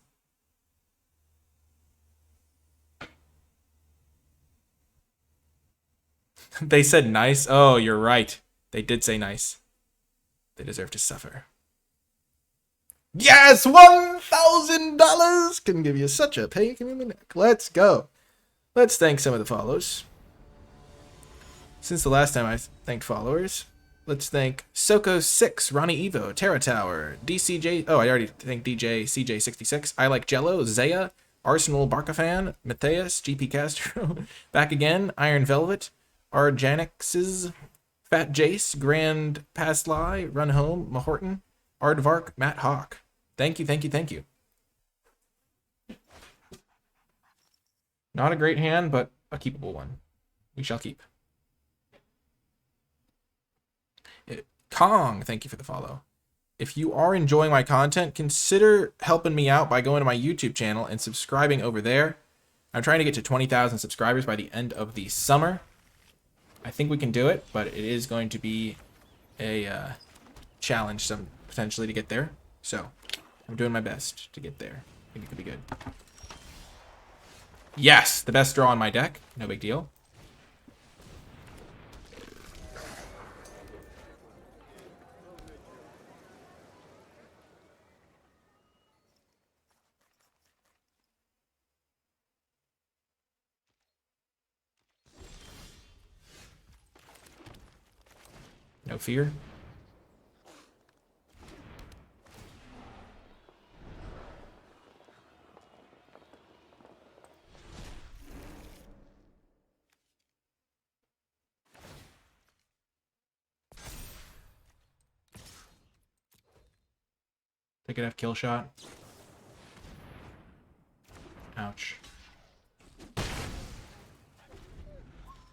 They said nice? Oh, you're right. They did say nice. They deserve to suffer. Yes! $1,000! Can give you such a pain in the neck. Let's go. Let's thank some of the follows. Since the last time I thanked followers, let's thank Soko6, Ronnie Evo, Terra Tower, DCJ. Oh, I already thanked DJ CJ66. I Like Jello, Zaya, Arsenal Barcafan, Matthias, GP Castro, Back Again, Iron Velvet, Arjanix's, Fat Jace, Grand Pasly, Run Home, Mahorton, Ardvark, Matt Hawk. Thank you, thank you, thank you. Not a great hand, but a keepable one. We shall keep. Kong, thank you for the follow. If you are enjoying my content, consider helping me out by going to my YouTube channel and subscribing over there. I'm trying to get to 20,000 subscribers by the end of the summer. I think we can do it, but it is going to be a challenge potentially to get there. So I'm doing my best to get there. I think it could be good. Yes, the best draw on my deck. No big deal. No fear. They could have kill shot. Ouch.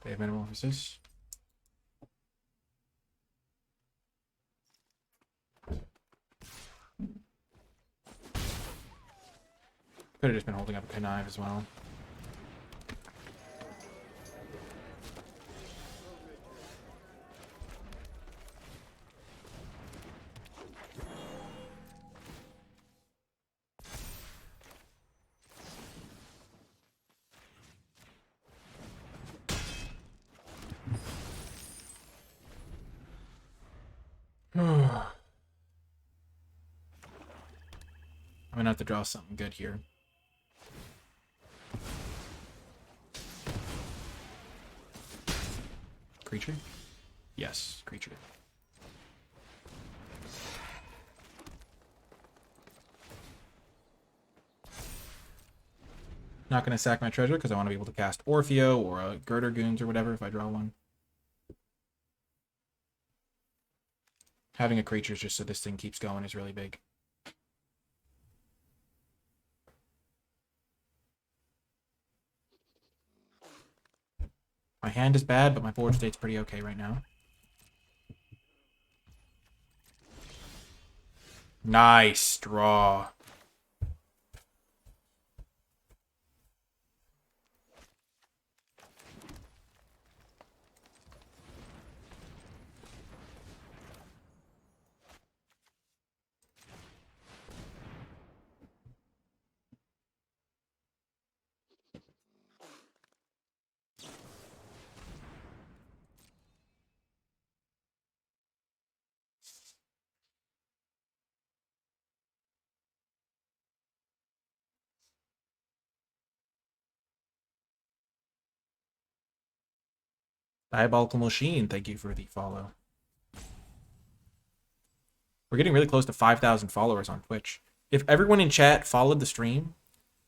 They have minimal resist. Could have just been holding up a knife as well. I'm gonna have to draw something good here. Creature? Yes, creature. Not gonna sack my treasure because I want to be able to cast Orfeo or a Girder Goons or whatever if I draw one. Having a creature just so this thing keeps going is really big. My hand is bad, but my board state's pretty okay right now. Nice draw. Diabolical Machine, thank you for the follow. We're getting really close to 5,000 followers on Twitch. If everyone in chat followed the stream,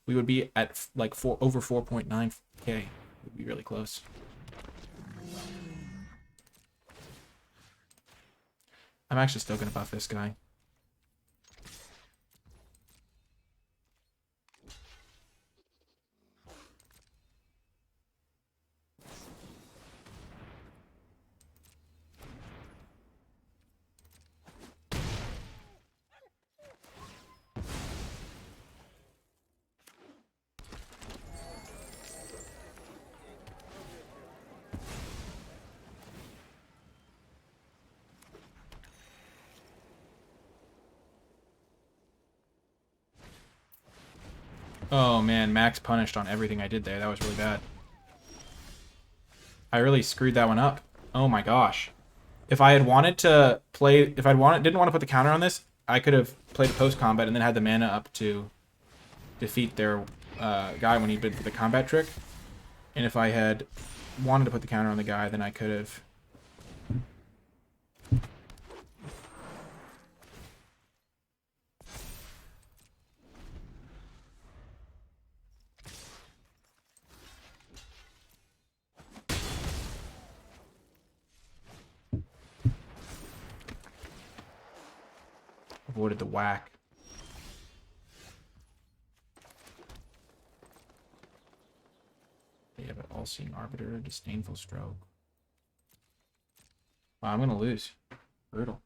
we would be at like over 4.9K. We'd be really close. I'm actually still going to buff this guy. Oh man, max punished on everything I did there. That was really bad. I really screwed that one up. Oh my gosh. If I had wanted to play, if I didn't want to put the counter on this, I could have played post combat and then had the mana up to defeat their guy when he did the combat trick. And if I had wanted to put the counter on the guy, then I could have. Avoided the whack. They have an all-seeing arbiter, disdainful stroke. Wow, I'm gonna lose. Brutal.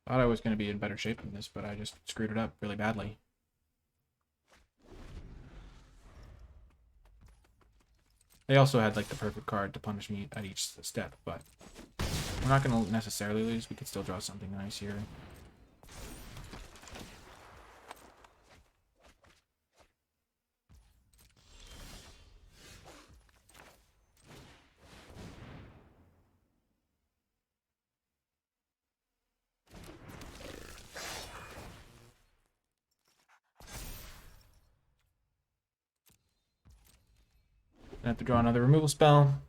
Thought I was gonna be in better shape than this, but I just screwed it up really badly. They also had like the perfect card to punish me at each step, but we're not going to necessarily lose. We could still draw something nice here. I have to draw another removal spell.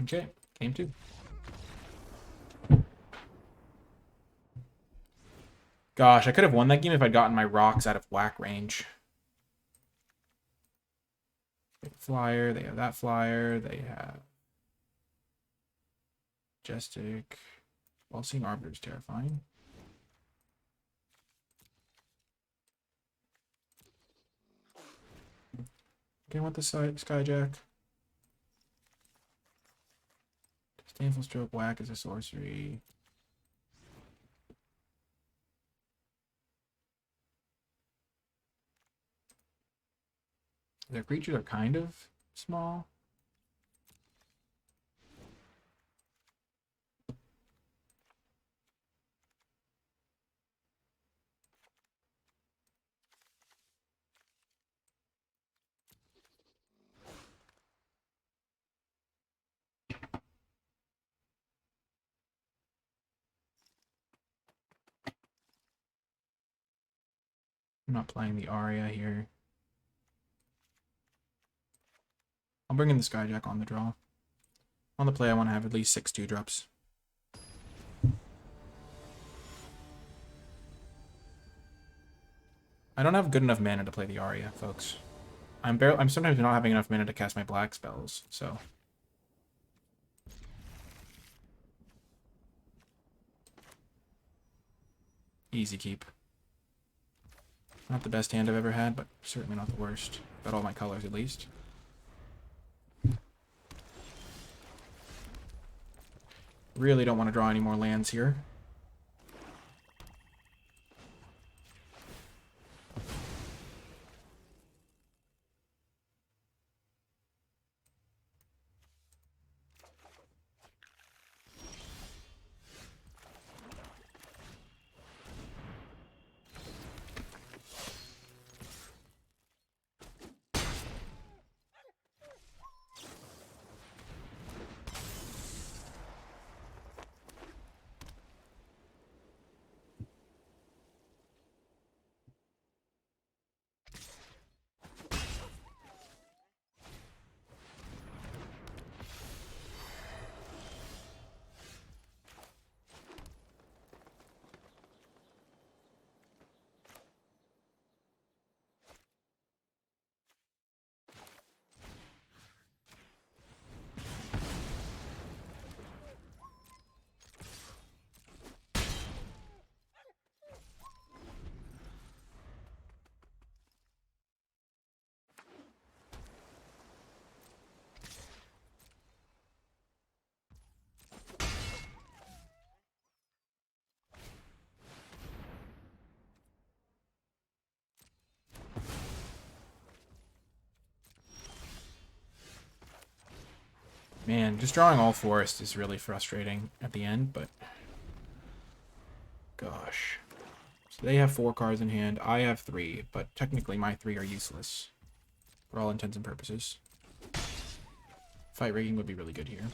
Okay, game 2. Gosh, I could have won that game if I'd gotten my rocks out of whack range. Flyer, they have that flyer, they have Majestic. All-seeing arbiter is terrifying. Okay, I want the Skyjack. Disdainful stroke, whack is a sorcery. Their creatures are kind of small. I'm not playing the Aria here. I'll bring in the Skyjack on the draw. On the play, I want to have at least 6 2-drops. I don't have good enough mana to play the Aria, folks. I'm sometimes not having enough mana to cast my black spells, so. Easy keep. Not the best hand I've ever had, but certainly not the worst. Got all my colors at least. Really don't want to draw any more lands here. Man, just drawing all forest is really frustrating at the end, but gosh. So they have 4 cards in hand. I have 3, but technically my 3 are useless for all intents and purposes. Fight rigging would be really good here.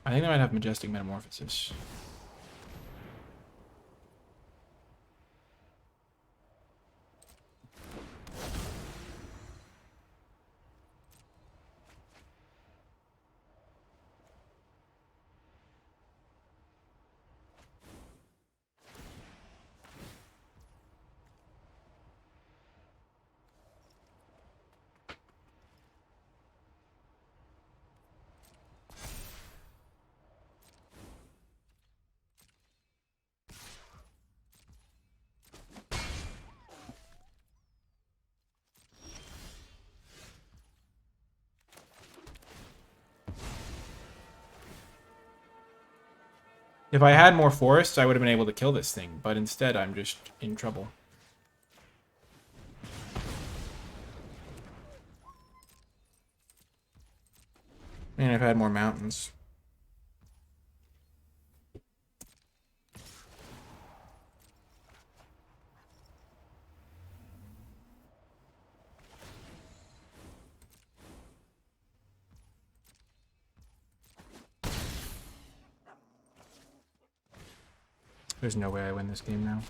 I think I might have Majestic Metamorphosis. If I had more forests, I would have been able to kill this thing, but instead I'm just in trouble. Man, if I had more mountains. There's no way I win this game now.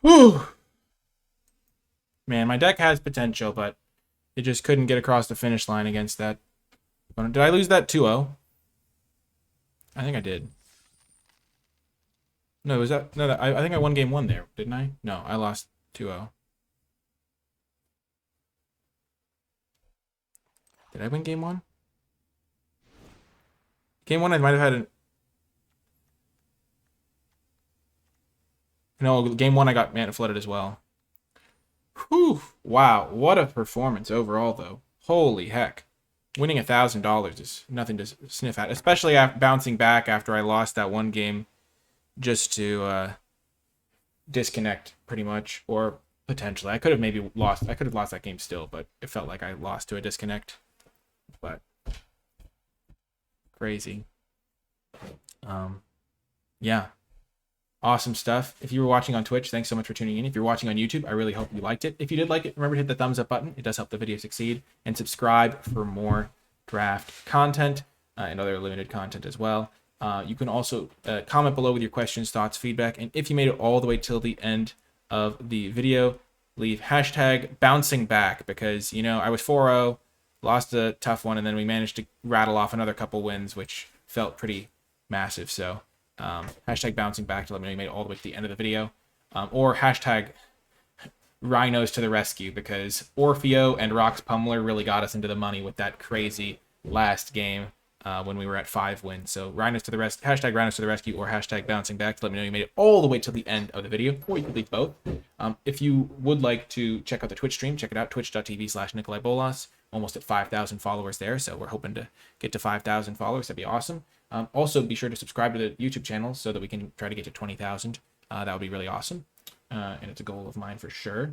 Whew. Man, my deck has potential, but it just couldn't get across the finish line against that. Did I lose that 2-0? I think I did. No, was that... No, I think I won game 1 there, didn't I? No, I lost 2-0. Did I win game 1? Game 1 I might have had an... No, game 1 I got mana flooded as well. Whew. Wow, what a performance overall, though. Holy heck. Winning $1,000 is nothing to sniff at, especially after bouncing back after I lost that one game just to disconnect, pretty much, or potentially. I could have maybe lost. I could have lost that game still, but it felt like I lost to a disconnect. But crazy. Yeah. Awesome stuff. If you were watching on Twitch, thanks so much for tuning in. If you're watching on YouTube, I really hope you liked it. If you did like it, remember to hit the thumbs up button. It does help the video succeed. And subscribe for more draft content and other limited content as well. You can also comment below with your questions, thoughts, feedback. And if you made it all the way till the end of the video, leave hashtag bouncing back because, you know, I was 4-0, lost a tough one, and then we managed to rattle off another couple wins, which felt pretty massive. So hashtag bouncing back to let me know you made it all the way to the end of the video, or hashtag rhinos to the rescue because Orfeo and Rox Pummeler really got us into the money with that crazy last game when we were at 5 wins. So rhinos to the rescue, hashtag rhinos to the rescue, or hashtag bouncing back to let me know you made it all the way to the end of the video, or you can leave both. If you would like to check out the Twitch stream, check it out, twitch.tv/NicolaiBolas. Almost at 5,000 followers there, so we're hoping to get to 5,000 followers. That'd be awesome. Also, be sure to subscribe to the YouTube channel so that we can try to get to 20,000. That would be really awesome, and it's a goal of mine for sure.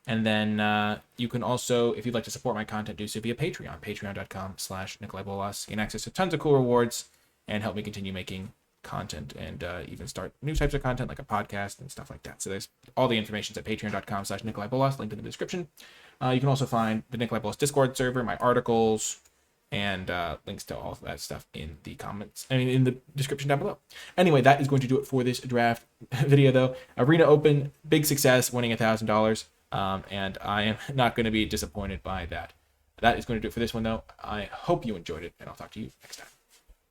And then you can also, if you'd like to support my content, do so via Patreon, patreon.com/NicolaiBolas. Gain access to tons of cool rewards and help me continue making content and even start new types of content like a podcast and stuff like that. So there's all the information at patreon.com/NicolaiBolas, linked in the description. You can also find the NicolaiBolas Discord server, my articles, and links to all of that stuff in the comments, in the description down below. Anyway, that is going to do it for this draft video, though. Arena Open, big success, winning $1,000, and I am not going to be disappointed by that. That is going to do it for this one, though. I hope you enjoyed it, and I'll talk to you next time.